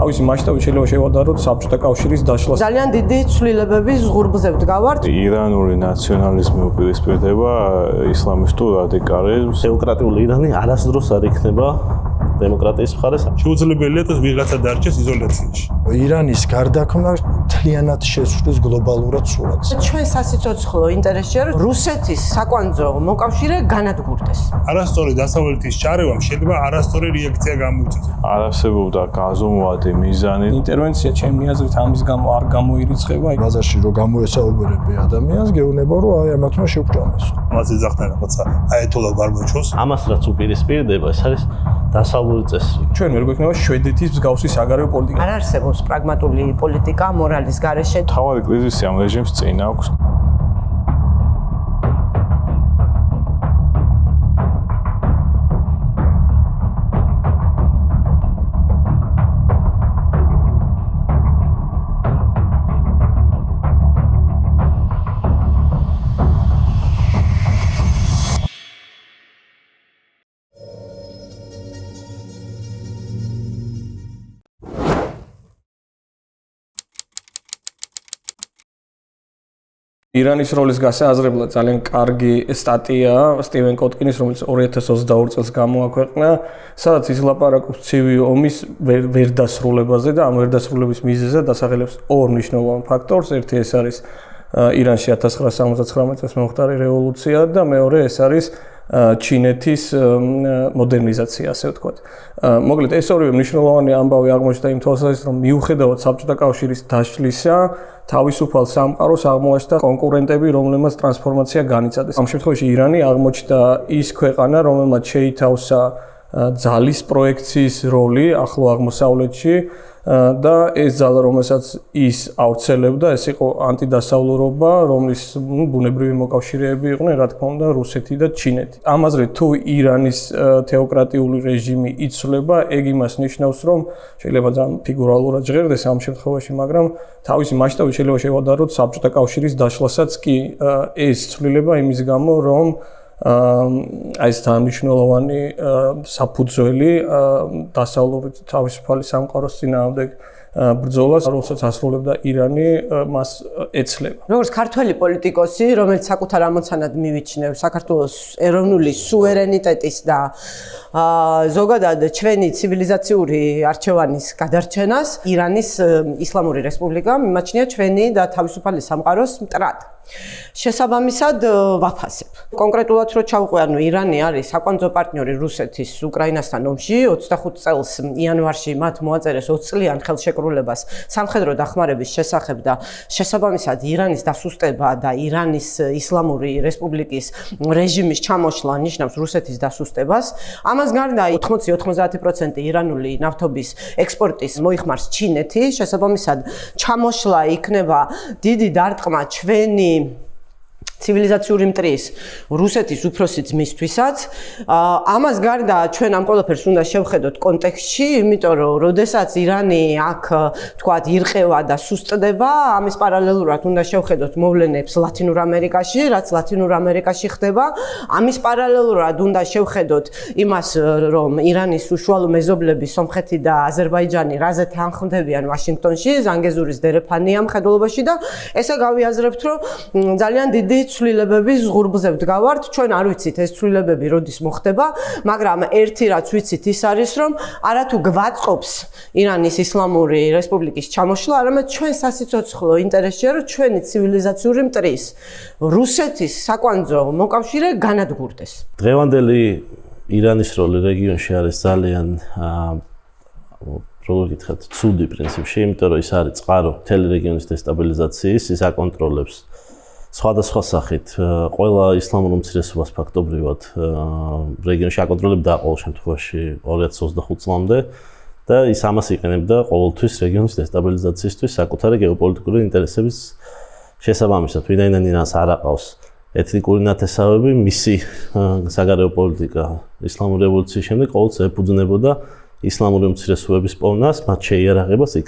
თავისი მასშტაბით შეიძლება შევადაროთ საბჭოთა კავშირის დაშლას. ძალიან დიდი ცვლილებების ზღურბზე ვდგავართ. ირანული ნაციონალიზმი უპირისპირდება ისლამისტურ რადიკალიზმს. დემოკრატიული ირანი არასდროს არ იქნება დემოკრატიის მხარეს. შეუძლებელია ეს ვიღაცა დარჩეს იზოლაციაში. ირანის გარდაქმნა მთლიანად შეცვლის გლობალურად სურათს. ჩვენ სასიცოცხლო ინტერესია, რომ რუსეთის საკვანძო მოკავშირე განადგურდეს. არასწორი დასავლეთის ჩარევამ შეიძლება არასწორი რეაქცია გამოიწვიოს. არ არსებობდა გაზომვადი მიზანი. ინტერვენცია ჩემი აზრით ამის გამო არ გამოირიცხება. ბაზარში რო გამოესაუბრებე ადამიანს, გეუბნება რომ აი ამათმა შეგვჭამეს. მას ეძახდნენ რაღაცა აეთოლა ბარბაჩოს. ამას რაც უპირისპირდება, ეს არის დასავლური წესრიგი. ჩვენ ვერ გვექნება შვედეთის მსგავსი საგარეო პოლიტიკა. არ არსებობს პრაგმატული პოლიტიკა მორალის გარეშე. თავარი კრიზისი ამ რეჟიმს წინ აქვს. ირანის როლის გასააზრებლად ძალიან კარგი სტატია სტივენ კოტკინის, რომელიც 2022 წელს გამოაქვეყნა, სადაც ის ლაპარაკობს ცივი ომის ვერდასრულებაზე და ამ ვერდასრულების მიზეზად დასახელებს ორ მნიშვნელოვან ფაქტორს. ერთი ეს არის ირანში 1979 წელს მომხდარი რევოლუცია და მეორე ეს არის ჩინეთის მოდერნიზაცია, ასე ვთქვათ. მოკლედ ეს ორივე მნიშვნელოვანი ამბავი აღმოჩნდა იმ თვალსაზრისით, რომ მიუხედავად საბჭოთა კავშირის დაშლისა, თავისუფალ სამყაროს აღმოაჩნდა კონკურენტები, რომლებმაც ტრანსფორმაცია განიცადეს. ამ შემთხვევაში ირანი აღმოჩნდა ის ქვეყანა, რომელმაც შეითავსა ძალის პროექციის როლი ახლო აღმოსავლეთში და ეს ძალა, რომელსაც ის ავრცელებდა, ეს იყო ანტიდასავლურობა, რომლის ბუნებრივი მოკავშირეები იყვნენ, რა თქმა უნდა, რუსეთი და ჩინეთი. ამ აზრით, თუ ირანის თეოკრატიული რეჟიმი იცვლება, ეგ იმას ნიშნავს, რომ შეიძლება ძალიან ფიგურალურად ჟღერდეს ამ შემთხვევაში, მაგრამ თავისი მასშტაბით შეიძლება შევადაროთ საბჭოთა კავშირის დაშლასაც კი ეს ცვლილება იმის გამო, რომ ეს თანამშრომლოვანი საფუძველი დასავლური თავისუფალი სამყაროს წინააღმდეგ ბრძოლას, რომელსაც ასრულებდა ირანი, მას ეცლება. როგორც ქართველი პოლიტიკოსი, რომელიც საკუთარ ამოცანად მივიჩნევს საქართველოს ეროვნული სუვერენიტეტის და ზოგადად ჩვენი ცივილიზაციური არჩევანის გადარჩენას, ირანის ისლამური რესპუბლიკა მიმაჩნია ჩვენი და თავისუფალი სამყაროს მტრად. შესაბამისად ვაფასებ. კონკრეტულად რო ჩავყვე, ირანი არის საკვანძო პარტნიორი რუსეთის უკრაინასთან ომში, 25 წელს იანვარში მათ მოაწერეს 20 წლიან ხელშეკრულებას სამხედრო დახმარების შესახებ და შესაბამისად ირანის დასუსტება და ირანის ისლამური რესპუბლიკის რეჟიმის ჩამოშლა ნიშნავს რუსეთის დასუსტებას. ამას გარდა 80-90% ირანული ნავთობის ექსპორტის მოიხმარს ჩინეთი, შესაბამისად ჩამოშლა იქნება დიდი დარტყმა ჩვენი ცივილიზაციური მტრის რუსეთის უფროსი ძმისთვისაც. ამას გარდა ჩვენ ამ ყველაფერს უნდა შევხედოთ კონტექსტში, იმიტომ რომ როდესაც ირანი აქ თქვათ ირყევა და სუსტდება, ამის პარალელურად უნდა შევხედოთ მოვლენებს ლათინურ ამერიკაში, რაც ლათინურ ამერიკაში ხდება. ამის პარალელურად უნდა შევხედოთ იმას, რომ ირანის უშუალო მეზობლები სომხეთი და აზერბაიჯანი რაზე თანხმდებიან ვაშინგტონში, ზანგეზურის დერეფანია მხედველობაში და ესე გავიაზრებთ, რომ ძალიან დიდი ცვლილებების ზღურბზე ვდგავართ. ჩვენ არ ვიცით ეს ცვლილებები როდის მოხდება, მაგრამ ერთი რაც ვიცით ის არის, რომ არათუ გვაწყობს ირანის ისლამური რესპუბლიკის ჩამოშლა, არამედ ჩვენ სასიცოცხლო ინტერესია, რომ ჩვენი ცივილიზაციური მტრის რუსეთის საკვანძო მოკავშირე განადგურდეს. დღევანდელი ირანის როლი რეგიონში არის ძალიან როგორ გითხრათ, ცუდი პრინციპში, იმიტომ რომ ის არის წყარო მთელი რეგიონის დესტაბილიზაციის, ის აკონტროლებს სხვადასხვა სახით ყველა ისლამურ უმცირესობას ფაქტობრივად რეგიონში აკონტროლებდა ყოველ შემთხვევაში 2025 წლამდე და ის ამას იყენებდა ყოველთვის რეგიონის დესტაბილიზაციისთვის საკუთარი გეოპოლიტიკური ინტერესების შესაბამისად. ვინაიდან ირანს არ აყავს ეთნიკური ნათესავები, მისი საგარეო პოლიტიკა ისლამური რევოლუციის შემდეგ ყოველთვის ეფუძნებოდა ისლამური უმცირესობების პოვნას, მათ შეიარაღებას იქ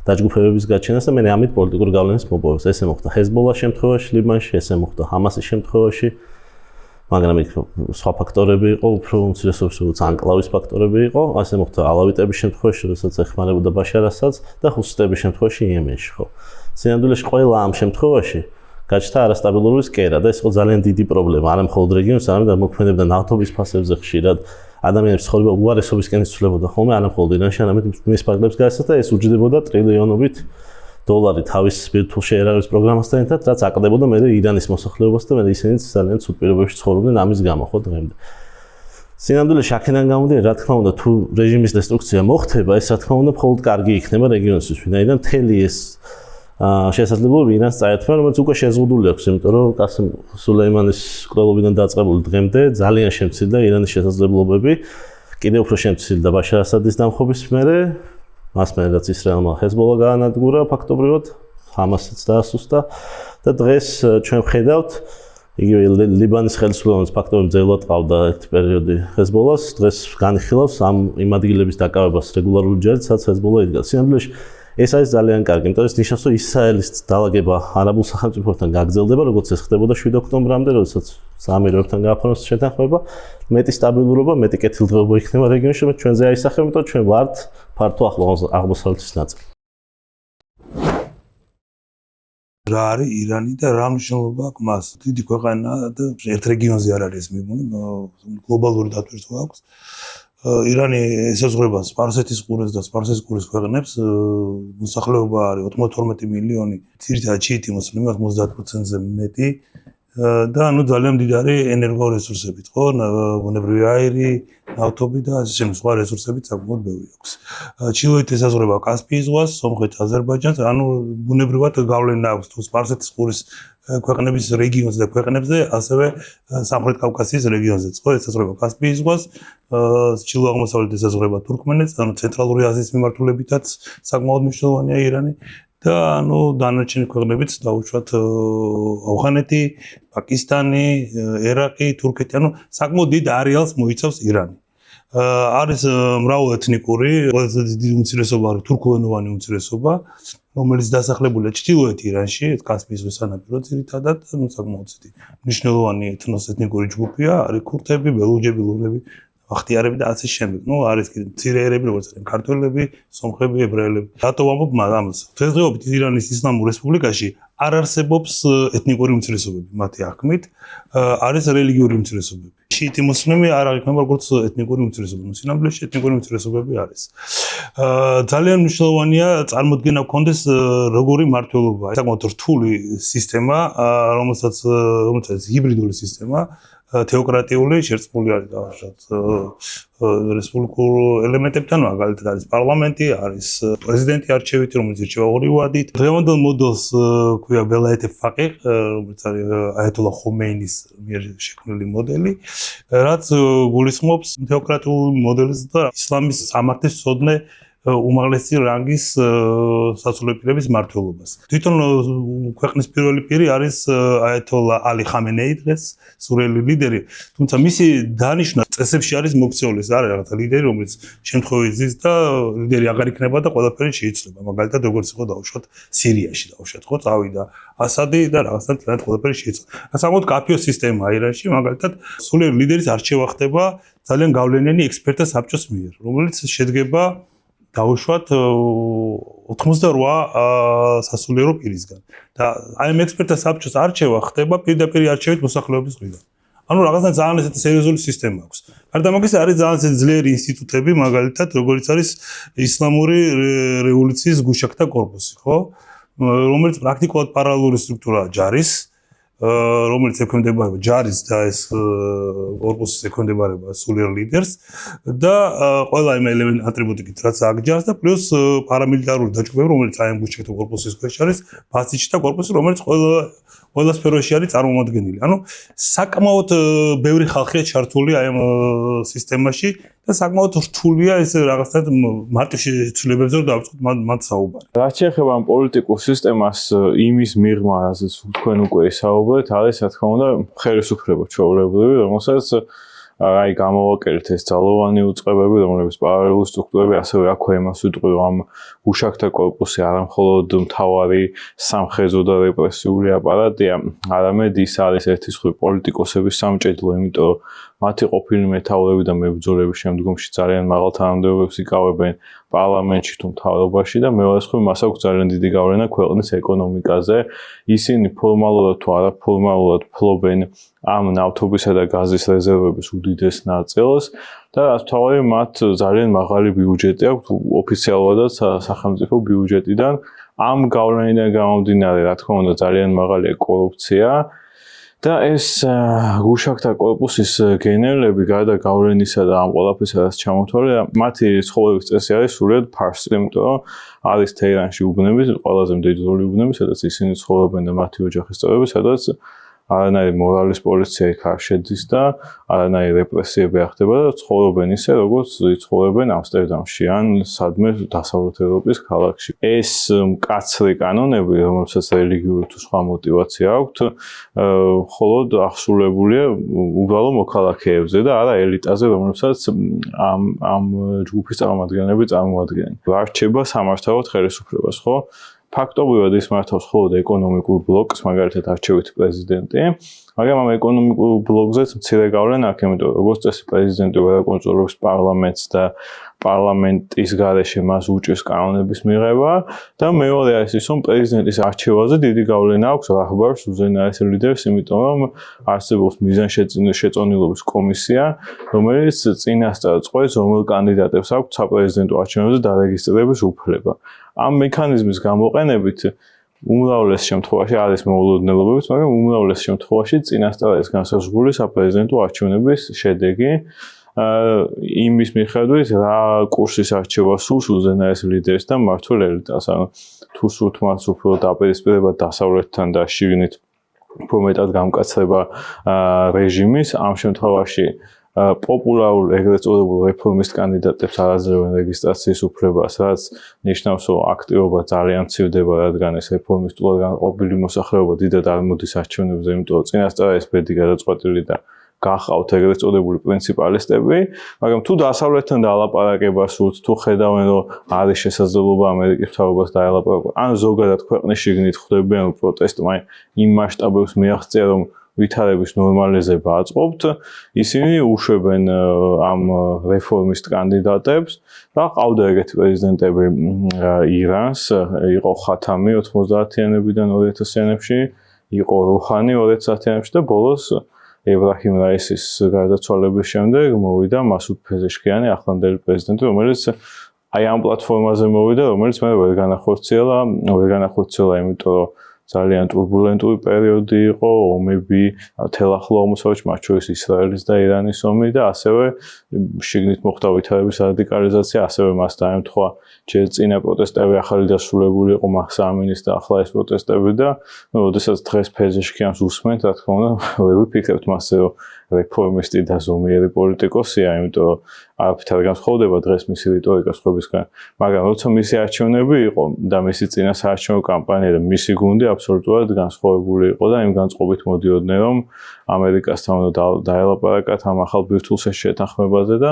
დაჯგუფებების გაჩენას და მე ამით პოლიტიკური გავლენის მოპოვებას. ესე მოხდა ჰეზბოლას შემთხვევაში ლიბანში, ესე მოხდა ჰამასის შემთხვევაში მაგრამ იქ სხვა ფაქტორები იყო, უფრო უმცირესობებში როგორც ანკლავის ფაქტორები იყო, ასე მოხდა ალავიტების შემთხვევაში, როდესაც ეხმარებოდა ბაშარ-ასადს და ჰუსიტების შემთხვევაში იემენში, ხო. სინამდვილეში ყველა ამ შემთხვევაში გაჩნდა არასტაბილური სკერა და ეს იყო ძალიან დიდი პრობლემა, არა მხოლოდ რეგიონს, არამედ მოქმედებდა ნავთობის ფასებზე ხშირად. ადამიანების ცხოვრება უარესობისკენ იცვლებოდა ხოლმე, არა მხოლოდ ირანში, არამედ მის ფარგლებს გაეცა და ეს უჯდებოდა ტრილიონობით დოლარი თავის ბირთვულ შეერაღების პროგრამასთან ერთად, რაც აკლდებოდა მე ირანის მოსახლეობას და მე ისინიც ძალიან ცუდ პირობებში ცხოვრობდნენ ამის გამო, ხო დღემდე. სინამდვილეში აქედან გამომდინარე, რა თქმა უნდა, თუ რეჟიმის დესტრუქცია მოხდება, ეს რა თქმა უნდა მხოლოდ კარგი იქნება რეგიონისთვის, ვინაიდან მთელი ეს შესაძლებლობა ირანს წაერთვა, რომელიც უკვე შეზღუდული აქვს, იმიტომ რომ ყასემ სულეიმანის კვლევებიდან დაწყებული დღემდე ძალიან შემცირდა ირანის შესაძლებლობები, კიდევ უფრო შემცირდა ბაშარ-ასადის დამხობის მერე, მას მერე რაც ისრაელმა ჰეზბოლა გაანადგურა ფაქტობრივად, ჰამასაც დაასუსტა და დღეს ჩვენ ვხედავთ იგივე ლიბანის ხელისუფლებას ფაქტობრივად ძელად ყავდა ერთ პერიოდი ჰეზბოლას, დღეს განიხილავს ამ იმ ადგილების დაკავებას რეგულარული ჯარით, სადაც ჰეზბოლა იდგა. სინამდვილეში ეს არის ძალიან კარგი, იმიტომ რომ ეს ნიშნავს, რომ ისრაელის დალაგება არაბულ სახელმწიფოებთან გაგრძელდება, როგორც ეს ხდებოდა 7 ოქტომბრამდე, როდესაც საამიროებთან გააფორმოს შეთანხმება, მეტი სტაბილურობა, მეტი კეთილდღეობა იქნება რეგიონში, რომელიც ჩვენზე აისახება, იმიტომ რომ ჩვენ ვართ ფართო აღმოსავლეთის ნაწილი. რა არის ირანი და რა მნიშვნელობა აქვს მას? დიდი ქვეყანა და ერთ რეგიონზე არ არის მიბუნი, გლობალური დატვირთვა აქვს. ირანი ესაზღვრება სპარსეთის ყურეს და სპარსეთის ყურის ქვეყნებს, მოსახლეობა არის 92 მილიონი, ძირითადად შიიტი მუსლიმი 90%-ზე მეტი და ანუ ძალიან მდიდარი ენერგორესურსებით, ხო? ბუნებრივი აირი, ნავთობი და ასე შემდეგ სხვა რესურსებით საკმაოდ ბევრი აქვს. ჩრდილოეთ ესაზღვრება კასპიის ზღვას, სომხეთს, აზერბაიჯანს, ანუ ბუნებრივად გავლენა აქვს თუ სპარსეთის ყურის ქვეყნების რეგიონზე და ქვეყნებზე, ასევე სამხრეთ კავკასიის რეგიონზეც, ხო, ესაზღვრება კასპიის ზღვას, ჩრდილო-აღმოსავლეთ ესაზღვრება თურქმენეთს, ანუ ცენტრალური აზიის მიმართულებითაც საკმაოდ მნიშვნელოვანია ირანი და ანუ დანარჩენი ქვეყნებიც დაუშვათ ავღანეთი, პაკისტანი, ერაყი, თურქეთი, ანუ საკმაოდ დიდ არეალს მოიცავს ირანი. არის მრავალეთნიკური, ყველაზე დიდი უმცირესობა არის თურქულენოვანი უმცირესობა, რომელიც დასახლებულია ჩრდილოეთ ირანში, კასპიის ზღვის სანაპირო ძირითადად, ну საკმაოდ დიდი მნიშვნელოვანი ეთნოსეთნიკური ჯგუფია, არის ქურთები, ბელუჯები, ლურები, ახტიარები და ასე შემდეგ. Ну არის კიდე მცირე ერები, როგორც არის ქართველები, სომხები, ებრაელები. რატო ვამბობ ამას? დღესდღეობით ირანის ისლამურ რესპუბლიკაში არ არსებობს ეთნიკური უმცირესობები, მათი აღქმით, არის რელიგიური უმცირესობები. შიიტი მუსლიმი არ აღიქმება როგორც ეთნიკური უმცირესობები, სინამდვილეში ეთნიკური უმცირესობები არის. ძალიან მნიშვნელოვანია წარმოდგენა გქონდეს როგორი მმართველობა, საკმაოდ რთული სისტემა, რომელსაც ჰიბრიდული სისტემა, თეოკრატიული შერწყმული არის დავუშვათ რესპუბლიკურ ელემენტებთან, მაგალითად არის პარლამენტი, არის პრეზიდენტი არჩევითი, რომელიც ირჩევა ორი ვადით. დღევანდელ მოდელს ქვია ველაიეთ ფაყიჰ, რომელიც არის აიათოლა ხომეინის მიერ შექმნილი მოდელი, რაც გულისხმობს თეოკრატიულ მოდელს და ისლამის სამართლის ცოდნე უმაღლესი რანგის სასულიერების მმართველობას. თვითონ ქვეყნის პირველი პირი არის აიათოლა ალი ხამენეი დღეს, სურიელი ლიდერი, თუმცა მისი დანიშვნა წესებში არის მოქცეული, ეს არის რაღაცა ლიდერი, რომელიც შემთხვევით ზის და ლიდერი აღარ იქნება და ყველაფერი შეიცვლება. მაგალითად, როგორც იყო დაუშვათ სირიაში, დაუშვათ ხო, წავიდა ასადი და რაღაცნაირად ყველაფერი შეიცვალა. საკმაოდ კაფიო სისტემაა ირანში, მაგალითად, სულიერი ლიდერის არჩევა ხდება ძალიან გავლენიანი ექსპერტთა საბჭოს მიერ, რომელიც შედგება დაუშვათ 88 სასულიერო პირისგან და აი ამ ექსპერტთა საბჭოს არჩევა ხდება პირდაპირ არჩევით მოსახლეობის მხრიდან. ანუ რაღაცა ძალიან ესეთი სერიოზული სისტემა აქვს. გარდა ამისა არის ძალიან ძლიერი ინსტიტუტები, მაგალითად, როგორც არის ისლამური რევოლუციის გუშაკთა კორპუსი, ხო? რომელიც პრაქტიკულად პარალელური სტრუქტურაა ჯარის, რომელიც ექვემდებარება ჯარის და ეს კორპუსის ექვემდებარება სულიერ ლიდერს და ყველა იმ ელემენტ ატრიბუტიკით რაც აქვს ჯარს და პლუს პარამილიტარული დაჯგუფება, რომელიც აი ამ გუშაკთა კორპუსის ქვეშ არის, ბასიჩთა კორპუსი, რომელიც ყველა სფეროში არის წარმომადგენელი. ანუ საკმაოდ ბევრი ხალხია ჩართული აი ამ სისტემაში და საკმაოდ რთულია ეს რაღაცა მარტივ ცვლილებებზე რომ დავიწყოთ მათ საუბარი. რაც შეეხება ამ პოლიტიკურ სისტემას, იმის მიღმა, რასაც თქვენ უკვე ისაუბრეთ, არის რა თქმა უნდა ხელისუფლება ჩვეულებრივი, რომელსაც აი გამოვაკელით ეს ძალოვანი უწყებები, რომლებიც პარალელური სტრუქტურები ასევე აქვე იმას ვიტყვი, რომ გუშაქთა კორპუსი არა მხოლოდ მთავარი სამხედრო და რეპრესიული აპარატია, არამედ ის არის ერთი სხვი პოლიტიკოსების სამჭედლო, იმიტომ რომ მათი ყოფილი მეთაურები და მებრძოლები შემდგომში ძალიან მაღალ თანამდებობებს იკავებენ პარლამენტში თუ მთავრობაში და მეორე მხრივ მას აქვს ძალიან დიდი გავლენა ქვეყნის ეკონომიკაზე. ისინი ფორმალურად თუ არაფორმალურად ფლობენ ამ ნავთობისა და გაზის რეზერვების უდიდეს ნაწილს და რაც თავი მათ ძალიან მაღალი ბიუჯეტი აქვს ოფიციალურადაც სახელმწიფო ბიუჯეტიდან. ამ გავლენიდან გამომდინარე, რა თქმა უნდა, ძალიან მაღალია კორუფცია. და ეს გუშაქთა კორპუსის გენერლები გარდა გავლენისა და ამ ყველაფრისა რაც ჩამოთვალე, მათი ცხოვრების წესი არის სრულიად ფარსი, იმიტომ რომ არის თეირანში უბნები, ყველაზე მდიდრული უბნები, სადაც ისინი ცხოვრობენ და მათი ოჯახის წევრები, სადაც არანაირი მორალის პოლიცია იქ არ შედის და არანაირი რეპრესიები არ ხდება და ცხოვრობენ ისე, როგორც ცხოვრობენ ამსტერდამში ან სადმე დასავლეთ ევროპის ქალაქში. ეს მკაცრი კანონები, რომელსაც რელიგიური თუ სხვა мотиваცია აქვთ, მხოლოდ აღსრულებულია უბრალო მოქალაქეებზე და არა ელიტაზე, რომელსაც ამ ჯგუფის წარმომადგენლები წარმოადგენენ. რა რჩება სამართავად ხელისუფლებას, ხო? ფაქტობრივად ის მართავს მხოლოდ ეკონომიკურ ბლოკს, მაგალითად არჩევითი პრეზიდენტი, მაგრამ ამ ეკონომიკურ ბლოკზეც მცირე გავლენა აქვს, იმიტომ რომ როგორც წესი პრეზიდენტი ვერ აკონტროლებს პარლამენტს და პარლამენტის გარეშე მას უჭირს კანონების მიღება და მეორე არის ის, რომ პრეზიდენტის არჩევაზე დიდი გავლენა აქვს რახბარს უზენაეს ლიდერს, იმიტომ რომ არსებობს მიზანშეწონილობის კომისია, რომელიც წინასწარ წყვეტს, რომელ კანდიდატებს აქვს საპრეზიდენტო არჩევნებზე დარეგისტრირების უფლება. ამ მექანიზმის გამოყენებით უმრავლეს შემთხვევაში არის მოულოდნელობებიც, მაგრამ უმრავლეს შემთხვევაში წინასწარ არის განსაზღვრული საპრეზიდენტო არჩევნების შედეგი. იმის მიხედვით, რა კურსის არჩევა სურს უზენაეს ლიდერს და მმართველ ელიტას, ანუ თუ სურთ მას უფრო დაპირისპირება დასავლეთთან და შიგნით უფრო მეტად გამკაცრება რეჟიმის, ამ შემთხვევაში პოპულარულ ეგრეთ წოდებულ რეფორმისტ კანდიდატებს არაძლევენ რეგისტრაციის უფლებას, რაც ნიშნავს, რომ აქტივობა ძალიან მცირდება, რადგან ეს რეფორმისტულად განყოფილი მოსახლეობა დიდად არ მოდის არჩევნებზე, იმიტომ რომ წინასწარ ეს ბედი გადაწყვეტილი და გახავთ ეგრეთ წოდებული პრინციპალისტები, მაგრამ თუ დასავლეთთან დაალაპარაკება სურთ, თუ ხედავენ, რომ არის შესაძლებლობა ამერიკის მთავრობას დაელაპარაკონ, ან ზოგადად ქვეყნის შიგნით ხდებიან პროტესტი, იმ მასშტაბებს მიაღწია, რომ ვითარების ნორმალიზება აწყობთ, ისინი უშვებენ ამ რეფორმისტ კანდიდატებს და ყავდა ეგეთი პრეზიდენტები ირანს, იყო ხათამი 90-იანებიდან 2000-იანებში, იყო რუჰანი 2010-იანებში და ბოლოს ებრაჰიმ რაისის გარდაცვალების შემდეგ მოვიდა მასუდ ფეზეშქიანი ახლანდელი პრეზიდენტი, რომელიც აი ამ პლატფორმაზე მოვიდა, რომელიც მე ვერ განახორციელა, იმიტომ რომ ძალიან турბულენტური პერიოდი იყო, ომები, თელახლა ომსავჭ, მათ შორის ისრაელის და ირანის ომი და ასევე შიგნით მოხდა ვითარების რადიკალიზაცია, ასევე მას დაემთხვა ჯერ წინა პროტესტები ახალი დასრულებული იყო მაჰსა ამინის და ახლა ეს პროტესტები და როდესაც დღეს ფეზეშქიანს უსმენთ, რა თქმა უნდა, ვერ ვიფიქრებთ მასზე, რომ რეფორმისტი და ზომიერი პოლიტიკოსია, იმიტომ რომ არაფრით არ განსხვავდება დღეს მისი რიტორიკა სხვებისგან, მაგრამ როცა მისი არჩევნები იყო და მისი წინა საარჩევნო კამპანია და მისი გუნდი აბსოლუტურად განსხვავებული იყო და იმ განწყობით მოდიოდნენ, რომ ამერიკასთან უნდა დაელაპარაკათ ამ ახალ ბირთვულ შეთანხმებაზე და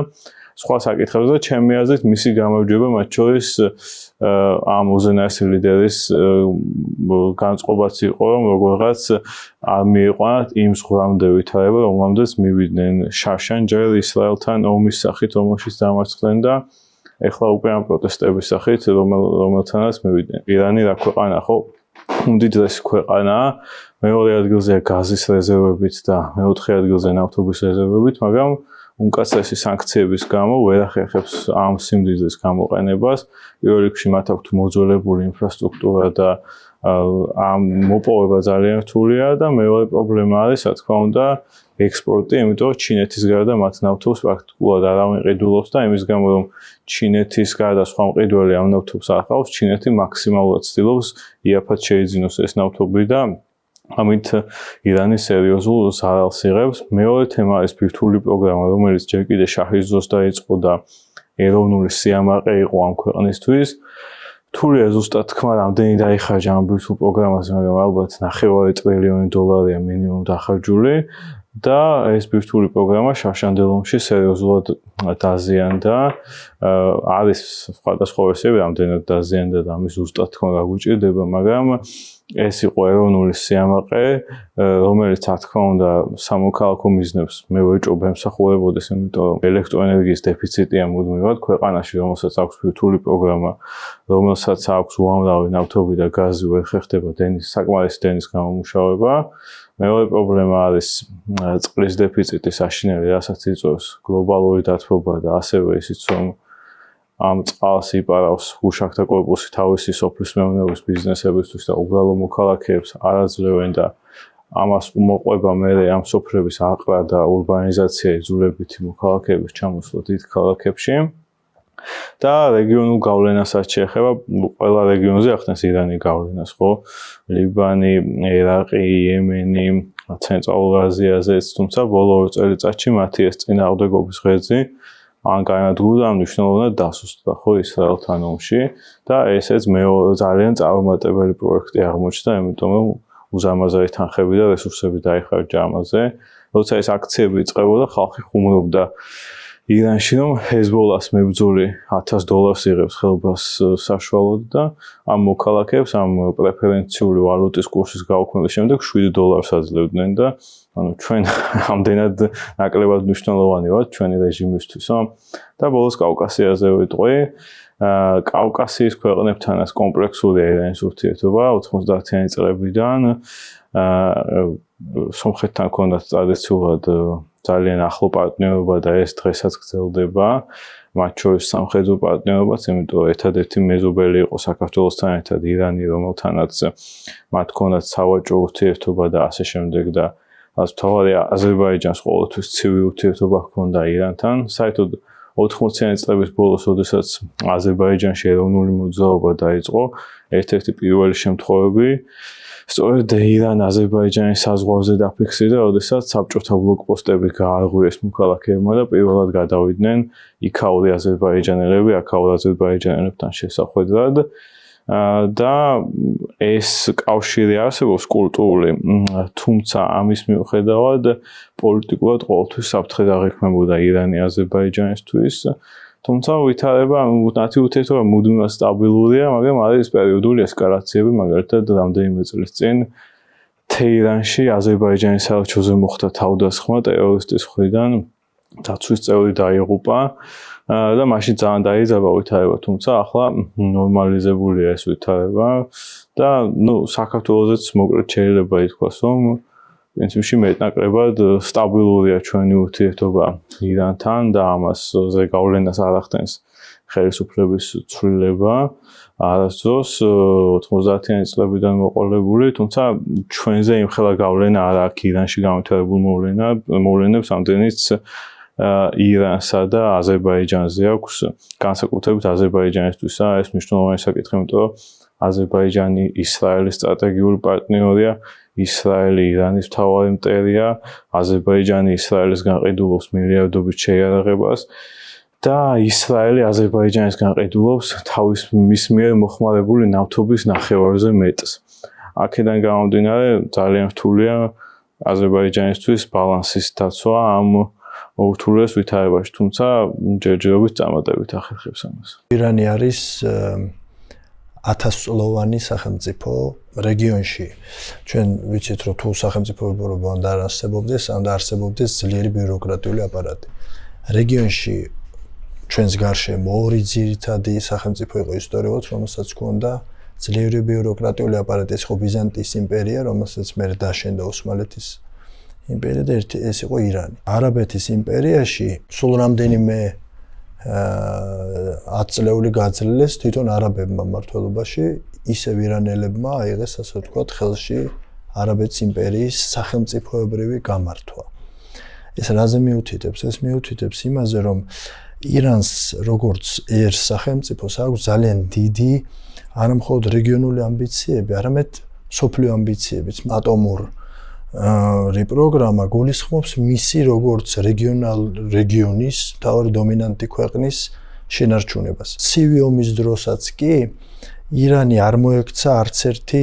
სხვა საკითხებზე და ჩემი აზრით მისი გამარჯვება მათ შორის ამ უზენაეს ლიდერის განწყობაც იყო, რომ როგორღაც არ მიიყვანათ იმ ზღვრამდე ვითარება, რომლამდეც მივიდნენ შარშან ჯერ ისრაელთან ომის სახით, რომელშიც დამარცხდნენ და ეხლა უკვე ამ პროტესტების სახით, რომელთანაც მივიდნენ. ირანი რა ქვეყანა ხო? უმდიდრესი ქვეყანაა, მეორე ადგილზეა გაზის რეზერვებით და მეოთხე ადგილზე ნავთობის რეზერვებით, მაგრამ უმკაცრესი სანქციების გამო ვერ ახერხებს ამ სიმდიდრის გამოყენებას. პირველ რიგში მათ აქვთ მოძველებული ინფრასტრუქტურა და ამ მოპოვება ძალიან რთულია და მეორე პრობლემა არის, რა თქმა უნდა, ექსპორტი, იმიტომ რომ ჩინეთის გარდა მათ ნავთობს პრაქტიკულად არავინ ყიდულობს და იმის გამო, რომ ჩინეთის გარდა სხვა მყიდველი ამ ნავთობს არ ყავს, ჩინეთი მაქსიმალურად ცდილობს იაფად შეიძინოს ეს ნავთობი და ამით ირანი სერიოზულ ზარალს იღებს. მეორე თემა არის ბირთვული პროგრამა, რომელიც ჯერ კიდევ შაჰის დროს დაიწყო და ეროვნული სიამაყე იყო ამ ქვეყნისთვის. რთულია ზუსტად თქვა, რამდენი დაიხარჯა ამ ბირთვულ პროგრამაზე, მაგრამ ალბათ $9 ტრილიონი მინიმუმ დახარჯული და ეს ბირთვული პროგრამა შავშანდელ ომში სერიოზულად დაზიანდა. არის სხვადასხვა ვერსიები, რამდენად დაზიანდა და ამის ზუსტად თქმა გაგვიჭირდება, მაგრამ ეს იყო ეროვნული სიამაყე, რომელიც რა თქმა უნდა სამოქალაქო მიზნებს მე ვეჭობ ემსახურებოდეს, იმიტომ რომ ელექტროენერგიის დეფიციტია მუდმივად ქვეყანაში, რომელსაც აქვს ბირთვული პროგრამა, რომელსაც აქვს უამრავი ნავთობი და გაზი ვერ ხერხდება საკმარისი დენის გამომუშავება. მეორე პრობლემა არის წყლის დეფიციტი საშინელი, რასაც იწვევს გლობალური დათბობა და ასევე ისიც რომ ამ წყალს იპარავს გუშაქთა კორპუსი თავისი სოფლის მეურნეობის ბიზნესებისთვის და უბრალო მოქალაქეებს არ აძლევენ და ამას უმოყვება მერე ამ სოფლების აყრა და ურბანიზაცია იძულებითი მოქალაქეების ჩამოსვლა დიდ ქალაქებში. და რეგიონულ გავლენასაც შეეხება, ყველა რეგიონზე ახდენს ირანი გავლენას, ხო? ლიბანი, ერაყი, იემენი, ცენტრალურ აზიაზეც, თუმცა ბოლო 2 წელიწადში მათი ეს წინააღმდეგობის ღერძი ან განადგურდა, მნიშვნელოვნად დასუსტდა, ხო, ისრაელთან ომში და ესეც ძალიან წარუმატებელი პროექტი აღმოჩნდა, იმიტომ რომ უზარმაზარი თანხები და რესურსები დაიხარჯა ამაზე. როცა ეს აქციები იწყებოდა, ხალხი ხუმრობდა ირანში, რომ ჰეზბოლას მებრძოლი $1000 იღებს ხელბას საშუალოდ და ამ მოქალაქეებს ამ პრეფერენციული ვალუტის კურსის გაუქმების შემდეგ $7 აძლევდნენ და ანუ ჩვენ ამდენად ნაკლებად მნიშვნელოვანი ვართ ჩვენი რეჟიმისთვის, და ბოლოს კავკასიაზე ვიტყვი. კავკასიის ქვეყნებთანაც კომპლექსურია ირანის ურთიერთობა 90-იანი წლებიდან. სომხეთთან ჰქონდათ ტრადიციულად ძალიან ახლო პარტნიორობა და ეს დღესაც გრძელდება. მათ შორის სამხედრო პარტნიორობაც, იმიტომ რომ ერთადერთი მეზობელი იყო საქართველოსთან ერთად ირანი, რომელთანაც მათ ჰქონდათ სავაჭრო ურთიერთობა და ასე შემდეგ და თავად აზერბაიჯანს ყოველთვის ცივი ურთიერთობა ჰქონდა ირანთან. საერთოდ 80-იანი წლების ბოლოს, როდესაც აზერბაიჯანში ეროვნული მოძრაობა დაიწყო, ერთ-ერთი პირველი შემთხვევები სწორედ ირან-აზერბაიჯანის საზღვარზე დაფიქსირდა, როდესაც საბჭოთა ბლოკპოსტები გაარღვიეს მოქალაქეებმა და პირველად გადავიდნენ იქაური აზერბაიჯანელები, აქაურ აზერბაიჯანელებთან შესახვედრად. და ეს კავშირი არსებობს კულტურული, თუმცა ამის მიუხედავად პოლიტიკურად ყოველთვის საფრთხე აღიქმებოდა ირანი აზერბაიჯანისთვის. თუმცა ვითარება მათი ურთიერთობა მუდმივად სტაბილურია, მაგრამ არის პერიოდული ესკალაციები, მაგალითად რამდენიმე წლის წინ თეირანში აზერბაიჯანის საელჩოზე მოხდა თავდასხმა ტერორისტის მხრიდან, დაცვის წევრი დაიღუპა და მაშინ ძალიან დაიძაბა ვითარება, თუმცა ახლა ნორმალიზებულია ეს ვითარება და საქართველოსაც მოკლედ შეიძლება ითქვას, რომ პრინციპში მეტნაკლებად სტაბილურია ჩვენი ურთიერთობა ირანთან და ამაზე გავლენას არ ახდენს ხელისუფლების ცვლილება არასდროს 90-იანი წლებიდან მოყოლებული, თუმცა ჩვენზე იმხელა გავლენა არ აქვს ირანში განვითარებულ მოვლენებს, ამდენიც ირანსა და აზერბაიჯანზე აქვს, განსაკუთრებით აზერბაიჯანისთვისა ეს მნიშვნელოვანი საკითხი, იმიტომ რომ აზერბაიჯანი ისრაელის სტრატეგიული პარტნიორია, ისრაელი ირანის მთავარი მტერია, აზერბაიჯანი ისრაელის განყიდულობს მილიარდობით შეიარაღებას და ისრაელი აზერბაიჯანის განყიდულობს მის მიერ მოხმარებული ნავთობის ნახევარზე მეტს. აქედან გამომდინარე ძალიან რთულია აზერბაიჯანისთვის ბალანსის დაცვა ამ ურთულეს ვითარებაში, თუმცა ჯერჯერობით წარმატებით ახერხებს ამას. ირანი არის 1000 წლოვანი სახელმწიფო რეგიონში. ჩვენ ვიცით, რომ თუ სახელმწიფოებობა უნდა არსებობდეს, უნდა არსებობდეს ძლიერი ბიუროკრატიული აპარატი. რეგიონში ჩვენს გარშემო ორი ძირითადი სახელმწიფო იყო ისტორიულად, რომელსაც ჰქონდა ძლიერი ბიუროკრატიული აპარატი, ეს იყო ბიზანტიის იმპერია, რომელსაც მერე დაშენდა ოსმალეთის იმპერია და ეს იყო ირანი. არაბეთის იმპერიაში სულ რამდენიმე 10 წლეული გაძლეს თვითონ არაბებმა მმართველობაში, ისევ ირანელებმა აიღეს, ასე ვთქვათ, ხელში არაბეთის იმპერიის სახელმწიფოებრივი გამართვა. ეს რაზე მიუთითებს? ეს მიუთითებს იმაზე, რომ ირანს როგორც ერთ სახელმწიფოს აქვს ძალიან დიდი არა მხოლოდ რეგიონული ამბიციები, არამედ სოფლიო ამბიციებიც, ატომური პროგრამა გულისხმობს მისი როგორც რეგიონის მთავარი დომინანტი ქვეყნის შენარჩუნებას. ცივი ომის დროსაც კი ირანი არ მოექცა არც ერთი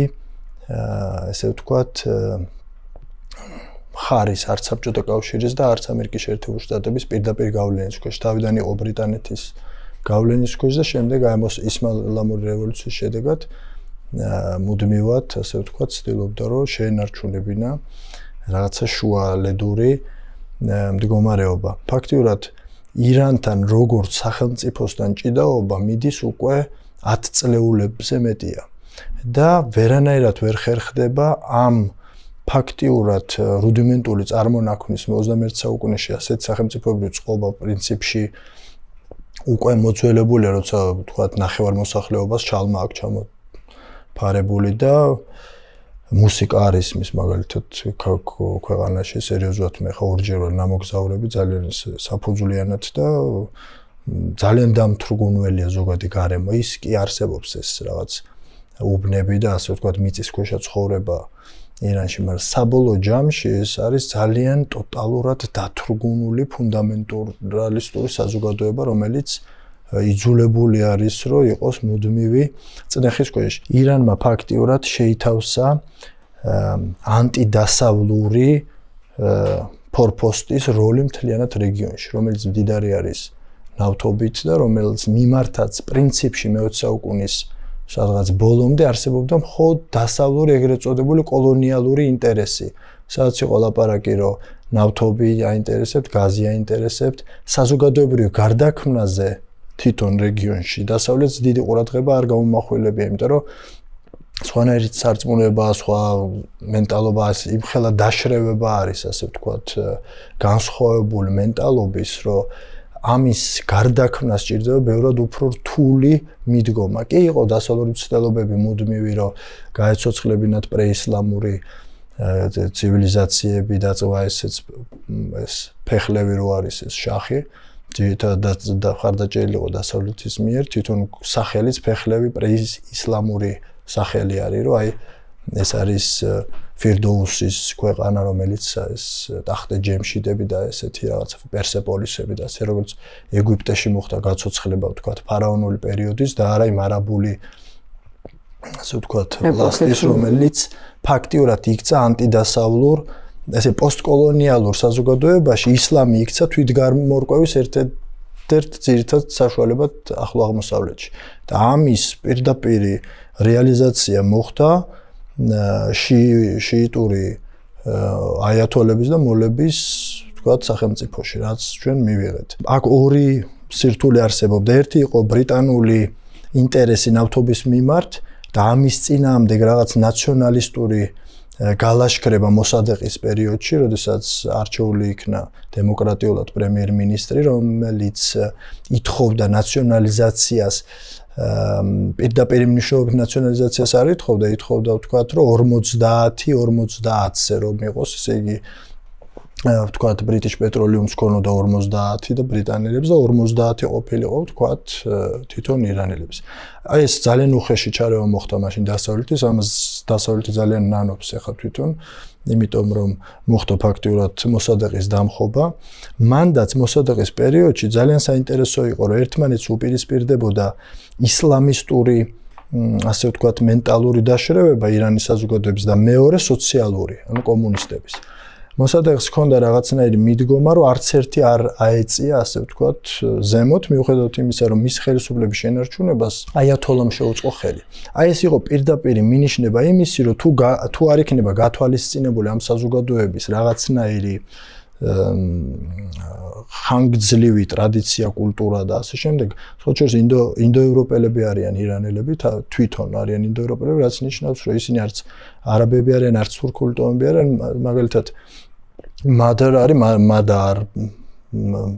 ესე ვთქვათ მხარის არც საბჭოთა კავშირის და არც ამერიკის შეერთებული შტატების პირდაპირ გავლენის ქვეშ. თავიდან იყო ბრიტანეთის გავლენის ქვეშ და შემდეგ აი ისლამური რევოლუციის შედეგად მუდმივად, ასე ვთქვათ, ცდილობდა რომ შეენარჩუნებინა რაღაცა შუალედური მდგომარეობა. ფაქტიურად ირანთან როგორც სახელმწიფოსთან ჭიდაობა მიდის უკვე 10 წლეულებზე მეტია და ვერანაირად ვერ ხერხდება ამ ფაქტიურად რუდიმენტული წარმონაქმნის 21 საუკუნეში ასეთ სახელმწიფოებრივ წყობა პრინციპში უკვე მოძველებულია, როცა ვთქვათ ნახევარმოსახლეობას ჩალმა აქვს ჩამოფარებული და მუსიკა არის მის მაგალითად ქვეყანაში სერიოზულად მე ხა ორჯერ ვარ ნამოგზაურები ძალიან საფუძვლიანად და ძალიან დამთრგუნველია ზოგადი გარემო ის კი არსებობს ეს რაღაც უბნები და ასე ვთქვათ მიწისქვეშა ცხოვრება ირანში, მაგრამ საბოლოო ჯამში ეს არის ძალიან ტოტალურად დათრგუნული ფუნდამენტალისტური საზოგადოება, რომელიც იძულებული არის, რომ იყოს მუდმივი წნეხის ქვეშ. ირანმა ფაქტიურად შეითავსა ანტიდასავლური ფორპოსტის როლი მთლიანად რეგიონში, რომელიც მდიდარი არის ნავთობით და რომელიც მიმართაც პრინციპში მე-20 საუკუნის სადღაც ბოლომდე არსებობდა მხოლოდ დასავლური ეგრეთ წოდებული კოლონიალური ინტერესი. სადაც იყო ლაპარაკი, რომ ნავთობი აინტერესებთ, გაზი აინტერესებთ, საზოგადოებრივ გარდაქმნაზე თვითონ რეგიონში დასავლეთს დიდი ყურადღება არ გაუმახვილებია, იმიტომ რომ სხვანაირი სარწმუნება, სხვა მენტალობა, იმხელა დაშრევება არის, ასე ვთქვათ, განსხვავებული მენტალობის, რომ ამის გარდაქმნა სჭირდება ბევრად უფრო რთული მიდგომა. კი იყო დასავლური მცდელობები მუდმივი, რომ გაეცოცხლებინათ პრეისლამური ცივილიზაციები დაწყება ეს ფეხლევი რო არის ეს შახი. ძირითადად ხარდაჭერილი იყო დასავლეთის მიერ, თვითონ სახელიც ფეხლევი პრეისლამური სახელი არის, რომ აი ეს არის ფირდოუსის ქვეყანა, რომელიც ეს ტახტე ჯემშიდები და ესეთი რაღაც პერსეპოლისები და ასე როგორც ეგვიპტეში მოხდა გაცოცხლება, ვთქვათ, ფარაონული პერიოდის და არა იმ არაბული ასე ვთქვათ, პლასტის, რომელიც ფაქტიურად იქცა ანტიდასავლურ, ესე პოსტკოლონიალურ საზოგადოებაში ისლამი იქცა თვითგამორკვევის ერთ ძირითად საშუალებად ახლო აღმოსავლეთში. და ამის პირდაპირი რეალიზაცია მოხდა შიიტური აიათოლების და მოლების, ვთქვათ, სახელმწიფოში, რაც ჩვენ მივიღეთ. აქ ორი სირთულე არსებობდა. ერთი იყო ბრიტანული ინტერესი ნავთობის მიმართ და ამის წინააღმდეგ რაღაც ნაციონალისტური გალაშქრება მოსადეყის პერიოდში, როდესაც არჩეული იქნა დემოკრატიულად პრემიერ-მინისტრი, რომელიც ითხოვდა ნაციონალიზაციას პირდაპირ მნიშვნელობით ნაციონალიზაციას არ ითხოვდა, ითხოვდა ვთქვათ, რომ 50-50-ზე რომ იყოს, ესე იგი ვთქვათ, British Petroleum-ს ქონოდა 50 და ბრიტანელებს და 50 ყოფილიყო, ვთქვათ, თვითონ ირანელებს. აი ეს ძალიან უხეში ჩარევა მოხდა მაშინ დასავლეთის, ამას დასავლეთი ძალიან ნანობს ახლა თვითონ, იმიტომ რომ მოხდა ფაქტიურად მოსადეყის დამხობა. მანდაც მოსადეყის პერიოდში ძალიან საინტერესო იყო, რომ ერთმანეთს უპირისპირდებოდა ისლამისტური, ასე ვთქვათ, მენტალური დაშრევება ირანის საზოგადოების და მეორე სოციალური, ანუ კომუნისტების. მოსადეყს ჰქონდა რაღაცნაირი მიდგომა, რომ არც ერთი არ აეწია, ასე ვთქვათ, ზემოთ, მიუხედავად იმისა, რომ მის ხელისუფლების შენარჩუნებას აიათოლამ შეუწყო ხელი. აი ეს იყო პირდაპირი მინიშნება იმისი, რომ თუ არ იქნება გათვალისწინებული ამ საზოგადოების რაღაცნაირი ხანგრძლივი ტრადიცია, კულტურა და ასე შემდეგ, სხვაჩვენს ინდოევროპელები არიან ირანელები, თვითონ არიან ინდოევროპელები, რაც ნიშნავს, რომ ისინი არც არაბები არიან, არც თურქული ტომები არიან, მაგალითად მადარ არის მადარ,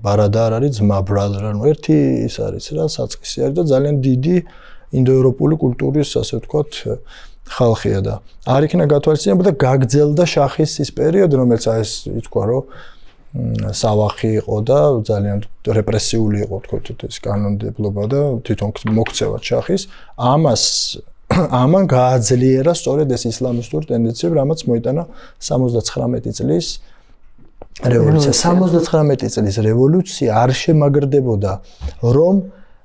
ბარადარ არის ძმა, brother, ანუ ერთი ის არის რა, საწყისი არის და ძალიან დიდი ინდოევროპული კულტურის, ასე ვთქვათ, ხალხია და არ იქნა გათვალისწინებული და გაგრძელდა შახის ის პერიოდი, რომელიც აი ეს ითქვა, რომ სავახი იყო და ძალიან რეპრესიული იყო, ვთქვათ, ეს კანონმდებლობა და თვითონ მოქცევა შახის. ამან გააძლიერა სწორედ ეს ისლამისტური ტენდენციები, რამაც მოიტანა 79 წლის რევოლუცია. 79 წლის რევოლუცია არ შემაგრდებოდა, რომ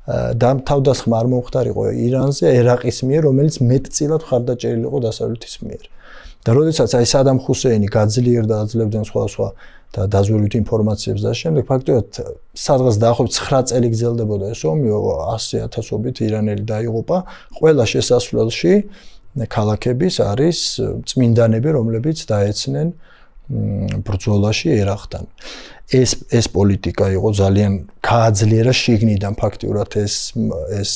და თავდასხმა არ მომხდარიყო ირანზე ერაყის მიერ, რომელიც მეტწილად ხარდაჭერილი იყო დასავლეთის მიერ. და როდესაც აი სადამ ხუსეინი გაძლიერდა აძლევდნენ სხვადასხვა და დაზვერვით ინფორმაციებს და შემდეგ ფაქტობრივად სადღაც დაახლოებით 9 წელი გრძელდებოდა ეს ომი 100,000-ობით ირანელი დაიღუპა. ყველა შესასვლელში ქალაქების არის წმინდანები, რომლებიც დაეცნენ ბრძოლაში ერაყთან. ეს პოლიტიკა იყო ძალიან გააძლიერა შიგნიდან ფაქტიურად ეს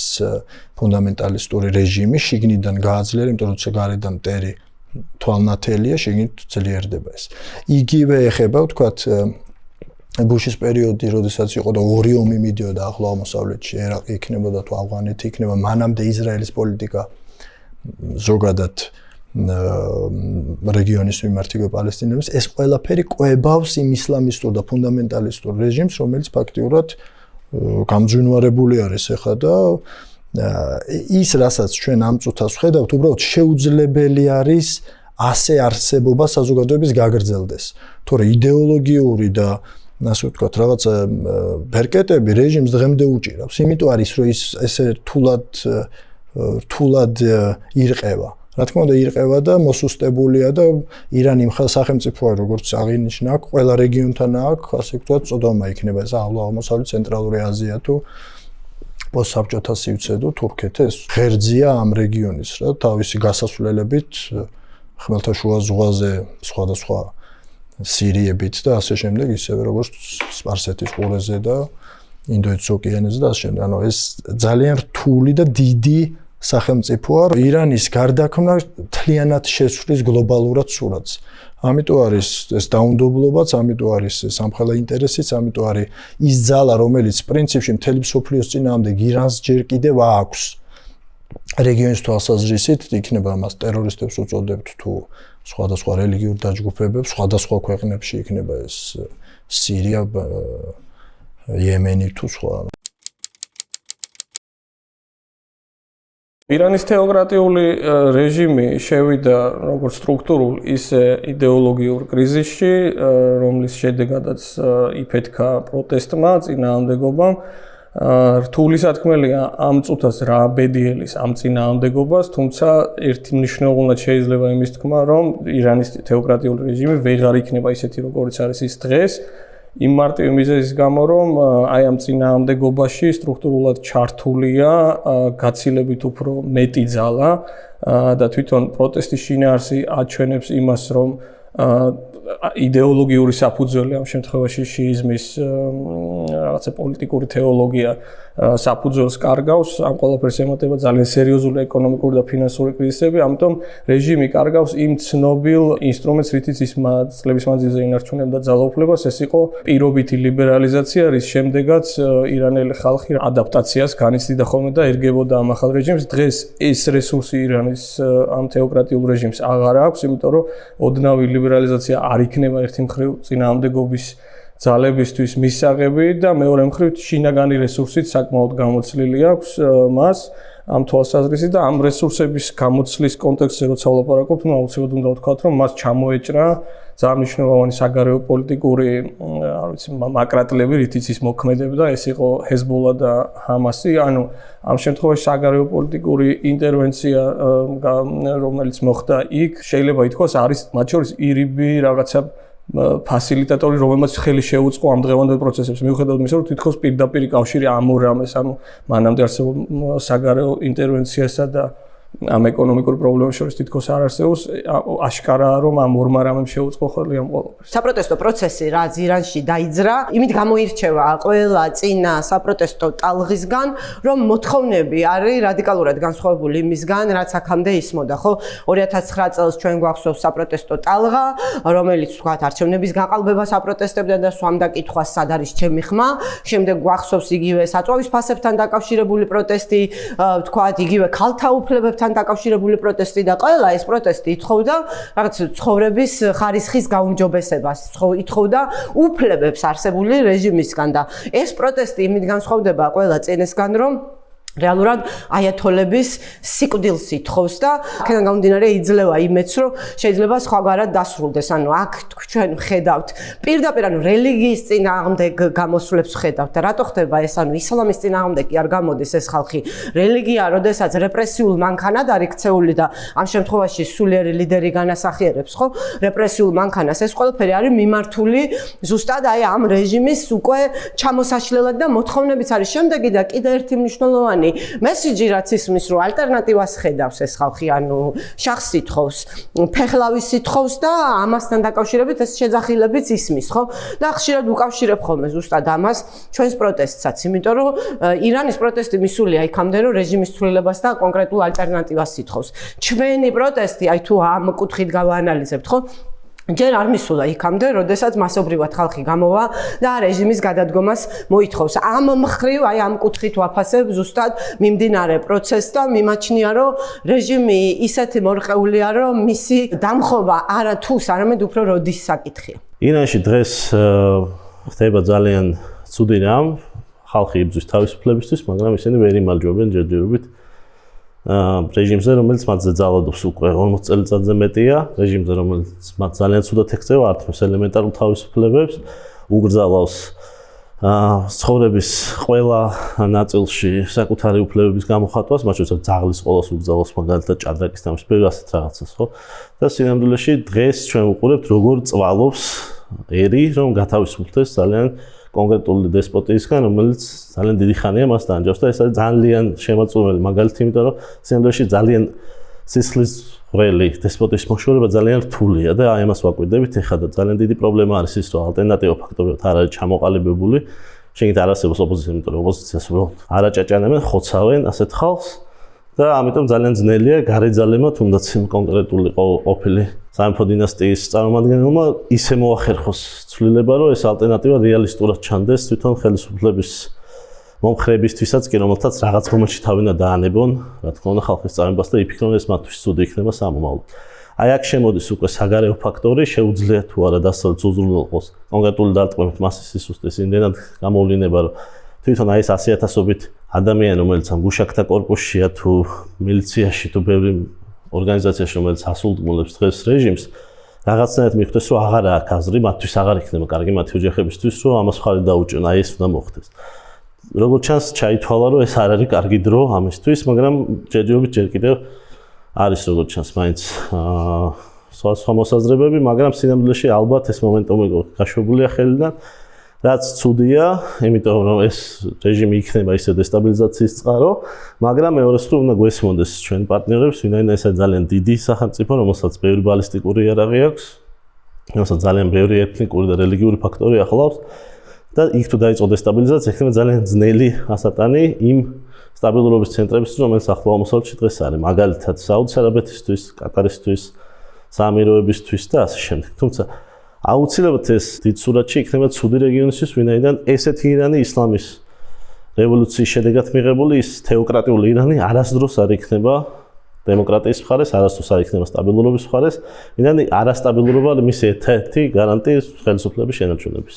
ფუნდამენტალისტური რეჟიმი შიგნიდან გააძლიერა, იმიტომ რომ გარედან მტერი თვალნათელია, შიგნით ძლიერდება ეს. იგივე ეხება ვთქვათ ბუშის პერიოდი, როდესაც იყო და ორი ომი მიდიოდა ახლო აღმოსავლეთში, ერაყი იქნებოდა თუ ავღანეთი იქნება, მანამდე ისრაელის პოლიტიკა ზოგადად რეგიონის მიმართ იგივე პალესტინელებს, ეს ყველაფერი ყვებავს იმ ისლამისტურ და ფუნდამენტალისტურ რეჟიმს, რომელიც ფაქტიურად გამძვინვარებული არის ახლა და ის რასაც ჩვენ ამ წუთას ვხედავთ, უბრალოდ შეუძლებელი არის ასე არსებობა საზოგადოების გაგრძელდეს. თორე იდეოლოგიური და ასე ვთქვათ, რაღაცა ბერკეტები რეჟიმს დღემდე უჭირავს. იმიტომ არის, რომ ის ესე რთულად ირყევა. რა თქმა უნდა, ირყევა და მოსუსტებულია და ირანი სახელმწიფოა, როგორც აღინიშნა, აქ ყველა რეგიონთან აქვს, ასე ვთქვათ, წოდომა იქნება ეს ახლო აღმოსავლეთ, ცენტრალური აზია თუ პოსტსაბჭოთა სივრცე თუ თურქეთი ეს ღერძია ამ რეგიონის რა თავისი გასასვლელებით ხმელთაშუა ზღვაზე სხვადასხვა სირიებით და ასე შემდეგ ისევე როგორც სპარსეთის ყურეზე და ინდოეთის ოკეანეზე და ასე შემდეგ. ანუ ეს ძალიან რთული და დიდი სახელმწიფოა. ირანის გარდაქმნა მთლიანად შესვლის გლობალურად სურათს. ამიტომ არის ეს დაუნდობლობაც, ამიტომ არის სამხელა ინტერესიც, ამიტომ არის ის ძალა, რომელიც პრინციპში მთელი მსოფლიოს წინააღმდეგ ირანს ჯერ კიდევ აქვს. რეგიონის თვალსაზრისით იქნება მას ტერორისტებს უწოდებთ თუ სხვადასხვა რელიგიურ დაჯგუფებებს, სხვადასხვა ქვეყნებში იქნება ეს სირია, იემენი თუ სხვა. ირანის თეოკრატიული რეჟიმი შევიდა როგორც სტრუქტურულ, ისე იდეოლოგიურ კრიზისში, რომლის შედეგადაც იფეთქა პროტესტმა, წინააღმდეგობამ. რთული სათქმელია ამ წუთას რა ბედიელის ამ წინააღმდეგობას, თუმცა ერთი მნიშვნელოვნად შეიძლება იმის თქმა, რომ ირანის თეოკრატიული რეჟიმი ვეღარ იქნება ისეთი, როგორც არის ის დღეს. იმ მარტივი მიზეზის გამო, რომ აი ამ წინააღმდეგობაში სტრუქტურულად ჩართულია გაცილებით უფრო მეტი ძალა და თვითონ პროტესტის შინაარსი აჩვენებს იმას, რომ იდეოლოგიური საფუძველი ამ შემთხვევაში შიიზმის რაღაცა პოლიტიკური თეოლოგია საფუძველს კარგავს, ამ ყველაფერს ემატება ძალიან სერიოზული ეკონომიკური და ფინანსური კრიზისები, ამიტომ რეჟიმი კარგავს იმ ცნობილ ინსტრუმენტს, რითიც ის წლების მანძილზე ინარჩუნებდა ძალაუფლებას, ეს იყო პირობითი ლიბერალიზაცია, რის შემდეგაც ირანელი ხალხი ადაპტაციას განიცდიდა ხოლმე და ერგებოდა ამ ახალ რეჟიმს. დღეს ეს რესურსი ირანის ამ თეოკრატიულ რეჟიმს აღარ აქვს, იმიტომ რომ ოდნავი ლიბერალიზაცია არ იქნება ერთი მხრივ წინააღმდეგობის ძალებისთვის მისაღები და მეორე მხრივ შინაგანი რესურსით საკმაოდ გამოცლილი აქვს მას ამ თვალსაზრისით და ამ რესურსების გამოცლის კონტექსტზე როცა ვლაპარაკობთ, აუცილებლად უნდა ვთქვათ, რომ მას ჩამოეჭრა ძალიან მნიშვნელოვანი საგარეო პოლიტიკური, არ ვიცი, მაკრატლები, რითიც ის მოქმედებდა, ეს იყო ჰეზბოლა და ჰამასი, ანუ ამ შემთხვევაში საგარეო პოლიტიკური ინტერვენცია, რომელიც მოხდა იქ, შეიძლება ითქვას, არის მათ შორის ირიბი რაღაცა ფასილიტატორი, რომელმაც ხელი შეუწყო ამ დღევანდელ პროცესებს. მიუხედავად იმისა, რომ თითქოს პირდაპირ კავშირი ამ ორ რამეს, ანუ მანამდე არსებულ საგარეო ინტერვენციასა და ამ ეკონომიკური პრობლემების შორის თითქოს არ არსებობს, აშკარაა, რომ ამ ორმა რამემ შეუწყო ხელი ამ ყველაფერს. საპროტესტო პროცესი რაც ირანში დაიძრა, იმით გამოირჩევა ყველა წინა საპროტესტო ტალღისგან, რომ მოთხოვნები არის რადიკალურად განსხვავებული იმისგან, რაც აქამდე ისმოდა, ხო? 2009 წელს ჩვენ გვახსოვს საპროტესტო ტალღა, რომელიც თქვათ არჩევნების გაყალბებას აპროტესტებდა და სვამდა კითხვას, სად არის ჩემი ხმა. შემდეგ გვახსოვს იგივე საწვავის ფასებთან დაკავშირებული პროტესტი, თქვათ იგივე ქალთა უფლებებთან დაკავშირებული პროტესტი და ყველა ეს პროტესტი ითხოვდა რაღაც ცხოვრების ხარისხის გაუმჯობესებას, ითხოვდა უფლებებს არსებული რეჟიმისგან და ეს პროტესტი იმით განსხვავდება ყველა წინისგან, რომ რეალურად აიათოლების სიკვდილს ითხოვს და აქედან გამომდინარე იძლევა იმედს, რომ შეიძლება სხვაგვარად დასრულდეს. ანუ აქ ჩვენ ხედავთ პირდაპირ რელიგიის წინააღმდეგ გამოსვლებს ხედავთ და რატო ხდება ეს? ანუ ისლამის წინააღმდეგ კი არ გამოდის ეს ხალხი. რელიგია, როდესაც რეპრესიულ მანქანად არის ქცეული და ამ შემთხვევაში სულიერი ლიდერი განასახიერებს, ხო? რეპრესიულ მანქანას ეს ყველაფერი არის მიმართული ზუსტად აი ამ რეჟიმის უკვე ჩამოსაშლელად და მოთხოვნებიც არის შემდეგი და კიდე ერთი მნიშვნელოვანი მესიჯი რაც ისმის, რომ ალტერნატივას ხედავს ეს ხალხი, ანუ შახს ითხოვს, ფეხლავის ითხოვს და ამასთან დაკავშირებით ეს შეძახილებიც ისმის, ხო? და ხშირად უკავშირებ ხოლმე ზუსტად ამას ჩვენს პროტესტსაც, იმიტომ რომ ირანის პროტესტი მისულია იქამდე, რომ რეჟიმის ცვლილებას და კონკრეტულ ალტერნატივას ითხოვს. ჩვენი პროტესტი, აი თუ ამ კუთხით გავაანალიზებთ, ხო? ჯერ არ მისულა იქამდე, როდესაც მასობრივად ხალხი გამოვა და რეჟიმის გადადგომას მოითხოვს. ამ მხრივ, აი ამ კუთხით ვაფასებ ზუსტად მიმდინარე პროცესს და მიმაჩნია, რომ რეჟიმი ისეთი მორყეულია, რომ მისი დამხობა არა თუს, არამედ უფრო როდის საკითხია. ირანში დღეს ხდება ძალიან ცუდი რამ, ხალხი იბრძვის თავისუფლებისთვის, მაგრამ ისინი ვერ იმალჯობენ ჯერჯერობით რეჟიმზე, რომელიც მათზე ძალადობს უკვე 40 წელიწადზე მეტია, რეჟიმზე, რომელიც მათ ძალიან ცუდად ეხწევა ართმევს ელემენტარულ თავისუფლებებს, უგრძალავს ცხოვრების ყველა ნაწილში საკუთარი უფლებების გამოხატვას, მათ შორის ძაღლის ყოლას უგრძალავს, მაგალითად ჭადრაკის თამაშს, ბევრი ასეთ რაღაცას, ხო? და სინამდვილეში დღეს ჩვენ ვუყურებთ, როგორ წვალობს ერი, რომ გათავისუფლდეს ძალიან კონკრეტული დესპოტისგან, რომელიც ძალიან დიდი ხანია მას დაანჯავს და ეს არის ძალიან შემაწუხებელი მაგალითი, იმიტომ რომ სინამდვილეში ძალიან სისხლისღვრელი დესპოტის მოშორება ძალიან რთულია და აი ამას ვაკვირდებით ეხლა და ძალიან დიდი პრობლემა არის ის, რომ ალტერნატივა ფაქტობრივად არ არის ჩამოყალიბებული. შეგიძლიათ არ არსებობს ოპოზიცია, იმიტომ რომ ოპოზიციას უბრალოდ არ აჭაჭანებენ, ხოცავენ ასეთ ხალხს და ამიტომ ძალიან ძნელია გარეძალებმა თუნდაც იმ კონკრეტული ყოფილი სამეფო დინასტიის წარმომადგენელმა ისე მოახერხოს ცვლილება, რომ ეს ალტერნატივა რეალისტურად ჩანდეს თვითონ ხელისუფლების მომხრეებისთვისაც კი, რომელთაც რაღაც მომენტში თავი უნდა დაანებონ, რა თქმა უნდა, ხალხის წამებას და იფიქრონ, ეს მათთვის ცუდი იქნება სამომავლოდ. აი აქ შემოდის უკვე საგარეო ფაქტორი, შეუძლია თუ არა დასავლეთ უზრუნველყოს კონკრეტული დარტყმებით მასის სისუსტეს, იმდენად გამოვლინება, რომ თვითონ აი ეს 100,000-ობით ადამიანი, რომელიც ამ გუშაკთა კორპუსშია თუ მილიციაში თუ ბევრი ორგანიზაციაში, რომელიც ასულტმულებს დღეს რეჟიმს, რაღაცნაირად მიხვდეს, რომ აღარა აქვს აზრი, მათთვის აღარ იქნება კარგი მათი ოჯახებისთვის, რომ ამას ხარი დაუჭირონ, აი ეს უნდა მოხდეს. როგორც ჩანს, ჩაითვალა, რომ ეს არ არის კარგი დრო ამისთვის, მაგრამ ჯერჯერობით ჯერ კიდევ არის როგორც ჩანს, მაინც სხვა მოსაზრებები, მაგრამ სინამდვილეში ალბათ ეს მომენტომი გაშვებულია ხელიდან. რაც ცუდია, იმიტომ რომ ეს რეჟიმი იქნება ისე დესტაბილიზაციის წყარო, მაგრამ მეორე მხრივ უნდა გვესმოდეს ჩვენ პარტნიორებს, ვინაიდან ეს არის ძალიან დიდი სახელმწიფო, რომელსაც ბევრი ბალისტიკური იარაღი აქვს, რომელსაც ძალიან ბევრი ეთნიკური და რელიგიური ფაქტორი ახლავს და იქ თუ დაიწყო დესტაბილიზაცია, იქნება ძალიან ძნელი ასატანი იმ სტაბილურობის ცენტრებისთვის, რომელიც ახლო აღმოსავლეთში დღეს არის, მაგალითად საუდის არაბეთისთვის, კატარისთვის, საამიროებისთვის და ასე შემდეგ. თუმცა აუცილებლად ეს დიდ სურათში იქნება ცუდი რეგიონისთვის, ვინაიდან ესეთი ირანი ისლამის რევოლუციის შედეგად მიღებული ის თეოკრატიული ირანი არასდროს არ იქნება დემოკრატიის მხარეს, არასდროს არ იქნება სტაბილურობის მხარეს, ვინაიდან არასტაბილურობა არის მისი ერთ-ერთი გარანტია ხელისუფლების შენარჩუნების.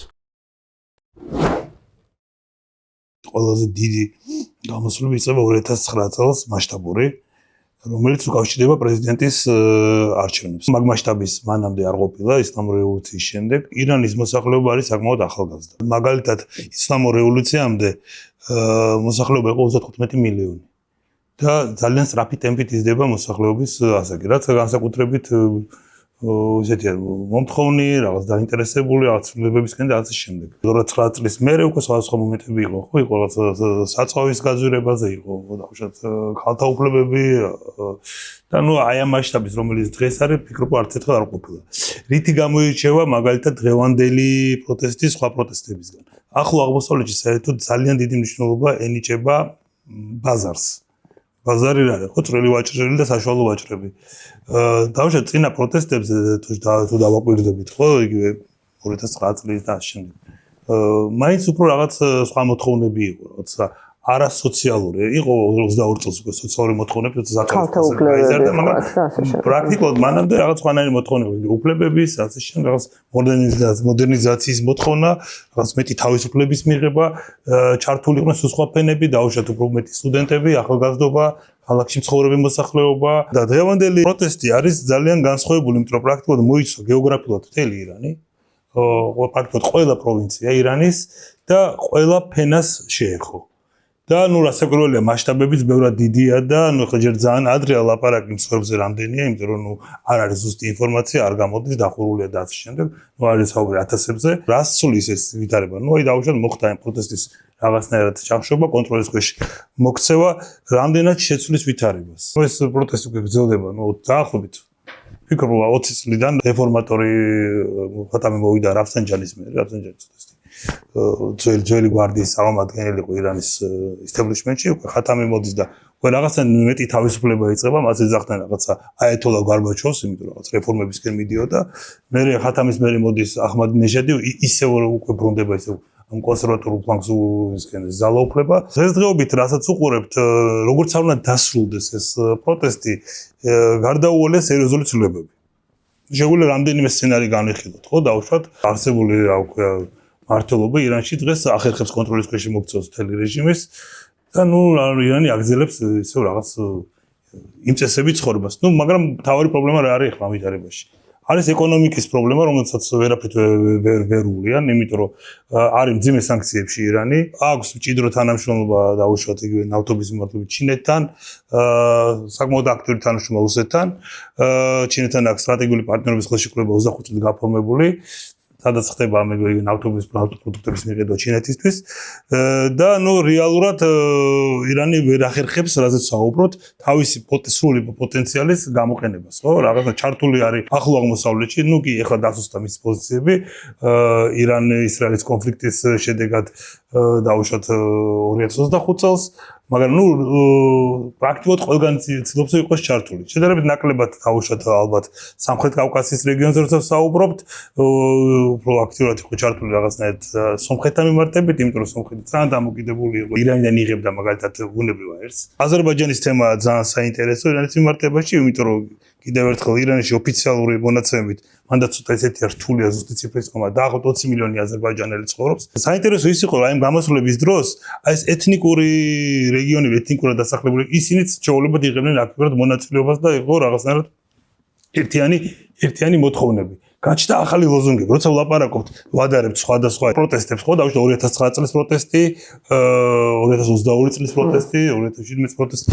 ყველაზე დიდი გამოსვლები იწყება 2009 წელს მასშტაბური, რომელიც უკავშირდება პრეზიდენტის არჩევნებს. მაგ მასშტაბის მანამდე არ ყოფილა ისლამური რევოლუციის შემდეგ. ირანის მოსახლეობა არის საკმაოდ ახალგაზრდა. მაგალითად, ისლამურ რევოლუციამდე მოსახლეობა იყო 35 მილიონი. და ძალიან სწრაფი ტემპით იზრდება მოსახლეობის ასაკი, რაც განსაკუთრებით ესეთია მომთხოვნი, რაღაც დაინტერესებული, რაღაც ცვლილებებისკენ და ასე შემდეგ. 2009 წლის მერე უკვე სხვადასხვა მომენტები იყო, ხო, იყო რაღაც საწვავის გაზვირებაზე იყო, დაუშვათ ქალთა უფლებები და ნუ აი ამ მასშტაბის, რომელიც დღეს არის, ფიქრობ არც ერთხელ არ ყოფილა. რითი გამოირჩევა მაგალითად დღევანდელი პროტესტი სხვა პროტესტებისგან. ახლო აღმოსავლეთში საერთოდ ძალიან დიდი მნიშვნელობა ენიჭება ბაზარს. ბაზარი რა არის, ხო, წვრილი ვაჭრები და საშუალო ვაჭრები. დავუშვათ წინა პროტესტებზე თუ დავაკვირდებით, ხო, იგივე 2009 წლის და ამ შემდეგ. მაინც უფრო რაღაც სხვა მოთხოვნები იყო, როცა არასოციალური. იყო 22 წელს უკვე სოციალური მოთხოვნები, ქალთა უფლებები, მაგრამ პრაქტიკულად მანამდე რაღაც სხვანაირი მოთხოვნები, უფლებების, ასე შემდეგ რაღაც მოდერნიზაციის მოთხოვნა, რაღაც მეტი თავისუფლების მიღება, ჩართული იყვნენ სხვა ფენები, დაუშვათ უფრო მეტი სტუდენტები, ახალგაზრდობა, ქალაქში მცხოვრები მოსახლეობა და დღევანდელი პროტესტი არის ძალიან განსხვავებული, იმიტომ რომ პრაქტიკულად მოიცვა გეოგრაფიულად მთელი ირანი, პრაქტიკულად ყველა პროვინცია ირანის და ყველა ფენას შეეხო. და რასაკვირველია მასშტაბებიც ბევრად დიდია და ხა ჯერ ძალიან ადრეა ლაპარაკი მსხვერპლზე რამდენია, იმიტომ რომ არ არის ზუსტი ინფორმაცია, არ გამოდის, დახურულია და ასე შემდეგ. არის საუბარი ათასებზე. რას სულის ეს ვითარება? აი დაუშვათ მოხდა იმ პროტესტის რაღაცნაირად ჩახშობა, კონტროლის ქვეშ მოქცევა, რამდენად შეცვლის ვითარებას. ეს პროტესტი უკვე გრძელდება, დაახლოებით ფიქრობ 20 წლიდან რეფორმატორი ხათამი მოვიდა რაფსანჯანის პროტესტი. ძველი გვარდიის წარმომადგენელი იყო ირანის establishment-ში, უკვე ხათამი მოდის და უკვე რაღაცა მეტი თავისუფლება იწყება, მას ეძახდნენ რაღაცა აეთოლა გარბაჩოვს, იმიტომ რომ რაღაც რეფორმებისკენ მიდიოდა. მე ხათამის მერე მოდის აჰმადინეჟადი, ისევ უკვე ბრუნდება ისევ ამ კონსერვატორულ ფლანგს ისკენ ზალაუფლება. დღესდღეობით რასაც უყურებთ, როგორც არ უნდა დასრულდეს ეს პროტესტი, გარდაუვალეს სერიოზული ცვლილებები. შეგვიძლია რამდენიმე სცენარი განვიხილოთ, ხო, დაუშვათ არსებული მართლობა ირანში დღეს ახერხებს კონტროლის ქვეშ მოგწევს მთელი რეჟიმის და ირანი აგზელებს ისევ რაღაც იმ წესებით ცხოვრებას. მაგრამ თავარი პრობლემა რა არის ახლა ამ ვითარებაში? არის ეკონომიკის პრობლემა, რომელსაც ვერაფრით ვერ უვლიან, იმიტომ რომ არის მძიმე სანქციებში ირანი, აქვს მჭიდრო თანამშრომლობა დაუშვათ იგივე ნავთობის მიმართულებით ჩინეთთან, საკმაოდ აქტიური თანამშრომლობა რუსეთთან, ჩინეთთან აქვს სტრატეგიული პარტნიორობის ხელშეკრულება 25 წლით გაფორმებული. სადაც ხდება ნავთობის პროდუქტების მიყიდვა ჩინეთისთვის და რეალურად ირანი ვერ ახერხებს, რაზეც საუბრობთ, თავისი სრული პოტენციალის გამოყენებას, ხო? რაღაცა ჩართული არის ახლო აღმოსავლეთში, კი ეხლა დასუსტა მისი პოზიციები ირან-ისრაელის კონფლიქტის შედეგად დაუშვათ 2025 წელს, მაგრამ პრაქტიკულად ყველგან ცდილობს იყოს ჩართული. შედარებით ნაკლებად დაუშვათ ალბათ სამხრეთ კავკასიის რეგიონზე როცა საუბრობთ, უფრო აქტიურად იყო ჩართული რაღაცნაირად სომხეთთან მიმართებით, იმიტომ რომ სომხეთი ძალიან დამოკიდებული იყო ირანიდან იღებდა მაგალითად ბუნებრივ აირს. აზერბაიჯანის თემა ძალიან საინტერესო ირანის მიმართებაში, იმიტომ რომ კიდევ ერთხელ ირანში ოფიციალური მონაცემებით მანდაც ცოტა ესეთი რთულია ზუსტი ციფრის ხომა, დაახლოებით 20 მილიონი აზერბაიჯანელი ცხოვრობს. საინტერესო ის იყო, რომ აი ამ გამოსვლების დროს აი ეს ეთნიკური რეგიონები, ეთნიკურად დასახლებული ისინიც ჩაოლებად იღებდნენ აქტიურად მონაწილეობას და იყო რაღაცნაირად ერთიანი მოთხოვნები. გაჩნდა ახალი ლოზუნგები, როცა ვლაპარაკობთ, ვადარებთ სხვადასხვა პროტესტებს, ხო, დაუშვათ 2009 წლის პროტესტი, 2022 წლის პროტესტი, 2017 წლის პროტესტი.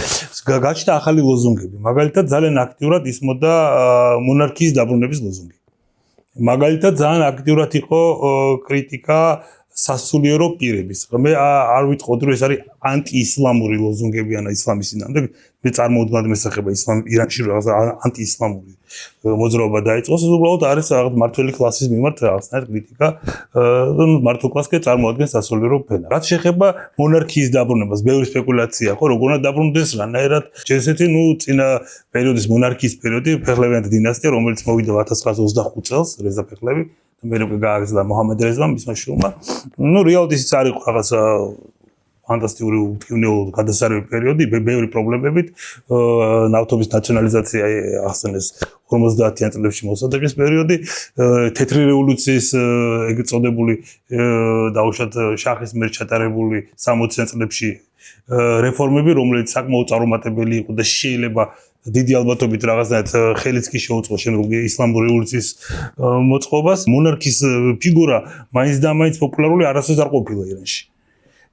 გაჩნდა ახალი ლოზუნგები. მაგალითად, ძალიან აქტიურად ისმოდა მონარქიის დაბრუნების ლოზუნგი. მაგალითად, ძალიან აქტიურად იყო კრიტიკა სასულიერო პირების. მე არ ვიტყოდი, რომ ეს არის ანტიისლამური ლოზუნგები ან ისლამის წინააღმდეგ. მე წარმოუდგენლად მესახება ირანში რაღაც ანტიისლამური მოძრაობა დაიწყოს, ეს უბრალოდ არის რაღაც მართველი კლასის მიმართ რაღაცნაირად კრიტიკა, მართულ კლასს კი წარმოადგენს სასულიერო ფენა. რაც შეეხება მონარქიის დაბრუნებას, ბევრი სპეკულაცია, ხო, როგორ უნდა დაბრუნდეს, რანაირად. ესეთი, წინა პერიოდის მონარქიის პერიოდი, ფეხლევიანთა დინასტია, რომელიც მოვიდა 1925 წელს, რეზა ფეხლევი, მე უკვე გააგზავნა მოჰამედ რეზამ, მისმა შვილმა. რეალურად ისიც არ იყო რაღაცა ფანტასტიკური უთქიმნეულო გადასარევი პერიოდი, ბევრი პრობლემებით, ნავთობის ნაციონალიზაცია ახსენეს 50-იან წლებში მოსადეგის პერიოდი, თეთრი რევოლუციის ეგრეთ წოდებული დაუშვათ შაჰის მიერ ჩატარებული 60-იან წლებში რეფორმები, რომელიც საკმაოდ წარუმატებელი იყო და შეიძლება დიდი ალბათობით რაღაცნაირად ხელიც კი შეუწყო შემდგომი ისლამური რევოლუციის მოწყობას. მონარქის ფიგურა მაინც და მაინც პოპულარული არასოდეს არ ყოფილა ირანში.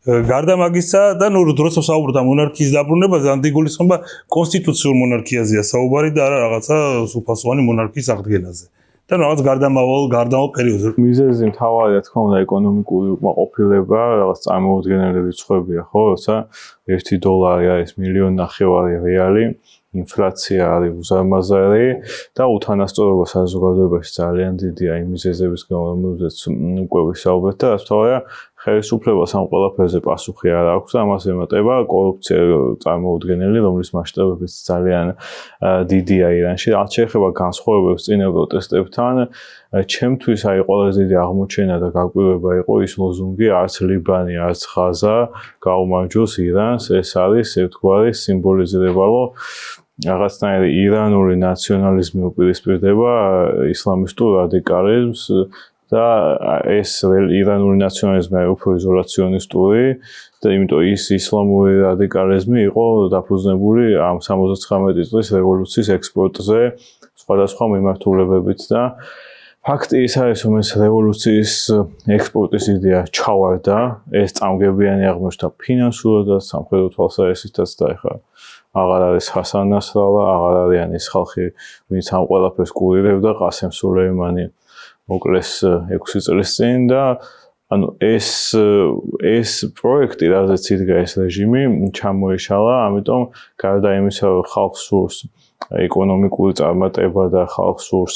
გარდა მაგისა და როცა საუბრობთ ამ მონარქიის დაბრუნებაზე, ამ დგოლისხმობა კონსტიტუციურ მონარქიაზეა საუბარი და არა რაღაცა სრულფასოვანი მონარქიის აღდგენაზე. და რაღაც გარდამავალ პერიოდზე. მიზეზი მთავარია თქმა უნდა ეკონომიკური უკმაყოფილება, რაღაც წარმოუდგენელი რიცხვებია, ხო, როცა $1 არის 1.5 მილიონი რეალი. ინფლაცია არის უზარმაზარი და უთანასწორობა საზოგადოებაში ძალიან დიდია იმ მიზეზების გამო, რომელზეც უკვე ვისაუბრეთ და რაც თავია ხელისუფლებას ამ ყველაფერზე პასუხი არ აქვს და ამას ემატება კორუფცია წარმოუდგენელი, რომლის მასშტაბებიც ძალიან დიდია ირანში. რაც შეეხება განსხვავებებს წინა პროტესტებთან, ჩემთვის ყველაზე დიდი აღმოჩენა და გაკვირვება იყო ის ლოზუნგი არც ლიბანი, არც ღაზა გაუმარჯოს ირანს. ეს არის ერთგვარი სიმბოლიზება, რომ რაღაცნაირი ირანული ნაციონალიზმი უპირისპირდება ისლამისტურ რადიკალიზმს და ეს ირანული ნაციონალიზმი არის უფრო იზოლაციონისტური და იმიტომ ის ისლამური რადიკალიზმი იყო დაფუძნებული ამ 79 წლის რევოლუციის ექსპორტზე სხვადასხვა მიმართულებებით და ფაქტი ის არის, რომ ეს რევოლუციის ექსპორტის იდეა ჩავარდა, ეს წამგებიანი აღმოჩნდა ფინანსურად და სამხედრო თვალსაზრისითაც და ეხლა აღარ არის ჰასან ნასრალა, აღარ არიან ის ხალხი, ვინც ამ ყველაფერს კურირებდა, ყასემ სულეიმანი მოკლეს 6 წლის წინ და ანუ ეს პროექტი, რაზეც იდგა ეს რეჟიმი, ჩამოეშალა, ამიტომ გარდა იმისა, რომ ხალხს სურს ეკონომიკური წარმატება და ხალხს სურს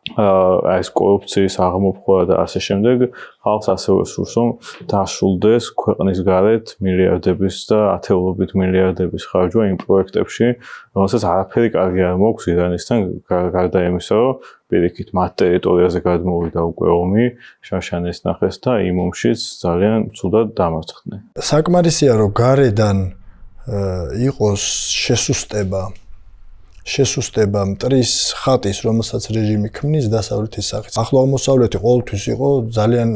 ეს კორუფციის აღმოფხვრა და ასე შემდეგ, ხალხს ასევე სურს, რომ დასრულდეს ქვეყნის გარეთ მილიარდების და ათეულობით მილიარდების ხარჯვა იმ პროექტებში, რომელსაც არაფერი კარგი არ მოაქვს ირანისთან, გარდა იმისა, რომ პირიქით მათ ტერიტორიაზე გადმოვიდა უკვე ომი, შაშანის ნახეს და იმ ომშიც ძალიან ცუდად დამარცხდნენ. საკმარისია, რომ გარედან იყოს შესუსტება მტრის ხატის, რომელსაც რეჟიმი ქმნის დასავლეთის სახით. ახლო აღმოსავლეთი ყოველთვის იყო ძალიან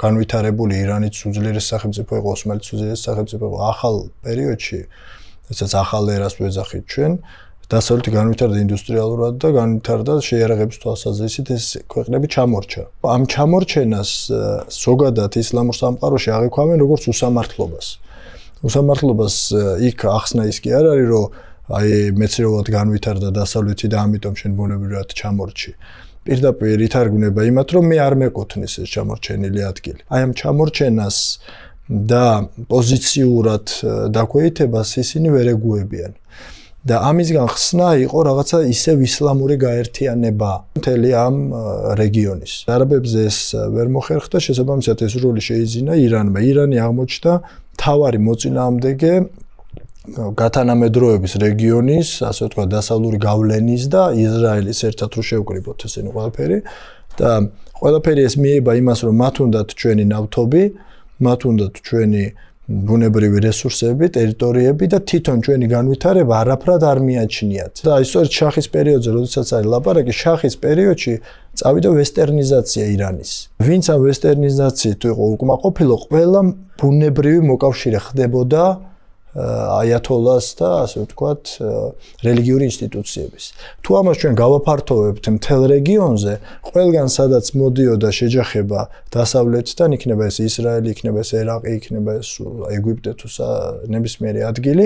განვითარებული, ირანიც უძლიერეს სახელმწიფო იყო, ოსმალეთიც უძლიერეს სახელმწიფო იყო. ახალ პერიოდში, რასაც ახალ ერას ვეძახით ჩვენ, დასავლეთი განვითარდა ინდუსტრიალურად და განვითარდა შეიარაღების თვალსაზრისით ეს ქვეყნები ჩამორჩა. ამ ჩამორჩენას ზოგადად ისლამურ სამყაროში აღიქვამენ როგორც უსამართლობას. უსამართლობას იქ ახსნა ის კი არ არის, რომ მეცნიერულად განვითარდა დასავლეთი და ამიტომ შენ ბუნებრივად ჩამორჩი. პირდაპირ ითარგმნება იმათ, რომ მე არ მეკუთვნის ეს ჩამორჩენილი ადგილი. აი ამ ჩამორჩენას და პოზიციურად დაქვეითებას ისინი ვერ ეგუებიან. და ამისგან ხსნა იყო რაღაცა ისევ ისლამური გაერთიანება მთელი ამ რეგიონის. არაბებზე ეს ვერ მოხერხდა, შესაბამისად ეს როლი შეიძინა ირანმა. ირანი აღმოჩნდა მთავარი მოწინააღმდეგე გათანამედროვების რეგიონის, ასე ვთქვათ, დასავლური გავლენის და ისრაელის ერთად რო შევკრიბოთ ესენი ყველაფერი და ყველაფერი ეს მიება იმას, რომ მათ უნდათ ჩვენი ნავთობი, მათ უნდათ ჩვენი ბუნებრივი რესურსები, ტერიტორიები და თვითონ ჩვენი განვითარება არაფრად არ მიაჩნიათ. და ისწორედ შახის პერიოდზე, როდესაც არის ლაპარაკი, შახის პერიოდში წავიდა ვესტერნიზაცია ირანის. ვინც ამ ვესტერნიზაციით იყო უკმაყოფილო, ყველა ბუნებრივი მოკავშირე ხდებოდა აიათოლას და ასე ვთქვათ, რელიგიური ინსტიტუციების. თუ ამას ჩვენ გავაფართოვებთ მთელ რეგიონზე, ყველგან სადაც მოდიოდა შეჯახება დასავლეთიდან, იქნება ეს ისრაელი, იქნება ეს ერაყი, იქნება ეს ეგვიპტე თუ ნებისმიერი ადგილი,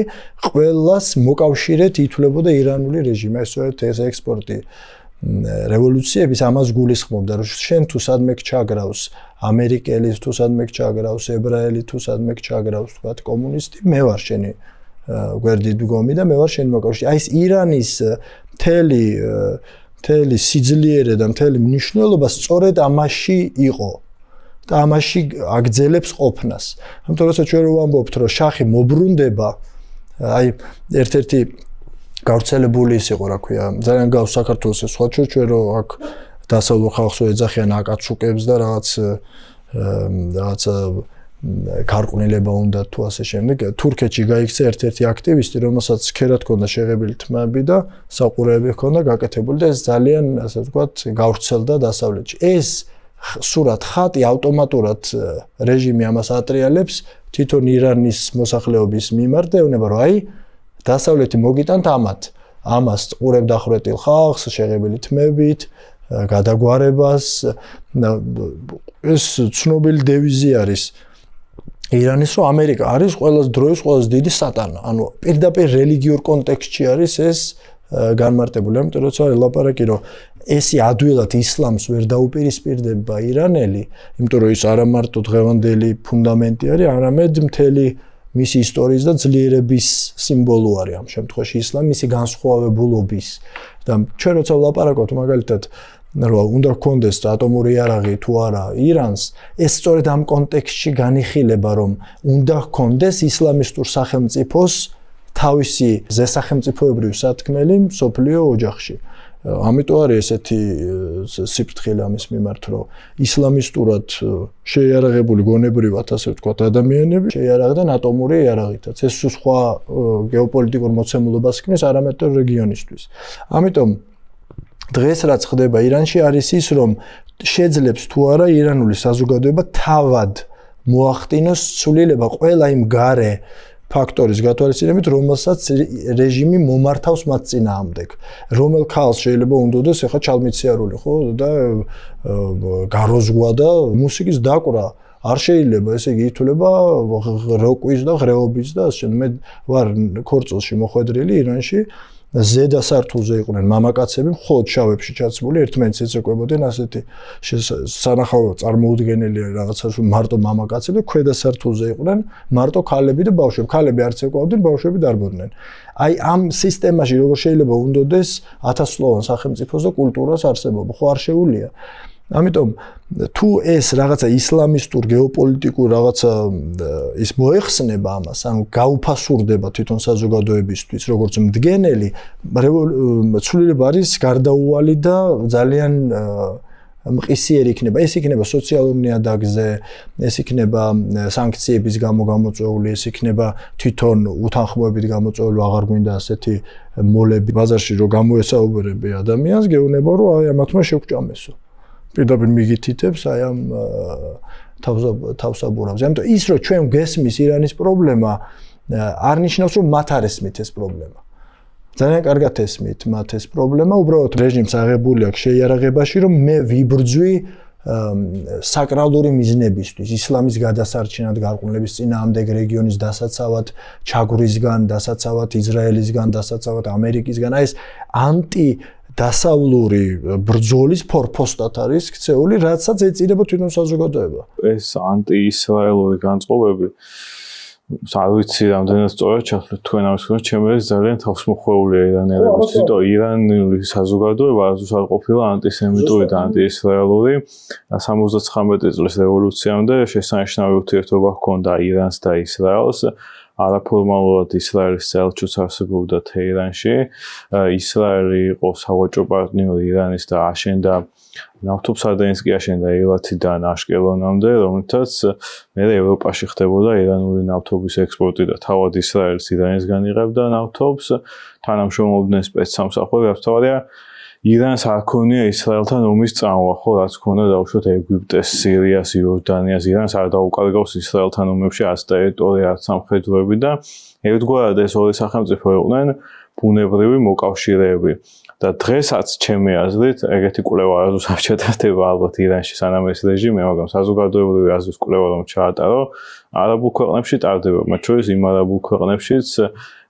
ყველას მოკავშირედ ითვლებოდა ირანული რეჟიმი. ესწორედ ეს ექსპორტი რევოლუციების ამას გულისხმობდა, რომ შენ თუ სადმე ჩაგრავს ამერიკელი თუ სადმე ჩაგრავს ებრაელი თუ სადმე ჩაგრავს თქვა კომუნისტი, მე ვარ შენი გვერდით დგომი და მე ვარ შენი მოკავშირე. აი ეს ირანის მთელი სიძლიერე და მთელი მნიშვნელობა სწორედ ამაში იყო და ამაში აგრძელებს ყოფნას. ამიტომ როცა ჩვენ ვამბობთ, რომ შახი მობრუნდება, აი ერთ-ერთი გავრცელებული ის იყო, რა ქვია, ძალიან გავს საქართველოს ეს სხვა ჩვენ რომ აქ დასავლურ ხალხს ეძახიან აკაცუკებს და რაღაცა გარყვნილება უნდა თუ ასე შემდეგ. თურქეთში გაიქცა ერთ-ერთი აქტივისტი, რომელსაც ქერად ჰქონდა შეღებილი თმები და საყურეები ჰქონდა გაკეთებული და ეს ძალიან, ასე ვთქვათ, გავრცელდა დასავლეთში. ეს სურათ ხატი ავტომატურად რეჟიმი ამას ატრიალებს თვითონ ირანის მოსახლეობის მიმართ და ეუბნება, რომ აი დასავლეთი მოგიტანთ ამას ყურებ დახრეტილ ხალხს შეღებილი თმებით, გადაგვარებას. ეს ცნობილი დევიზი არის ირანის, რომ ამერიკა არის ყველას დროის ყველაზე დიდი სატანა. ანუ პირდაპირ რელიგიურ კონტექსტში არის ეს განმარტებული. ამიტომ როცა ლაპარაკი, რომ ესი ადვილად ისლამს ვერ დაუპირისპირდება ირანელი, იმიტომ რომ ის არა მარტო დღევანდელი ფუნდამენტი არის, არამედ მთელი მისი ისტორიის და ძლიერების სიმბოლო არის ამ შემთხვევაში ისლამი, მისი განსხვავებულობის. და ჩვენ როცა ვლაპარაკობთ მაგალითად რომ უნდა გქონდეს ატომური იარაღი თუ არა ირანს, ეს სწორედ ამ კონტექსტში განიხილება, რომ უნდა გქონდეს ისლამისტურ სახელმწიფოს თავისი ზესახელმწიფოებრივი სათქმელი მსოფლიო ოჯახში. ამიტომ არის ესეთი სიფრთხილე ამის მიმართ, რომ ისლამისტურად შეიარაღებული გონებრივად, ასე ვთქვათ, ადამიანები შეიარაღდნენ ატომური იარაღითაც. ეს სხვა გეოპოლიტიკურ მოცემულობას ქმნის არამედ რეგიონისთვის. ამიტომ დღეს რაც ხდება ირანში არის ის, რომ შეძლებს თუ არა ირანული საზოგადოება თავად მოახდინოს ცვლილება ყველა იმ გარე ფაქტორის გათვალისწინებით, რომელსაც რეჟიმი მომართავს მათ წინააღმდეგ. რომელ ქალს შეიძლება უნდოდეს ახლა ჩალმიციარული, ხო, და გაროზღვა და მუსიკის დაკვრა არ შეიძლება, ესე იგი ითვლება როკვის და ღრეობის და ასე. მე ვარ ქორწილში მოხვედრილი ირანში. ზედა სართულზე იყვნენ მამაკაცები, მხოლოდ შავებში ჩაცმული, ერთმანეთს ეცეკვებოდნენ ასეთი სანახაო წარმოუდგენელი რაღაცა მარტო მამაკაცები და ქვედა სართულზე იყვნენ მარტო ქალები და ბავშვები. ქალები არც ეკვებოდნენ, ბავშვები დარბოდნენ. აი ამ სისტემაში როგორ შეიძლება უნდოდეს ათასწლოვან სახელმწიფოს და კულტურას არსებობა, ხო არ შეუძლია. ამიტომ თუ ეს რაღაცა ისლამისტურ გეოპოლიტიკურ რაღაცა ის მოეხსნება ამას, ანუ გაუფასურდება თვითონ საზოგადოებისთვის, როგორც მდგენელი, ცვლილება არის გარდაუვალი და ძალიან მყისიერი იქნება. ეს იქნება სოციალურ ნიადაგზე, ეს იქნება სანქციების გამო გამოწვეული, ეს იქნება თვითონ უთანხმოებით გამოწვეული, აღარ გვინდა ასეთი მოლები ბაზარში რომ გამოესაუბრებე ადამიანს, გეუბნება რომ აი ამათმა შეგჭამესო. პირდაპირ მიგითითებს აი ამ თავსაბურავზე. ამიტომ ის რომ ჩვენ გესმის ირანის პრობლემა არ ნიშნავს რომ მათ არ ესმით ეს პრობლემა. ძალიან კარგად ესმით მათ ეს პრობლემა, უბრალოდ რეჟიმს აღებული აქვს შეიარაღებაში რომ მე ვიბრძვი საკრალური მიზნებისთვის, ისლამის გადასარჩენად, გარყვნილების წინააღმდეგ, რეგიონის დასაცავად, ჩაგვრისგან, დასაცავად, ისრაელისგან, დასაცავად, ამერიკისგან. აი ეს დასავლური ბრძოლის ფორპოსტად არის ქცეული, რაცაც ეწირება თვითონ საზოგადოება. ეს ანტიისრაელური განწყობები, არ ვიცი რამდენად სწორად ჩათვლით თქვენ ამის ხოლმე, ჩემი აზრით ძალიან თავსმოხვეულია ირანელების, თვითონ ირანული საზოგადოება არასდროს არ ყოფილა ანტისემიტური და ანტიისრაელური. 79 წლის რევოლუციამდე შესანიშნავი ურთიერთობა ჰქონდა ირანს და ისრაელს. არაფორმალურად ისრაელის საელჩოც არსებობდა თეირანში. ისრაელი იყო სავაჭრო პარტნიორი ირანის და აშენდა ნავთობსადენს კი აშენდა ელათიდან აშკელონამდე, რომელთაც მერე ევროპაში ხდებოდა ირანული ნავთობის ექსპორტი და თავად ისრაელს ირანისგან იღებდა ნავთობს. თანამშრომლობდნენ სპეცსამსახურები, ავსთავარია ირანს არ ქონია ისრაელთან ომის წამოა, ხო, რაც ქონდა დაუშვათ ეგვიპტეს, სირიას, იორდანიას, ირანს არ დაუკარგავს ისრაელთან ომებში არც ტერიტორია, არც სამხედროები და ერთგვარად ეს ორი სახელმწიფო იყვნენ ბუნებრივი მოკავშირეები. და დღესაც ჩემი აზრით, ეგეთი კვლევა არასდროს არ ჩატარდება ალბათ ირანში სანამ ეს რეჟიმი, მაგრამ საზოგადოებრივი აზრის კვლევა რომ ჩაატარო, არაბულ ქვეყნებში ტარდება, მათ შორის იმ არაბულ ქვეყნებშიც,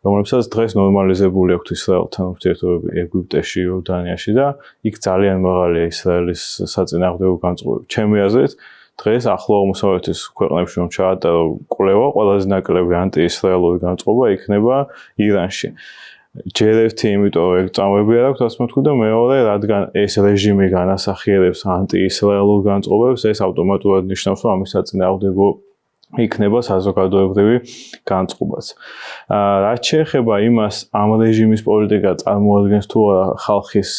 რომლებსაც დღეს ნორმალიზებული აქვს ისრაელთან ურთიერთობები ეგვიპტეში, იორდანიაში და იქ ძალიან მაღალია ისრაელის საწინააღმდეგო განწყობები. ჩემი აზრით, დღეს ახლო აღმოსავლეთის ქვეყნებში რომ ჩაატარო კვლევა, ყველაზე ნაკლები ანტიისრაელური განწყობა იქნება ირანში. ჯერ ერთი იმიტომ რომ ეგ წამები არ აქვს, ასე ვთქვი და მეორე, რადგან ეს რეჟიმი განასახიერებს ანტიისრაელურ განწყობებს, ეს ავტომატურად ნიშნავს, რომ ამის საწინააღმდეგო იქნება საზოგადოებრივი განწყობაც. რაც შეეხება იმას, ამ რეჟიმის პოლიტიკა წარმოადგენს თუ არა ხალხის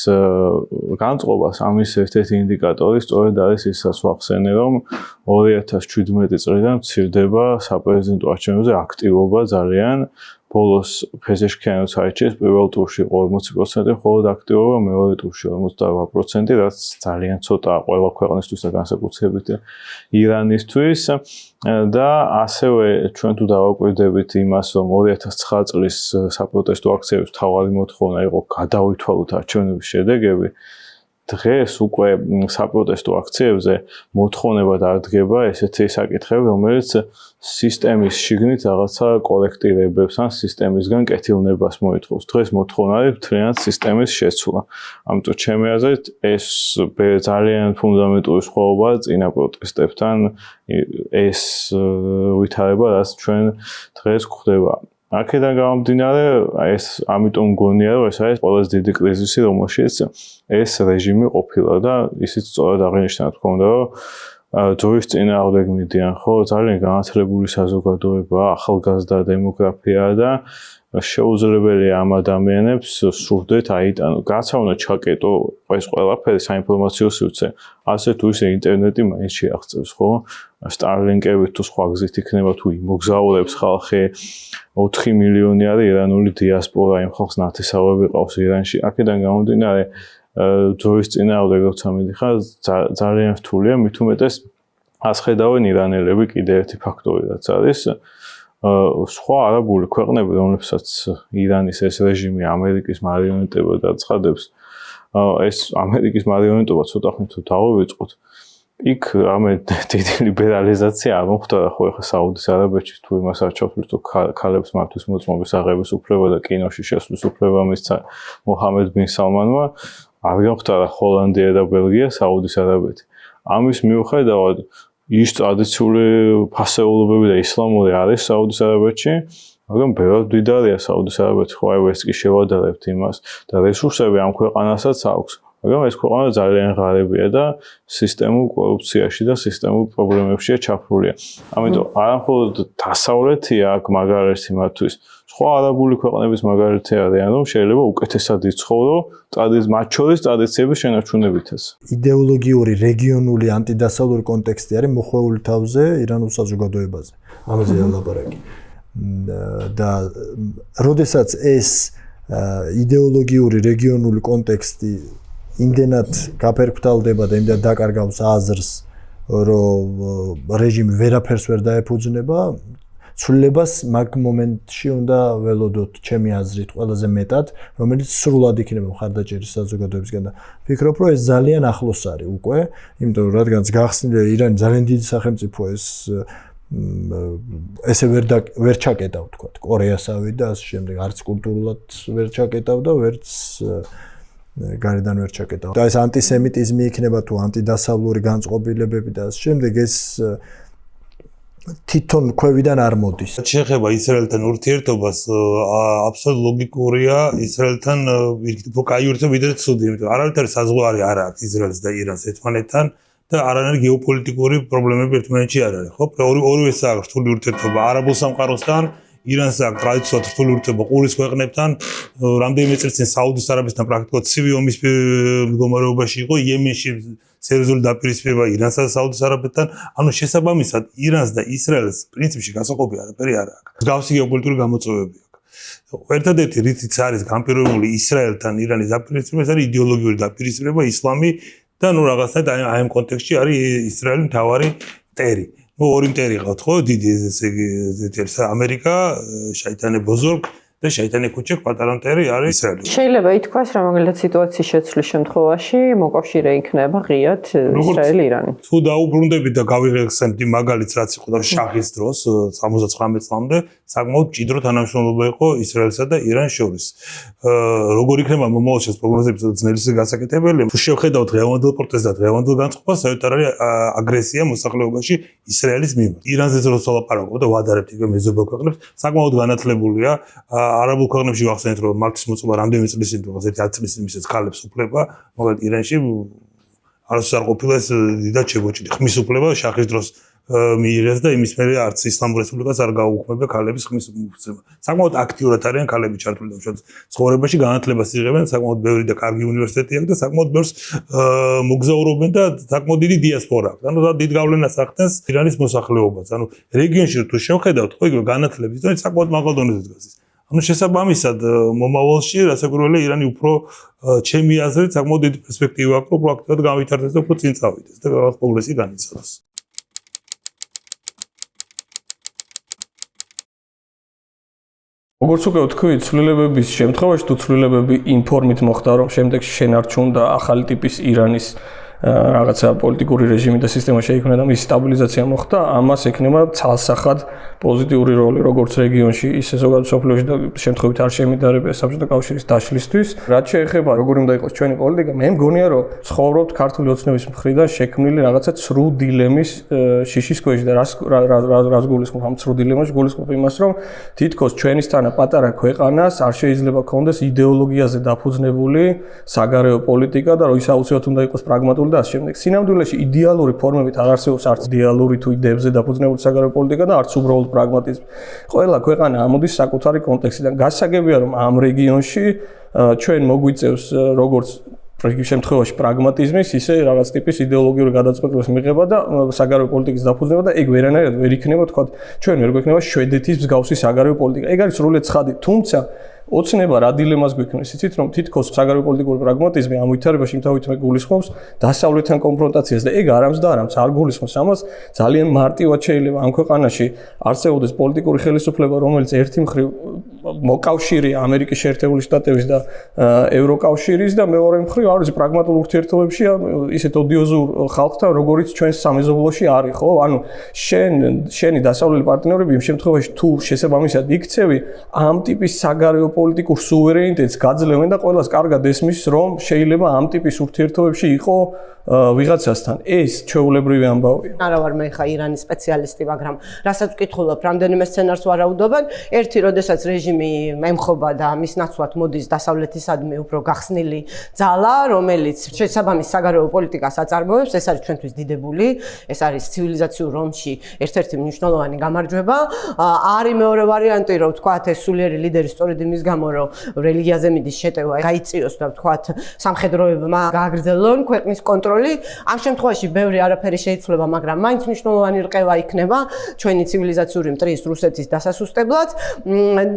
განწყობას, ამის ერთ-ერთი ინდიკატორი სწორედ არის ის, რაც ვახსენე, რომ 2017 წლიდან მცირდება საპრეზიდენტო არჩევნებზე აქტივობა ძალიან. ბოლოს ფეზეშქიანიც აირჩიეს, პირველ ტურში იყო 40%, ხოლო აქტივობა მეორე ტურში 48%, რაც ძალიან ცოტაა ყველა ქვეყნისთვის და განსაკუთრებით ირანისთვის. და ასევე ჩვენ თუ დავაკვირდებით იმას, რომ 2009 წლის საპროტესტო აქციების მთავარი მოთხოვნა იყო გადავითვალოთ არჩევნების შედეგები, დღეს უკვე საპროტესტო აქციებზე მოთხოვნება დადგება ესეთი საკითხები, რომელიც სისტემის შიგნით რაღაცა კორექტირებებს ან სისტემისგან კეთილნებას მოითხოვს. დღეს მოთხოვნა არის მთლიანად სისტემის შეცვლა. ამიტომ ჩემი აზრით ეს ძალიან ფუნდამენტური სხვაობაა წინა პროტესტებთან, ეს ვითარება, რაც ჩვენ დღეს გვხდება. აქედან გამომდინარე, ეს ამიტომ მგონია, რომ ეს არის ყველაზე დიდი კრიზისი, რომელშიც ეს რეჟიმი ყოფილა და ისიც სწორად აღინიშნა, თქო უნდა, რომ ძვრის წინააღმდეგ მიდიან, ხო, ძალიან განათლებული საზოგადოება, ახალგაზრდა დემოგრაფია და შეუძლებელია ამ ადამიანებს სურდეთ აიტანო. გაცა უნდა ჩაკეტო ეს ყველაფერი საინფორმაციო სივრცე. ასე თუ ისე ინტერნეტი მაინც შეაღწევს, ხო? Starlink-ებით თუ სხვა გზით იქნება თუ იმოგზაურებს ხალხი 4 მილიონი არის ირანული დიასპორა, იმ ხალხს ნათესავები ყავს ირანში. აქედან გამომდინარე ძვრის წინააღმდეგ როცა მიდიხარ, ძალიან რთულია, მით უმეტეს ასხედავენ ირანელები კიდე ერთი ფაქტორი რაც არის. სხვა არაბული ქვეყნები, რომლებსაც ირანის ეს რეჟიმი ამერიკის მარიონეტებად აცხადებს, ეს ამერიკის მარიონეტობა ცოტა ხნით თუ დავივიწყოთ, იქ რამე დიდი ლიბერალიზაცია არ მოხდა, ხო, ახლა საუდის არაბეთში თუ იმას არ ჩავთვლით, თუ ქალებს მართვის მოწმობის აღების უფლება და კინოში შესვლის უფლება მისცა მოჰამედ ბინ სალმანმა, არ გამხდარა ჰოლანდია და ბელგია, საუდის არაბეთი. ამის მიუხედავად ის ტრადიციული ფასეულობები და ისლამური არის საუდის არაბეთში, მაგრამ ბევრად მდიდარია საუდის არაბეთი, ხო, აი ეს კი შევადარებთ იმას და რესურსები ამ ქვეყანასაც აქვს. მაგრამ ეს ქვეყანა ძალიან ღარიბია და სისტემურ კორუფციაში და სისტემურ პრობლემებშია ჩაფლულია. ამიტომ არა მხოლოდ დასავლეთია აქ მაგალითი მათთვის, სხვა არაბული ქვეყნების მაგალითი არიან, რომ შეიძლება უკეთესად იცხოვრო მათ შორის ტრადიციების შენარჩუნებითაც. იდეოლოგიური რეგიონული ანტიდასავლური კონტექსტი არის მოხვეული თავზე ირანულ საზოგადოებაზე. ამაზე ლაპარაკი. და როდესაც ეს იდეოლოგიური რეგიონული კონტექსტი იმდენად გაფერფთალდება და იმდენად დაკარგავს აზრს, რომ რეჟიმი ვერაფერს ვერ დაეფუძნება, ცვლილებას მაგ მომენტში უნდა ველოდოთ ჩემი აზრით ყველაზე მეტად, რომელიც სრულად იქნება მხარდაჭერი საზოგადოებისგან და ვფიქრობ, რომ ეს ძალიან ახლოს არის უკვე, იმიტომ რომ რადგანაც გახსნილია ირანი ძალიან დიდი სახელმწიფო ესე ვერ ჩაკეტავ თქვა, კორეასავით და ასე შემდეგ, არც კულტურულად ვერ ჩაკეტავ და ვერც გარედან ვერ ჩაკეტავ. და ეს ანტისემიტიზმი იქნება თუ ანტიდასავლური განწყობილებები და ასე შემდეგ, ეს თვითონ ქვევიდან არ მოდის. შეხება ისრაელთან ურთიერთობას აბსოლუტურად ლოგიკურია ისრაელთან უფრო კაი ურთიერთობა ვიდრე ცუდი, იმიტომ რომ არავითარი საზღვარი არ აქვს ისრაელს და ირანს ერთმანეთთან და არანაირი გეოპოლიტიკური პრობლემები ერთმანეთში არ არის, ხო? ორივეს აქვს რთული ურთიერთობა არაბულ სამყაროსთან, ირანს აქვს ტრადიციულად რთული ურთიერთობა ყურის ქვეყნებთან, რამდენიმე წელს წინ საუდის არაბეთთან პრაქტიკულად ცივი ომის მდგომარეობაში იყო, იემენში სერიოზული დაპირისპირება ირანსა და საუდის არაბეთთან, ანუ შესაბამისად ირანს და ისრაელს პრინციპში გასაყოფი არაფერი არ აქვს. მსგავსი გეოპოლიტიკური გამოწვევები აქვს. ერთადერთი რითიც არის განპირობებული ისრაელთან ირანის დაპირისპირება, ეს არის იდეოლოგიური დაპირისპირება ისლამი და ნუ რაღაცნაირად აი ამ კონტექსტში არის ისრაელი მთავარი მტერი. ორი მტერი ყავთ, ხო, დიდი ესე იგი ამერიკა, შაიტანე ბოზორგ და შაიტანე კუჩეკ პატარა მტერი არის ისრაელი. შეიძლება ითქვას, რომ მაგალითად სიტუაციის შეცვლის შემთხვევაში მოკავშირე იქნება ღიად ისრაელი-ირანი. თუ დაუბრუნდებით და გავიღებთ იმ მაგალითს, რაც იყო და შაჰის დროს 79 წლამდე, საკმაოდ მჭიდრო თანამშრომლობა იყო ისრაელსა და ირანს შორის. როგორ იქნება მომავალში პროგნოზები ძნელი გასაკეთებელი? თუ შევხედავთ დღევანდელ პროტესტს და დღევანდელ განწყობას, საერთოდ არის აგრესია მოსახლეობაში ისრაელის მიმართ. ირანზე როცა ვლაპარაკობ და ვადარებთ იგივე მეზობელ ქვეყნებს, საკმაოდ განათლებულია არაბულ ქვეყნებში ვახსენეთ, რომ მართვის მოწყობა რამდენიმე წლის წინ, თუმცა 10 წლის წინ მისცეს ქალებს უფლება, მაგრამ ირანში არასდროს არ ყოფილა ეს დიდად შეგოჭიდი. ხმის უფლება შაჰის დროს მიიღეს და იმის მერე არც ისლამურ რესპუბლიკას არ გაუქმებია ქალების ხმის უფლება. საკმაოდ აქტიურად არიან ქალები ჩართული და ცხოვრებაში განათლებას იღებენ, საკმაოდ ბევრი და კარგი უნივერსიტეტი აქვს და საკმაოდ ბევრს მოგზაურობენ და საკმაოდ დიდი დიასპორა აქვს. ანუ დიდ გავლენას ახდენს ირანის მოსახლეობას. ანუ რეგიონში თუ შევხედავთ, ხო იგივე განათლების დონე საკმაოდ მაღალ დონეზე დგას. ანუ შესაბამისად მომავალში რასაკვირველია ირანი უფრო ჩემი აზრით საკმაოდ დიდი პერსპექტივა აქვს, უფრო აქტიურად გავითარდეს და უფრო წინ წავიდეს და რაღაც პროგრესი განიცადოს. როგორც უკვე ვთქვი, ცვლილებების შემთხვევაში თუ ცვლილებები იმ ფორმით მოხდა, რომ შემდეგში შენარჩუნდა ახალი ტიპის ირანის რაღაცა პოლიტიკური რეჟიმი და სისტემა შეიქმნა და მის სტაბილიზაცია მოხდა, ამას ექნება ცალსახად პოზიტიური როლი როგორც რეგიონში, ისე ზოგადად სოფლიოში და შემთხვევით არ შემიდარებია საბჭოთა კავშირის დაშლისთვის. რაც შეეხება როგორ უნდა იყოს ჩვენი პოლიტიკა, მე მგონია რომ ცხოვრობთ ქართული ოცნების მხრიდან შექმნილი რაღაცა ცრუ დილემის შიშის ქვეშ და რას გულისხმობ ამ ცრუ დილემაში გულისხმობ იმას რომ თითქოს ჩვენისთანა პატარა ქვეყანას არ შეიძლება ქონდეს იდეოლოგიაზე დაფუძნებული საგარეო პოლიტიკა და რომ ის აუცილებლად უნდა იყოს პრაგმატული და ასე შემდეგ. სინამდვილეში იდეალური ფორმებით არ არსებობს არც იდეალური თუ იდეებზე დაფუძნებული საგარეო პოლიტიკა და არც უბრალოდ პრაგმატიზმი. ყველა ქვეყანა ამოდის საკუთარი კონტექსტიდან. გასაგებია რომ ამ რეგიონში ჩვენ მოგვიწევს როგორც პრინციპ შემთხვევაში პრაგმატიზმის, ისე რაღაც ტიპის იდეოლოგიური გადაწყვეტილების მიღება და საგარეო პოლიტიკის დაფუძნება და ეგ ვერანაირად ვერ იქნება, თქვა, ჩვენ ვერ გვექნება შვედეთის მსგავსი საგარეო პოლიტიკა. ეგ არის სრულიად ცხადი, თუმცა ოცნება რა დილემას გვექნეს, იცით რომ თითქოს საგარეო პოლიტიკური პრაგმატიზმი ამ ვითარებაში იმთავით მე გულისხმობს დასავლეთთან კონფრონტაციას და ეგ არამს არ გულისხმობს ამას ძალიან მარტივად შეიძლება ამ ქვეყანაში არსებობდეს პოლიტიკური ხელისუფლება, რომელიც ერთი მხრივ მოკავშირეა ამერიკის შეერთებული შტატების და ევროკავშირის და მეორე მხრივ არის პრაგმატულ ურთიერთობებში ისეთ ოდიოზურ ხალხთან, როგორიც ჩვენს სამეზობლოში არის, ხო? ანუ შენი დასავლელი პარტნიორები იმ შემთხვევაში თუ შესაბამისად იქცევი ამ ტიპის საგარეო პოლიტიკურ სუვერენიტეტს გაძლევენ და ყველას კარგად ესმის, რომ შეიძლება ამ ტიპის ურთიერთობებში იყო ვიღაცასთან. ეს ჩვეულებრივი ამბავია. არა ვარ მე ხა ირანის სპეციალისტი, მაგრამ რასაც ვკითხულობ, რამდენიმე სცენარს ვარაუდობენ. ერთი, როდესაც რეჟიმი მემხობა და მის ნაცვლად მოდის დასავლეთისადმი უფრო გახსნილი ძალა, რომელიც შესაბამის საგარეო პოლიტიკას აწარმოებს, ეს არის ჩვენთვის დიდებული, ეს არის ცივილიზაციურ რომში ერთ-ერთი მნიშვნელოვანი გამარჯვება. არის მეორე ვარიანტი, რომ ვთქვათ, ეს სულიერი ლიდერი სწორედ იმის გამო, რომ რელიგიაზე მიდის შეტევა, გაიწიოს და ვთქვათ, სამხედროებმა გააგრძელონ ქვეყნის კონტროლი. ამ შემთხვევაში ბევრი არაფერი შეიცვლება, მაგრამ მაინც მნიშვნელოვანი რყევა იქნება ჩვენი ცივილიზაციური მტრის რუსეთის დასასუსტებლად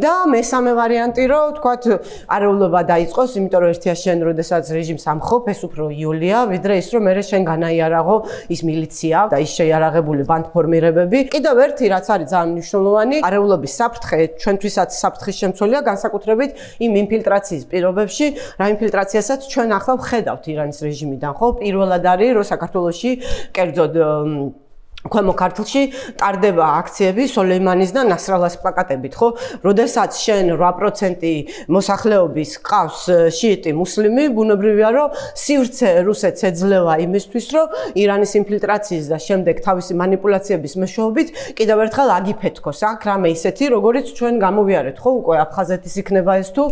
და მესამე ვარიანტი, რომ ვთქვათ, არეულობა დაიწყოს, იმიტომ რომ ერთია შენ, როდესაც რეჟიმს ამხობ, ეს უფრო იოლია, ვიდრე ის, რომ მე შენ განაიარაღო ის მილიცია და ის შეიარაღებული ბანდფორმირებები. კიდევ ერთი, რაც არის ძალიან მნიშვნელოვანი, არეულობის საფრთხე ჩვენთვისაც საფრთხის შემცველია, განსაკუთრებით იმ ინფილტრაციის პირობებში, რა ინფილტრაციასაც ჩვენ ახლა ვხედავთ ირანის რეჟიმიდან, ხო? პირველად არის, რომ საქართველოში კერძოდ ქვემო ქართლში ტარდება აქციები სოლეიმანის და ნასრალას პლაკატებით, ხო? როდესაც შენ 8% მოსახლეობის ყავს შიიტი მუსლიმი, ბუნებრივია, რომ სივრცე რუსეთს ეძლევა იმისთვის, რომ ირანის ინფილტრაციის და შემდეგ თავისი მანიპულაციების მეშვეობით კიდევ ერთხელ აგიფეთქოს აქ რამე ისეთი, როგორც ჩვენ გამოვიარეთ, ხო? უკვე აფხაზეთის იქნება ეს თუ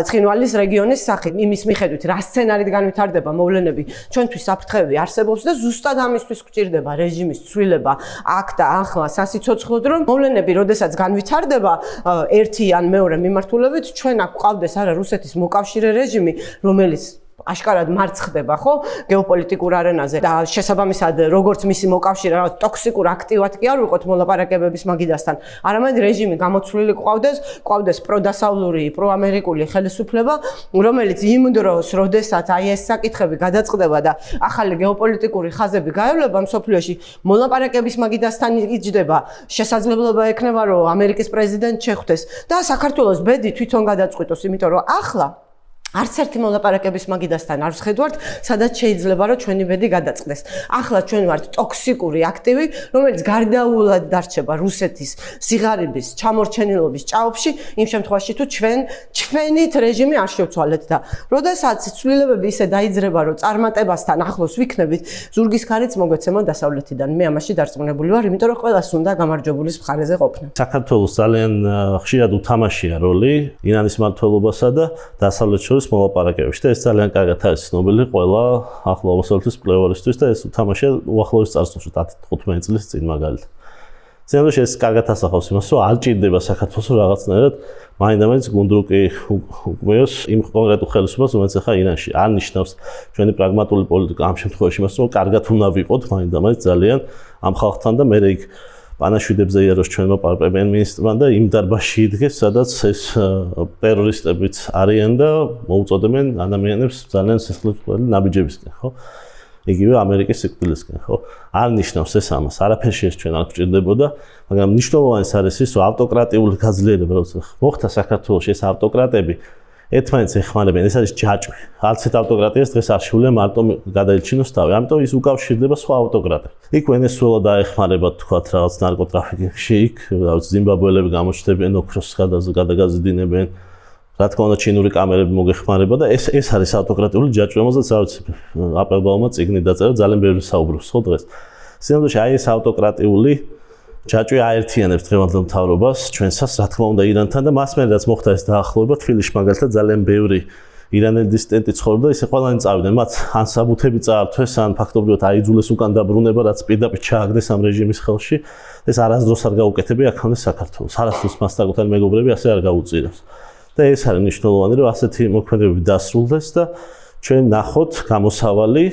ცხინვალის რეგიონის სახით. იმის მიხედვით, რა სცენარით განვითარდება მოვლენები, ჩვენთვის საფრთხეები არსებობს და ზუსტად ამისთვის გვჭირდება რეჟიმის ცვლილება აქ და ახლა სასიცოცხლოდ, რომ მოვლენები, როდესაც განვითარდება ერთი ან მეორე მიმართულებით, ჩვენ აქ გვყავდეს არა რუსეთის მოკავშირე რეჟიმი, რომელიც აშკარად მარცხდება, ხო, გეოპოლიტიკურ არენაზე და შესაბამისად, როგორც მისი მოკავშირე, რაღაც ტოქსიკურ აქტივად კი არ ვიყოთ მოლაპარაკებების მაგიდასთან, არამედ რეჟიმი გამოცვლილი გვყავდეს პროდასავლური, პროამერიკული ხელისუფლება, რომელიც იმ დროს, როდესაც აი ეს საკითხები გადაწყდება და ახალი გეოპოლიტიკური ხაზები გაევლება მსოფლიოში, მოლაპარაკების მაგიდასთან იჯდება, შესაძლებლობა ექნება, რომ ამერიკის პრეზიდენტი შეხვდეს და საქართველოს ბედი თვითონ გადაწყვიტოს, იმიტომ რომ ახლა არც ერთი მოლაპარაკების მაგიდასთან არ ვხედავთ, სადაც შეიძლება რომ ჩვენი ბედი გადაწყდეს. ახლა ჩვენ ვართ ტოქსიკური აქტივი, რომელიც გარდაუულად დარჩება რუსეთის სიღარიბის ჩამორჩენილობის ჭაობში, იმ შემთხვევაში თუ ჩვენით რეჟიმი არ შევცვალეთ და როდესაც ცვლილებები ისე დაიძრება, რომ წარმატებასთან ახლოს ვიქნებით, ზურგის ქარიც მოგვეცემა დასავლეთიდან. მე ამაში დარწმუნებული ვარ, იმიტომ რომ ყველას უნდა გამარჯვებულის მხარეზე ყოფნა. საქართველოს ძალიან ხშირად უთამაშია როლი ირანის მმართველობასა და დასავლეთ მოლაპარაკებებში და ეს ძალიან კარგად არის ცნობილი ყველა ახლო აღმოსავლეთის მკვლევარისთვის და ეს უთამაშია უახლოეს წარსულში 10-15 წლის წინ მაგალითად. ზემოში ეს კარგად ასახავს იმას, რომ არ ჭირდება საქართველოს რაღაცნაირად მაინდა-მაინც გუნდრუკი უკმეოს იმ კონკრეტულ ხელისუფლებას, რომელიც ახლა ირანში. არ ნიშნავს ჩვენი პრაგმატული პოლიტიკა ამ შემთხვევაში იმას, რომ კარგად უნდა ვიყოთ მაინდა-მაინც ძალიან ამ ხალხთან და მე იქ პანაშვიდებზე იაროს ჩვენმა პრემიერ-მინისტრმა და იმ დარბაზში იდგეს, სადაც ეს ტერორისტებიც არიან და მოუწოდებენ ადამიანებს ძალიან სისხლისმღვრელი ნაბიჯებისკენ, ხო? იგივე ამერიკის სიკვდილისკენ, ხო? არ ნიშნავს ეს ამას, არაფერში ეს ჩვენ არ გვჭირდებოდა, მაგრამ მნიშვნელოვანი არის ის, რომ ავტოკრატიული გაძლიერება, როცა მოხდა საქართველოში ეს ავტოკრატები, ერთმანეთს ეხმარებიან, ეს არის ჯაჭვი. არც ერთ ავტოკრატიას დღეს არ შეუძლია მარტო გადაელჩინოს თავი, ამიტომ ის უკავშირდება სხვა ავტოკრატებს. იქ ვენესუელა დაეხმარება თქვათ რაღაც ნარკოტრაფიკინგში, იქ რაღაც ზიმბაბველები გამოჩნდებიან ოქროს გადაგაზრდინებენ. რა თქმა უნდა, ჩინური კამერები მოგეხმარება და ეს არის ავტოკრატიული ჯაჭვი, რომელზეც რაღაც აპელბაუმმა წიგნი დაწერა, ძალიან ბევრი საუბრობს ხო დღეს. სინამდვილეში აი ეს ავტოკრატიული ჯაჭვი აერთიანებს დღევანდელ მთავრობას ჩვენსას, რა თქმა უნდა, ირანთან და მას მერე რაც მოხდა ეს დაახლოება თბილისში მაგალითად ძალიან ბევრი ირანელი დისიდენტი ცხოვრობდა, ისე ყველანი წავიდნენ, მათ ან საბუთები წაართვეს, ან ფაქტობრივად აიძულეს უკან დაბრუნება, რაც პირდაპირ ჩააგდეს ამ რეჟიმის ხელში. ეს არასდროს არ გაუკეთებია აქამდე საქართველოს. არასდროს მას საკუთარი მეგობრები ასე არ გაუწირავს. და ეს არის მნიშვნელოვანი, რომ ასეთი მოქმედებები დასრულდეს და ჩვენ ნახოთ გამოსავალი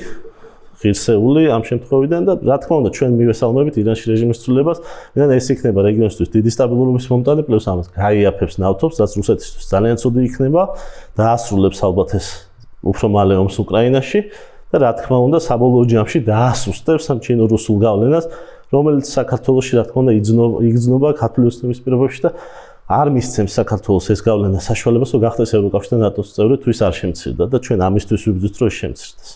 ღირსეული ამ შემთხვევიდან და რა თქმა უნდა ჩვენ მივესალმებით ირანში რეჟიმის ცვლილებას, ვინაიდან ეს იქნება რეგიონისთვის დიდი სტაბილურობის მომტანი, პლუს ამას გაიაფებს ნავთობს, რაც რუსეთისთვის ძალიან ცუდი იქნება, დაასრულებს ალბათ ეს უფრო მალე ომს უკრაინაში და რა თქმა უნდა საბოლოო ჯამში დაასუსტებს ამ ჩინო-რუსულ გავლენას, რომელიც საქართველოში რა თქმა უნდა იგრძნობა ქართული ოცნების პირობებში და არ მისცემს საქართველოს ეს გავლენა საშუალებას, რომ გახდეს ევროკავშირი და ნატოს წევრი, თუ ის არ შემცირდა და ჩვენ ამისთვის ვიბრძვით, რომ ის შემცირდეს.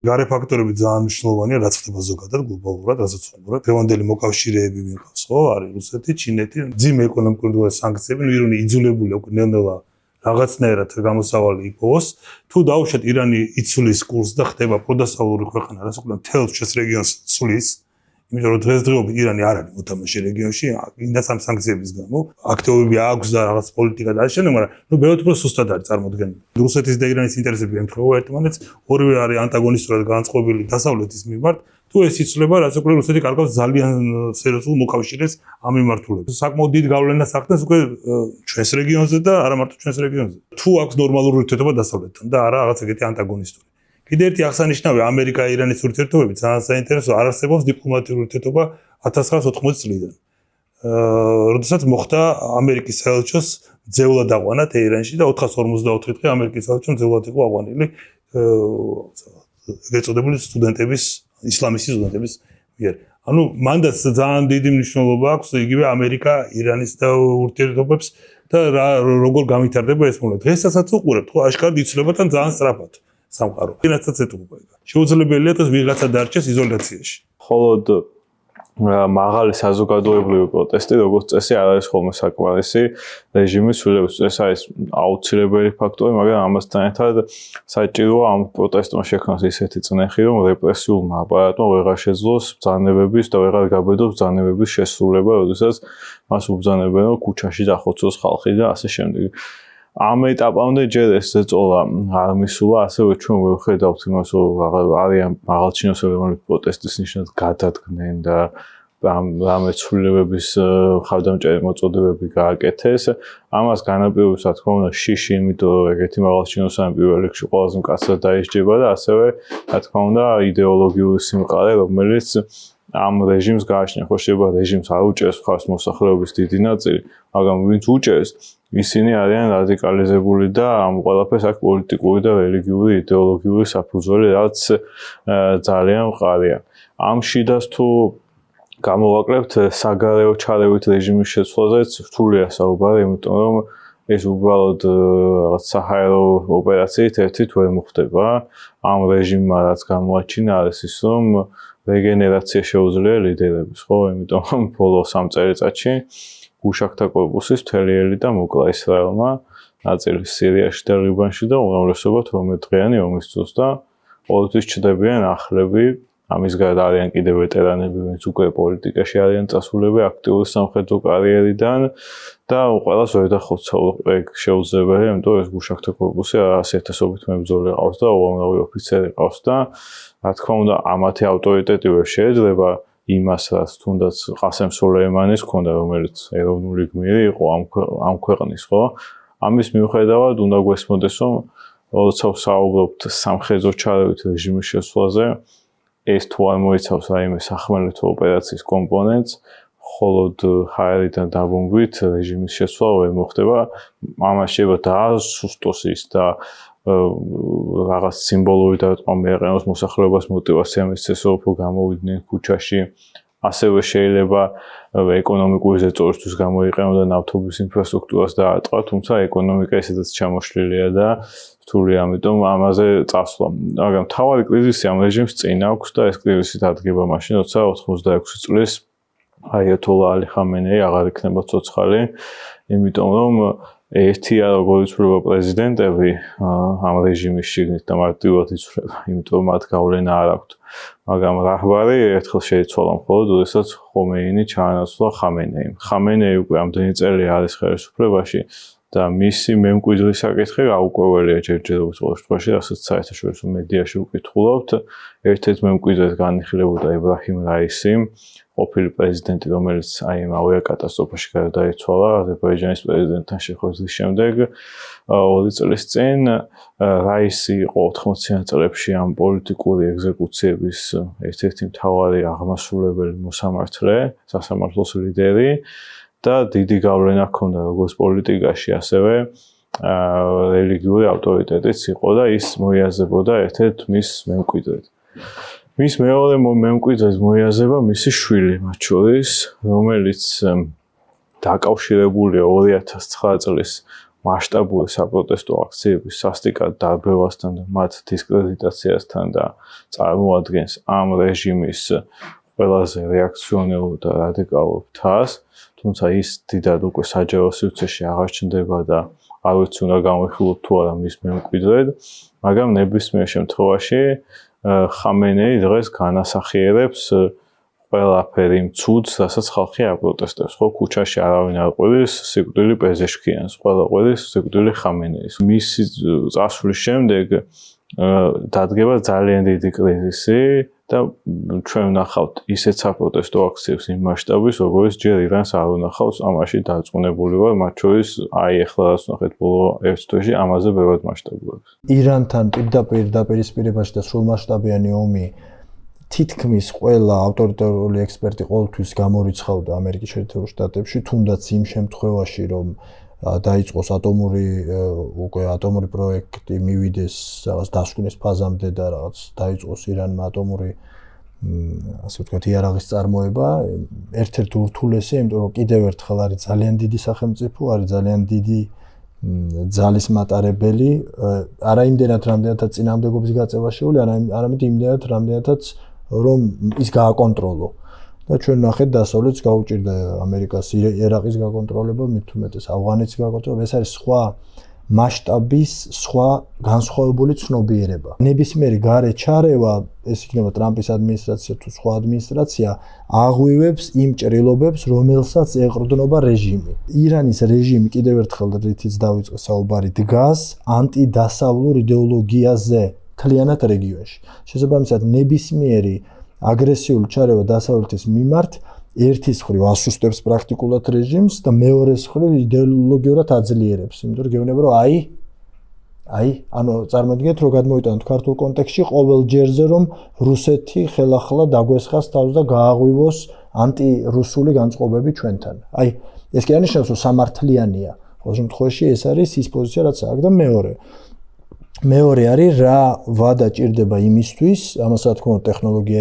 გარე ფაქტორები ძალიან მნიშვნელოვანია, რაც ხდება ზოგადად გლობალურად, რასაც ვუყურებთ. დღევანდელი მოკავშირეები ვინყავს, ხო? არის რუსეთი, ჩინეთი, ძიმე ეკონომიკური სანქციები, ნუ იძულებული უკვე ნელ-ნელა რაღაცნაირად გამოსავალი იპოვოს. თუ დაუშვათ ირანი იცვლის კურსს და ხდება პროდასავლური ქვეყანა, რაც უკვე მთელ ჩვენს რეგიონს ცვლის, იმიტომ რომ დღესდღეობით ირანი არ არის მოთამაშე რეგიონში, ინდა სამ სანქციების გამო, აქტივობები აქვს და რაღაც პოლიტიკა დააშენება, მაგრამ ნუ ბევრად უფრო სუსტად არის წარმოქმნილი. რუსეთის და ირანის ინტერესები ემთხვევა ერთმანეთს, ორივე არის ანტაგონისტურად განწყობილი დასავლეთის მიმართ. თუ ეს იცვლება, რაც უკვე რუსეთი კარგავს ძალიან სერიოზულ მოკავშირეს ამ მიმართულებით. საკმაოდ დიდ გავლენას ახდენს უკვე ჩვენს რეგიონზე და არა მარტო ჩვენს რეგიონზე. თუ აქვს ნორმალური ურთიერთობა დასავლეთთან და არა რაღაც ეგეთი ანტაგონისტური. კიდე ერთი აღსანიშნავია ამერიკა-ირანის ურთიერთობები ძალიან საინტერესო, არ არსებობს დიპლომატიური ურთიერთობა 1980 წლიდან. როდესაც მოხდა ამერიკის საელჩოს ძევლად აყვანა თეირანში და 454 დღე ამერიკის საელჩომ ძევლად იყო აყვანილი ეგრეთ წოდებული სტუდენტების, ისლამისტი სტუდენტების მიერ. ანუ მანდაც ძალიან დიდი მნიშვნელობა აქვს იგივე ამერიკა-ირანის და ურთიერთობებს და როგორ გამვითარდება ეს მომენტი. დღესაც უყურებთ, ხო, აშკარად იცვლება თან ძალიან სწრაფად. სამყარო. ფინანსსაც ეთუყება. შეუძლებელია დღეს ვიღაცა დარჩეს იზოლაციაში. ხოლოდ მაღალი საზოგადოებრივი პროტესტი, როგორც წესი, არ არის ხოლმე საკმარისი რეჟიმის ცვლილების. ეს არის აუცილებელი ფაქტორი, მაგრამ ამასთან ერთად საჭიროა ამ პროტესტმა შექმნას ისეთი წნეხი, რომ რეპრესიულმა აპარატმა ვეღარ შეძლოს ბრძანებების და ვეღარ გაბედოს ბრძანებების შესრულება, როდესაც მას უბრძანებენ, რომ ქუჩაში დახოცოს ხალხი და ასე შემდეგ. ამ ეტაპამდე ჯერ ეს წოლა არ მისულა, ასევე ჩვენ ვხედავთ იმას, რომ არიან მაღალჩინოსები, რომლებიც პროტესტის ნიშნად გადადგნენ და რამე ცვლილებების ხარდამჭერი მოწოდებები გააკეთეს. ამას განაპირობებს, რა თქმა უნდა, შიში, იმიტომ რომ ეგეთი მაღალჩინოსანი პირველ რიგში ყველაზე მკაცრად დაისჯება და ასევე, რა თქმა უნდა, იდეოლოგიური სიმყარე, რომელიც ამ რეჟიმს გააჩნია. ხო შეიძლება რეჟიმს არ უჭერს მხარს მოსახლეობის დიდი ნაწილი, მაგრამ ვინც უჭერს ისინი არიან რადიკალიზებული და ამ ყველაფერს აქვს პოლიტიკური და რელიგიური იდეოლოგიური საფუძველი, რაც ძალიან მყარია. ამ შიდას თუ გამოვაკლებთ საგარეო ჩარევით რეჟიმის შეცვლაზეც რთულია საუბარი, იმიტომ რომ ეს უბრალოდ რაღაც საჰაერო ოპერაციით ერთით ვერ მოხდება. ამ რეჟიმმა რაც გამოაჩინა არის ის, რომ რეგენერაცია შეუძლია ლიდერების, ხო? იმიტომ რომ ბოლო 3 წელიწადში გუშაქთა კორპუსის მთელი ელიტა მოკლა ისრაელმა, ნაწილი სირიაში და ლიბანში და უმრავლესობა 12 დღიანი ომის დროს და ყოველთვის ჩდებიან ახლები. ამის გარდა არიან კიდევ ვეტერანები, ვინც უკვე პოლიტიკაში არიან წასულები აქტიური სამხედრო კარიერიდან და ყველას ვერ დახოცა ეგ შეუძლებელია, იმიტომ რომ ეს გუშაქთა კორპუსი 100,000-ობით მებრძოლი ყავს და უამრავი ოფიცერი ყავს და რა თქმა უნდა ამათი ავტორიტეტი ვერ შეეძლება იმას, რაც თუნდაც ყასემ სულეიმანის ჰქონდა, რომელიც ეროვნული გმირი იყო ამ ქვეყნის, ხო? ამის მიუხედავად უნდა გვესმოდეს, რომ როცა ვსაუბრობთ სამხედრო ჩარევით რეჟიმის შესვლაზე, ეს თუ არ მოიცავს რაიმე სახმელეთო ოპერაციის კომპონენტს, ხოლოდ ჰაერიდან დაბომბვით რეჟიმის შესვლა ვერ მოხდება. ამას შეიძლება დაასუსტოს ის და რაღაც სიმბოლური დარტყმა მიეყენოს მოსახლეობას მოტივაცია მისცეს, რომ გამოვიდნენ ქუჩაში, ასევე შეიძლება ეკონომიკური ზეწოლისთვის გამოიყენოს და ნავთობის ინფრასტრუქტურას დაარტყა, თუმცა ეკონომიკა ისედაც ჩამოშლილია და რთულია, ამიტომ ამაზე წასვლა. მაგრამ მთავარი კრიზისი ამ რეჟიმს წინ აქვს და ეს კრიზისი დადგება მაშინ, როცა 86 წლის აიათოლა ალი ხამენეი აღარ იქნება ცოცხალი, იმიტომ რომ ერთია როგორ იცვლება პრეზიდენტები ამ რეჟიმის შიგნით და მარტივად იცვლება, იმიტომ რომ მათ გავლენა არ აქვთ. მაგრამ რაჰბარი ერთხელ შეიცვალა მხოლოდ, როდესაც ხომეინი ჩაანაცვლა ხამენეიმ. ხამენეი უკვე ამდენი წელი არის ხელისუფლებაში და მისი მემკვიდრის საკითხი გაუკვეველია ჯერჯერობით ყოველ შემთხვევაში, რასაც საერთაშორისო მედიაში უკითხულობთ. ერთ-ერთ მემკვიდრეს განიხილებოდა ებრაჰიმ რაისი, ყოფილი პრეზიდენტი, რომელიც აი ამ ავიაკატასტროფაში გარდაიცვალა აზერბაიჯანის პრეზიდენტთან შეხვედრის შემდეგ 2 წლის წინ. რაისი იყო 80-იან წლებში ამ პოლიტიკური ეგზეკუციების ერთ-ერთი მთავარი აღმასრულებელი მოსამართლე, სასამართლოს ლიდერი და დიდი გავლენა ჰქონდა როგორც პოლიტიკაში, ასევე რელიგიური ავტორიტეტიც იყო და ის მოიაზებოდა ერთ-ერთ მის მემკვიდრედ. მის მეორე მემკვიდრედ მოიაზება მისი შვილი, მათ შორის, რომელიც დაკავშირებულია 2009 წლის მასშტაბური საპროტესტო აქციების სასტიკად დარბევასთან და მათ დისკრედიტაციასთან და წარმოადგენს ამ რეჟიმის ყველაზე რეაქციონერულ და რადიკალურ მთას, თუმცა ის დიდად უკვე საჯარო სივრცეში აღარ ჩნდება და არ ვიცი უნდა გამოვიხილოთ თუ არა მის მემკვიდრედ, მაგრამ ნებისმიერ შემთხვევაში ხამენეი დღეს განასახიერებს ყველაფერი იმ ცუდს, რასაც ხალხი აპროტესტებს, ხო, ქუჩაში არავინ არ ყვირის სიკვდილი პეზეშქიანს, ყველა ყვირის სიკვდილი ხამენეის. მისი წასვლის შემდეგ დადგება ძალიან დიდი კრიზისი და ჩვენ ვნახავთ ისეთ საპროტესტო აქციებს იმ მასშტაბის, როგორც ჯერ ირანს არ ვნახავს, ამაში დარწმუნებული ვარ, მათ შორის აი ახლა რაც ვნახეთ ბოლო 1 თვეში ამაზე ბევრად მასშტაბურობს. ირანთან პირდაპირ დაპირისპირებაში და სრულმასშტაბიანი ომი თითქმის ყველა ავტორიტარული ექსპერტი ყოველთვის გამორიცხავდა ამერიკის შეერთებულ შტატებში, თუნდაც იმ შემთხვევაში, რომ დაიწყოს ატომური პროექტი მივიდეს რაღაც დასკვნის ფაზამდე და რაღაც დაიწყოს ირანმა ატომური ასე ვთქვათ იარაღის წარმოება, ერთ-ერთი ურთულესი, იმიტომ რომ კიდევ ერთხელ არის ძალიან დიდი სახელმწიფო, არის ძალიან დიდი ძალის მატარებელი, არა იმდენად რამდენადაც წინააღმდეგობის გაწევა შეუძლია, არამედ იმდენად რამდენადაც რომ ის გააკონტროლო. და ჩვენ ნახეთ დასავლეთს გაუჭირდა ამერიკას ერაყის გაკონტროლება, მით უმეტეს ავღანეთის გაკონტროლება, ეს არის სხვა მასშტაბის, სხვა განსხვავებული ცნობიერება. ნებისმიერი გარე ჩარევა, ეს იქნება ტრამპის ადმინისტრაცია თუ სხვა ადმინისტრაცია, აღვივებს იმ ჭრილობებს, რომელსაც ეყრდნობა რეჟიმი. ირანის რეჟიმი კიდევ ერთხელ რითიც დავიწყე საუბარი, დგას ანტიდასავლურ იდეოლოგიაზე მთლიანად რეგიონში. შესაბამისად, ნებისმიერი აგრესიული ჩარევა დასავლეთის მიმართ ერთის მხრივ ასუსტებს პრაქტიკულად რეჟიმს და მეორეს მხრივ იდეოლოგიურად აძლიერებს, იმიტომ რომ გეუბნება რომ ანუ წარმოიდგინეთ რომ გადმოვიტანოთ ქართულ კონტექსტში ყოველ ჯერზე რომ რუსეთი ხელახლა დაგვესხას თავს და გააღვივოს ანტირუსული განწყობები ჩვენთან. ეს კი არნიშნავს რომ სამართლიანია. ყოველ შემთხვევაში ეს არის ის პოზიცია რაც აქვს და მეორე არის რა ვადა ჭირდება იმისთვის, ამას რა თქმა უნდა ტექნოლოგია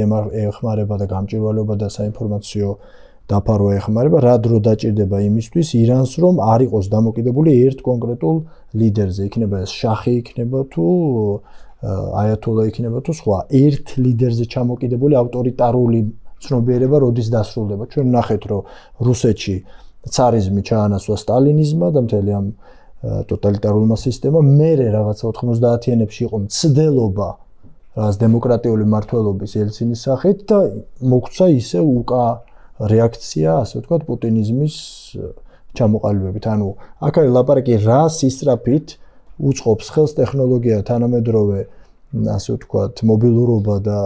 ეხმარება და გამჭვირვალეობა და საინფორმაციო დაფარვა ეხმარება, რა დრო დაჭირდება იმისთვის ირანს რომ არ იყოს დამოკიდებული ერთ კონკრეტულ ლიდერზე, იქნება ეს შახი იქნება თუ აიათოლა იქნება თუ სხვა, ერთ ლიდერზე ჩამოკიდებული ავტორიტარული ცნობიერება როდის დასრულდება. ჩვენ ვნახეთ რომ რუსეთში ცარიზმი ჩაანაცვლა სტალინიზმმა და მთელი ამ ტოტალიტარულმა სისტემამ, მერე რაღაცა 90-იანებში იყო მცდელობა რაღაც დემოკრატიული მმართველობის ელცინის სახით და მოგვცა ისე უკა რეაქცია, ასე ვთქვათ, პუტინიზმის ჩამოყალიბებით. ანუ აქ არის ლაპარაკი რა სისწრაფით უწყობს ხელს ტექნოლოგია თანამედროვე, ასე ვთქვათ, მობილურობა და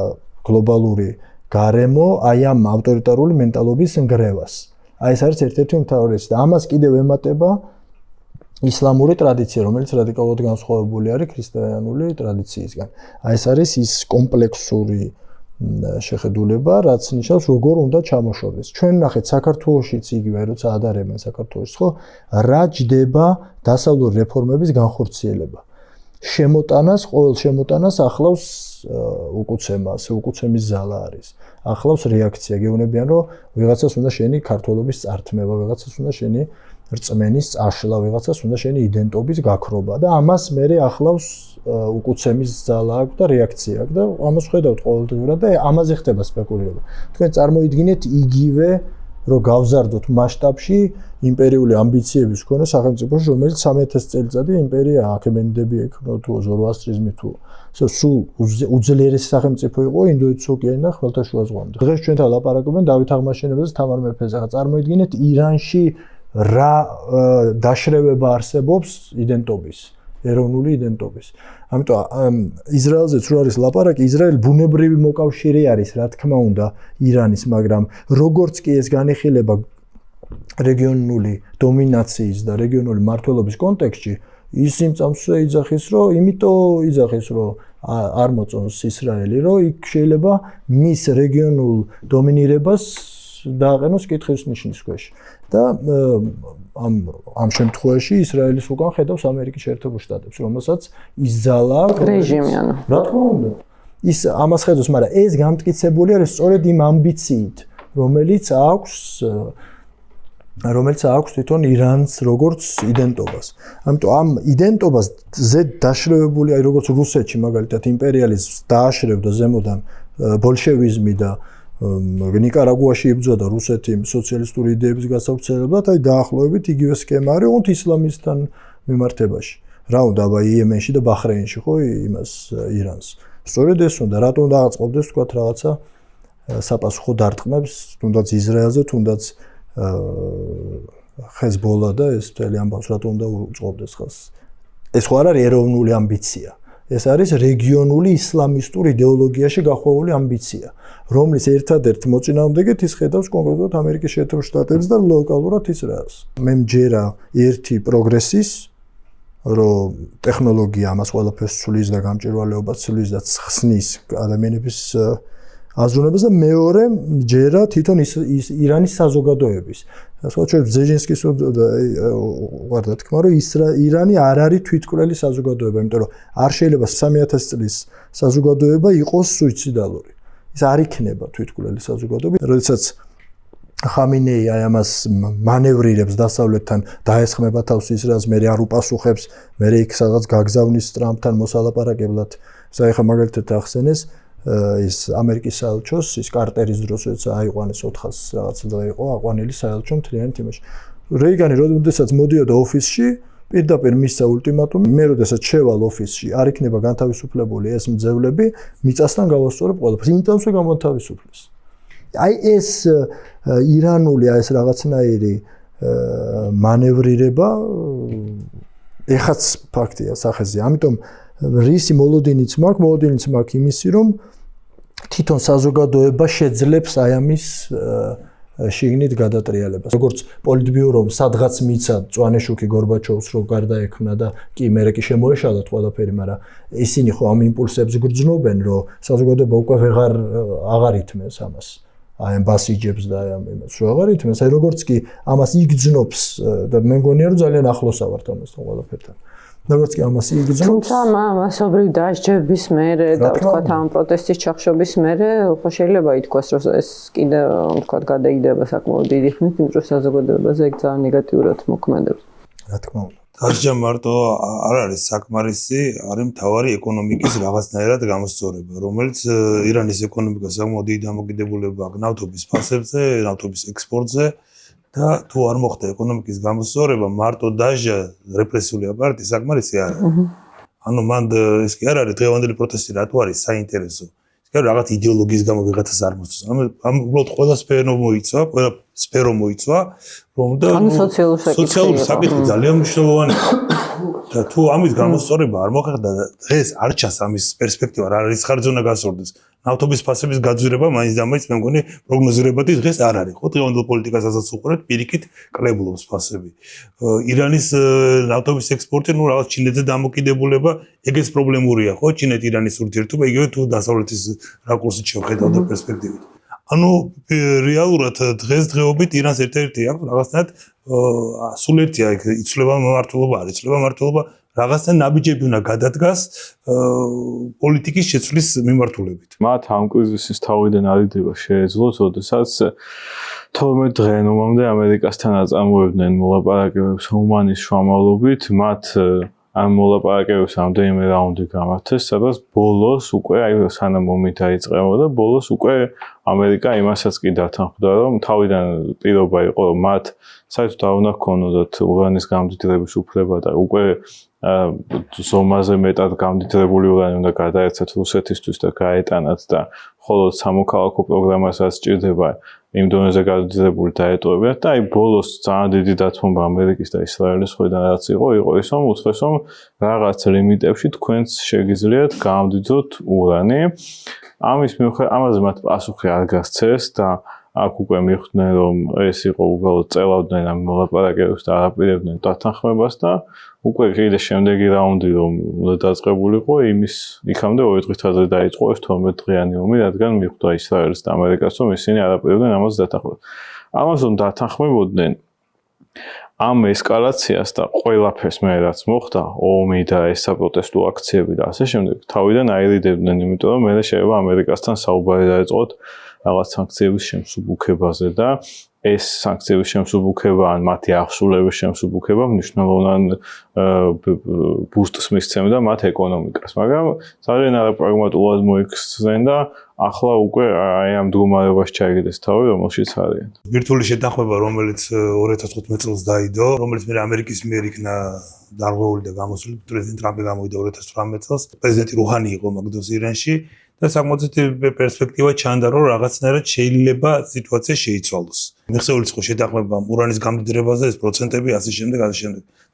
გლობალური გარემო აი ამ ავტორიტარული მენტალობის ნგრევას. ეს არის ერთ-ერთი უმთავრესი და ამას კიდევ ემატება ისლამური ტრადიცია, რომელიც რადიკალურად განსხვავებული არის ქრისტიანული ტრადიციისგან. ეს არის ის კომპლექსური შეხედულება, რაც ნიშნავს როგორ უნდა ჩამოშორდეს. ჩვენ ნახეთ საქართველოშიც იგივე, როცა ადარებენ საქართველოს, ხო, რა ჯდება დასავლური რეფორმების განხორციელება. შემოტანას, ყოველ შემოტანას ახლავს უკუცემას, უკუცემის ზალა არის. ახლავს რეაქცია, გეუბნებიან, რომ ვიღაცას უნდა შენი ქართველობის წართმევა, ვიღაცას უნდა შენი რწმენის წაშლა, ვიღაცას უნდა შენი იდენტობის გაქრობა და ამას მე ახლავს უკუცემის ზალა აქვს და რეაქცია აქვს და ამას ხედავთ ყოველდღიურად და ამაზე ხდება სპეკულირება. თქვენ წარმოიდგინეთ იგივე რომ გავზარდოთ მასშტაბში იმპერიული ამბიციების მქონე სახელმწიფოში, რომელიც 3000 წელიწადი იმპერია აქემენიდები ექნო თუ ზოროასტრიზმი თუ სულ უძლიერესი სახელმწიფო იყო ინდოეთის ოკეანიდან და ხმელთაშუა ზღვამდე. დღეს ჩვენთან ლაპარაკობენ დავით აღმაშენებელს თამარ მეფეზე. წარმოიდგინეთ ირანში რა დაშრევება არსებობს იდენტობის, ეროვნული იდენტობის. ამიტომ ისრაელზეც რო არის ლაპარაკი, ისრაელი ბუნებრივი მოკავშირე არის, რა თქმა უნდა, ირანის, მაგრამ როგორც კი ეს განიხილება რეგიონული დომინაციის და რეგიონული მართლობის კონტექსტში, ის იმ წამსვე იძახის, რომ იმიტომ იძახის, რომ არ მოწონს ისრაელი, რომ იქ შეიძლება მის რეგიონულ დომინირებას დააყენოს კითხვის ნიშნის ქვეშ. და ამ შემთხვევაში ისრაელის უკან ხედავს ამერიკის შეერთებულ შტატებს, რომელსაც ის ზალა რეჟიმი ანუ. რა თქმა უნდა. ის ამას ხედავს, მაგრამ ეს გამტკიცებული არის სწორედ იმ ამბიციით, რომელიც აქვს თვითონ ირანს როგორც იდენტობას. ამიტომ ამ იდენტობას ზედ დაშრევებული, აი როგორც რუსეთში მაგალითად იმპერიალიზმს დააშრევდა ზემოდან ბოლშევიზმი და ნიკარაგუაში იბრძოდა რუსეთი სოციალისტური იდეების გასავრცელებლად, აი დაახლოებით იგივე სქემა არის ოღონდ ისლამისთან მიმართებაში. რა უნდა აბა იემენში და ბაჰრეინში ხო იმას ირანს. სწორედ ეს უნდა, რატომ დააწყობდეს თქვათ რაღაცა საპასუხო დარტყმებს, თუნდაც ისრაელზე, თუნდაც ჰეზბოლა და ეს მთელი ამბავს რატომ უნდა უწყობდეს ხალხს. ეს ხო არ არის ეროვნული ამბიცია. ეს არის რეგიონული ისლამისტურ იდეოლოგიაში გახვეული ამბიცია, რომლის ერთადერთ მოწინააღმდეგედ ის ხედავს კონკრეტულად ამერიკის შეერთებულ შტატებს და ლოკალურად ისრაელს. მე მჯერა ერთი პროგრესის, რომ ტექნოლოგია ამას ყველაფერს ცვლის და გამჭვირვალეობას ცვლის და ხსნის ადამიანების აზროვნებას და მეორე მჯერა თვითონ ირანის საზოგადოების. ასე რომ ზეჟინსკის ვარ თქმა, რომ ირანი არ არის თვითკვლელი საზოგადოება, იმიტომ რომ არ შეიძლება 3000 წლის საზოგადოება იყოს სუიციდალური. ის არ იქნება თვითკვლელი საზოგადოება. როდესაც ხამინეი აი ამას მანევრირებს დასავლეთთან, დაესხმება თავს ისრაელს, მე არ უპასუხებს, მე იქ სადღაც გაგზავნის ტრამპთან მოსალაპარაკებლად. საერთოდ მაგალითად ახსენეს ის ამერიკის საელჩოს ის კარტერის დროს აიყვანეს 400 რაღაც და იყო აყვანილი საელჩო მთლიანად იმაში. რეიგანი როდესაც მოდიოდა ოფისში, პირდაპირ მისცა ულტიმატუმი, მე როდესაც შევალ ოფისში, არ იქნება განთავისუფლებული ეს მძევლები, მიწასთან გავასწორებ ყველაფერს. იმდენსვე გამოთავისუფლეს. აი ეს ირანული ეს რაღაცნაირი მანევრირება ეხაც ფაქტია სახეზე. ამიტომ რისი მოლოდინიც მაქვს იმისი, რომ თვითონ საზოგადოება შეძლებს აი ამის შიგნით გადატრიალებას. როგორც პოლიტბიურომ სადღაც მიცა წვანეშუქი გორბაჩოვს რო გარდაექმნა და კი მერე კი შემოეშალათ ყველაფერი, მაგრამ ისინი ხო ამ იმპულსებს გრძნობენ, რომ საზოგადოება უკვე აღარ ითმეს ამას. აი ამ ბასიჯებს და აი ამ იმას რო აღარ ითმეს, აი როგორც კი ამას იგრძნობს და მე მგონია რომ ძალიან ახლოს ავართ ამასთან ყველაფერთან. როგორც კი ამას იგრძნობს. თუმცა მასობრივ დასჯების მერე და თქვათ ამ პროტესტის ჩახშობის მერე ხო შეიძლება ითქვას, რომ ეს კიდე თქვათ გადაიდება საკმაოდ დიდი ხნით, იმიტომ რომ საზოგადოებაზე ეგ ძალიან ნეგატიურად მოქმედებს. რა თქმა უნდა. დასჯა მარტო არ არის საკმარისი, არის მთავარი ეკონომიკის რაღაცნაირად გამოსწორება, რომელიც ირანის ეკონომიკას საკმაოდ დიდი დამოკიდებულება აქვს ნავთობის ფასებზე, ნავთობის ექსპორტზე. და თუ არ მოხდა ეკონომიკის გამოსწორება, მარტო დასჯა რეპრესიული აპარატი საკმარისი არ არის. ანუ მან ეს კი არ არის დღევანდელი პროტესტი რატო არის საინტერესო. ეს კი არის რაღაც იდეოლოგიის გამო ვიღაცას არ მოსწონს. ამ უბრალოდ ყველა სფერო მოიცვა, რომ და სოციალური საკითხი ძალიან მნიშვნელოვანია. და თუ ამის გამოსწორება არ მოხდა, დღეს არ ჩანს ამის პერსპექტივა, რა არის ხარჯზე გასწორდეს. ნავთობის ფასების გაძვირება მაინც და მაინც მე მგონი პროგნოზირებადი დღეს არ არის. ხო დღევანდელ პოლიტიკასაც უყურეთ, პირიქით კლებულობს ფასები. ირანის ნავთობის ექსპორტი, ну რაღაც ჩინეთზე დამოკიდებულება, ეგეც პრობლემურია, ხო? ჩინეთ-ირანის ურთიერთობა, იგივე თუ დასავლეთის რაკურსით შევხედავ და პერსპექტივით. ანუ რეალურად დღესდღეობით ირანს ერთ-ერთი აქვს რაღაცნაირად სულ ერთია იცვლება მმართველობა არის იცვლება მმართველობა რაღაცა ნაბიჯები უნდა გადადგას პოლიტიკის შეცვლის მიმართულებით. მათ ამ კრიზისის თავიდან არიდება შეეძლოს, როდესაც 12 დღეობამდე ამერიკასთან აწარმოებდნენ მოლაპარაკებებს ომანის შუამავლობით, მათ ამ მოლაპარაკებებს ამდენიმე რაუნდი გამართეს, სადაც ბოლოს უკვე სანამ ომი დაიწყებოდა, ბოლოს უკვე ამერიკა იმასაც კი დათანხმდა, რომ თავიდან პირობა იყო, რომ მათ საერთოდ არ უნდა ჰქონოდათ ურანის გამდიდრების უფლება და უკვე ზომაზე მეტად გამდიდრებული ურანი უნდა გადაეცათ რუსეთისთვის და გაეტანათ და მხოლოდ სამოქალაქო პროგრამასაც სჭირდება იმ დონეზე გამდიდრებული დაეტოვებინათ და აი ბოლოს ძალიან დიდი დათმობა ამერიკის და ისრაელის მხრიდან რაც იყო ის რომ უცხეს რომ რაღაც ლიმიტებში თქვენც შეგიძლიათ გამდიდროთ ურანი ამის მიუხედავად ამაზე მათ პასუხი არ გასცეს და აქ უკვე მიხვდნენ რომ ეს იყო უბრალოდ წელავდნენ ამ მოლაპარაკებებს და არაპირებდნენ დათანხმებას და უკვე კიდე შემდეგი რაუნდი რომ დაწყებულიყო იმის იქამდე 2 დღით ადრე დაიწყო ეს 12 დღიანი ომი რადგან მიხვდა ისრაელს და ამერიკას რომ ისინი არაპირებდნენ ამას დათანხმებას ამას რომ დათანხმებოდნენ ამ ესკალაციას და ყველაფერს მე რაც მოხდა ომი და ეს საპროტესტო აქციები და ასე შემდეგ თავიდან აირიდებდნენ იმიტომ რომ მე შეიძლება ამერიკასთან საუბარი დაეწყოთ რაღაც სანქციების შემსუბუქებაზე და ეს სანქციების შემსუბუქება ან მათი აღსრულების შემსუბუქება მნიშვნელოვნად ბუსტს მისცემდა მათ ეკონომიკას, მაგრამ ძალიან არაპრაგმატულად მოიქცნენ და ახლა უკვე აი ამ მდგომარეობაში ჩაიგდეს თავი, რომელშიც არიან. ვირტუალური შეთანხმება, რომელიც 2015 წელს დაიდო, რომელიც მე ამერიკის მიერ იქნა დარღვეული და გამოსული, პრეზიდენტ ტრამპი გამოვიდა 2018 წელს, პრეზიდენტი რუჰანი იყო მაგდოს ირანში და საკმაოდ პერსპექტივა ჩანდა, რომ რაღაცნაირად შეიძლება სიტუაცია შეიცვალოს. მიხსეულიც იყო შეთანხმება ურანის გამდიდრებაზე, ეს პროცენტები ასე შემდეგ.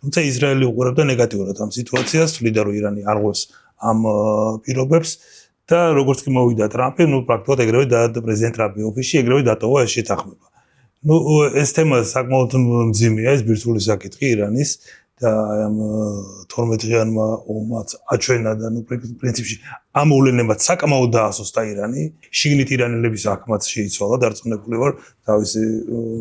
თუმცა ისრაელი უყურებდა ნეგატიურად ამ სიტუაციას, თვლიდა რომ ირანი არ ღვევს ამ პირობებს და როგორც კი მოვიდა ტრამპი, პრაქტიკულად ეგრევე და პრეზიდენტ ტრამპი ოფისში ეგრევე დატოვა ეს შეთანხმება. ეს თემა საკმაოდ მძიმეა, ეს ბირთვული საკითხი ირანის და ამ 12 დღიანმა ომაც აჩვენა და პრინციპში ამ მოვლენებად საკმაოდ დაასუსტა ირანი. შიგნით ირანელების აქმაც შეიცვალა, დარწმუნებული ვარ თავისი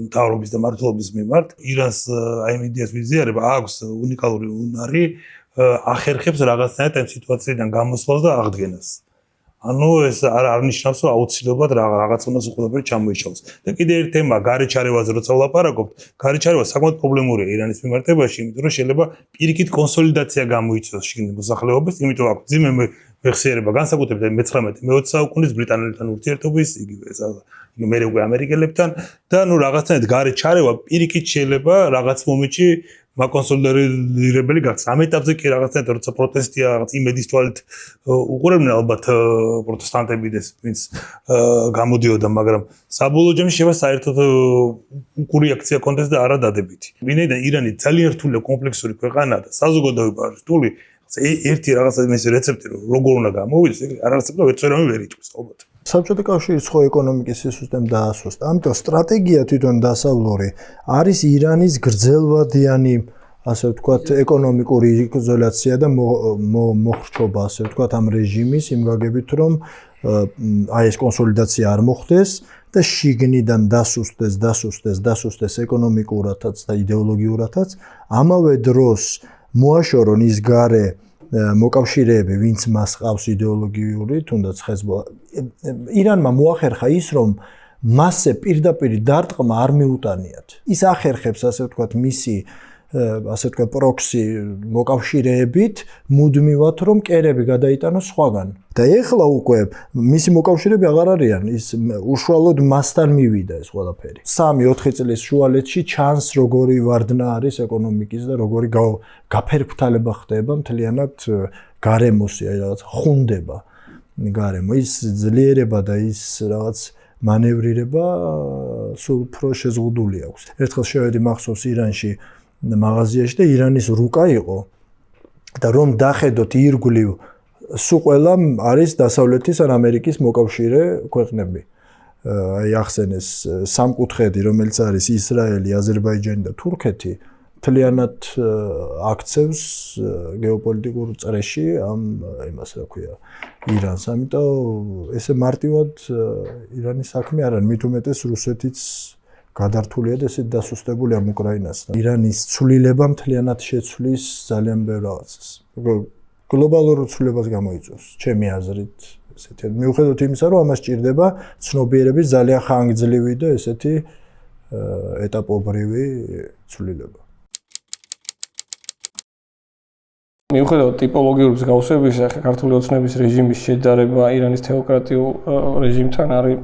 მთავრობის და მმართველობის მიმართ. ირანს აი ამ იდეას მიზიარება აქვს უნიკალური უნარი, ახერხებს რაღაცნაირად ამ სიტუაციიდან გამოსვლას და აღდგენას. ანუ ეს არ ნიშნავს რომ აუცილებლად რაღაც უნდას უყურებელი ჩამოიშალოს. და კიდე ერთი თემა გარეჩარევაზე როცა ვლაპარაკობთ, გარეჩარევა საკმაოდ პრობლემურია ირანის მიმართებაში, იმიტომ რომ შეიძლება პირიქით კონსოლიდაცია გამოიწვიოს შიგნით მოსახლეობის, იმიტომ აქ ძიმე მეხსიერება განსაკუთრებით მე-19 საუკუნის ბრიტანელებთან ურთიერთობის, იგივე მე უკვე ამერიკელებთან და რაღაცნაირად გარეჩარევა პირიქით შეიძლება რაღაც მომენტში მაკონსოლიდირებელი გახდეს. ამ ეტაპზე კი რაღაცნაირად როცა პროტესტია რაღაც იმედის თვალით უყურებდნენ ალბათ პროტესტანტები და ვინც გამოდიოდა, მაგრამ საბოლოო ჯამში შეიძლება საერთოდ უკური აქცია კონდეს და არა დადებითი. ვინაიდან ირანი ძალიან რთული კომპლექსური ქვეყანაა და საზოგადოება რთული, ერთი რაღაცა იმის რეცეპტი როგორ უნდა გამოვიდეს, არ არსებობს ვერცერამი ვერ იტყვის ალბათ. საბჭოთა კავშირის ხო ეკონომიკის სისტემა დაასუსტა. ამიტომ სტრატეგია თვითონ დასავლური არის ირანის გრძელვადიანი, ასე ვთქვათ, ეკონომიკური იზოლაცია და მოხრჩობა, ასე ვთქვათ, ამ რეჟიმის იმ გაგებით, რომ აი ეს კონსოლიდაცია არ მოხდეს და შიგნიდან დასუსტეს ეკონომიკურათაც და იდეოლოგიურათაც, ამავე დროს მოაშორონ ის გარე მოკავშირეები, ვინც მას ყავს იდეოლოგიური, თუნდაც ხეზბოლა. ირანმა მოახერხა ის, რომ მასზე პირდაპირ დარტყმა არ მიუტანიათ. ის ახერხებს, ასე ვთქვათ, მისი ასე ვთქვათ, პროქსი მოკავშირეებით, მუდმივად რომ კერები გადაიტანოს სხვაგან. და ეხლა უკვე მისი მოკავშირეები აღარ არიან, ის უშუალოდ მასთან მივიდა ეს ყველაფერი. 3-4 წლის შუალედში ჩანს როგორი ვარდნა არის ეკონომიკის და როგორი გაფერფთალება ხდება მთლიანად გარემოსი, აი რაღაც ხუნდება გარემო. ის ძლიერება და ის რაღაც მანევრირება სულ უფრო შეზღუდული აქვს. ერთხელ შევედი მახსოვს ირანში მაღაზიაში და ირანის რუკა იყო და რომ დახედოთ ირგვლივ სულ ყველა არის დასავლეთის ან ამერიკის მოკავშირე ქვეყნები. აი ახსენეს სამკუთხედი, რომელიც არის ისრაელი, აზერბაიჯანი და თურქეთი, მთლიანად აქცევს გეოპოლიტიკურ წრეში ამ იმას რა ქვია ირანს. ამიტომ ესე მარტივად ირანის საქმე არ არის, მით უმეტეს რუსეთიც გადართულია და ესეთ დასუსტებული ამ უკრაინასთან. ირანის ცვლილება მთლიანად შეცვლის ძალიან ბევრ რაღაცას. გლობალურ ცვლილებას გამოიწვევს, ჩემი აზრით, ესეთი. მიუხედავად იმისა, რომ ამას ჭირდება ცნობიერების ძალიან ხანგრძლივი და ესეთი ეტაპობრივი ცვლილება. მიუხედავად ტიპოლოგიური მსგავსებისა, ქართული ოცნების რეჟიმის შედარება ირანის თეოკრატიულ რეჟიმთან არის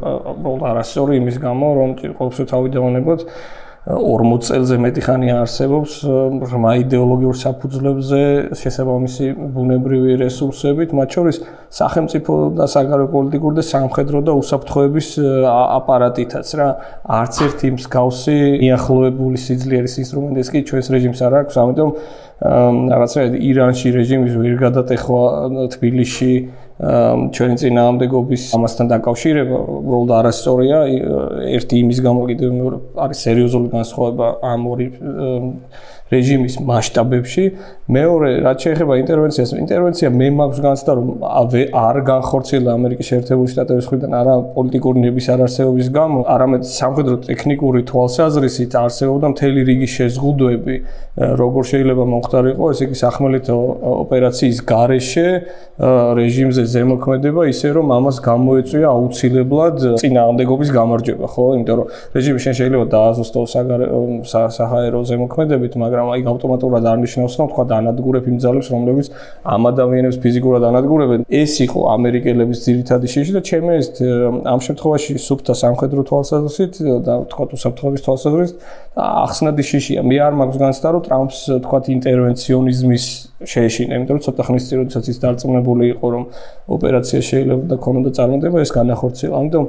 არასწორი იმის გამო, რომ ყოველთვის თავიდანვე 40 წელზე მეტი ხანი არსებობს ღრმა იდეოლოგიურ საფუძვლებზე შესაბამისი ბუნებრივი რესურსებით, მათ შორის სახელმწიფო და საგარეო პოლიტიკური და სამხედრო და უსაფრთხოების აპარატითაც რა. არც ერთი მსგავსი მიახლოებული სიძლიერის ინსტრუმენტი ეს კი ჩვენს რეჟიმს არ აქვს, ამიტომ რაღაცა ირანში რეჟიმის ვერ გადატეხვა თბილისში ჩვენი წინააღმდეგობის ამასთან დაკავშირება უბრალოდ არასწორია. ერთი იმის გამო კიდევ მეორე არის სერიოზული განსხვავება ამ ორი რეჟიმის მასშტაბებში. მეორე, რაც შეეხება ინტერვენციას, ინტერვენცია მე მაქვს განცდა, რომ არ განხორციელდა ამერიკის შეერთებული შტატების მხრიდან არა პოლიტიკური ნების არარსებობის გამო, არამედ სამხედრო ტექნიკური თვალსაზრისით არსებობდა მთელი რიგი შეზღუდვები, როგორ შეიძლება მომხდარიყო, ესე იგი სახმელეთო ოპერაციის გარეშე რეჟიმზე ზემოქმედება, ისე რომ ამას გამოეწვია აუცილებლად წინააღმდეგობის გამარჯვება, ხო? იმიტომ რომ რეჟიმი შეიძლება დააზუსტოს საჰაერო ზემოქმედებით, მაგრამ აი ავტომატურად არ ნიშნავს, რომ თქვა ანადგურებ იმ ძალებს, რომლებიც ამ ადამიანებს ფიზიკურად ანადგურებენ. ეს იყო ამერიკელების ძირითადი შიში და ჩემი აზრით ამ შემთხვევაში სუფთა სამხედრო თვალსაზრისით და თქვა უსაფრთხოების თვალსაზრისით ახსნადი შიშია. მე არ მაქვს განცდა, რომ ტრამპს თქვა ინტერვენციონიზმის შეეშინა, იმიტომ რომ ცოტა ხნის წინ როდესაც ის დარწმუნებული იყო, რომ ოპერაცია შეიძლება და ქონოდა წარმატება, ეს განახორციელა. ამიტომ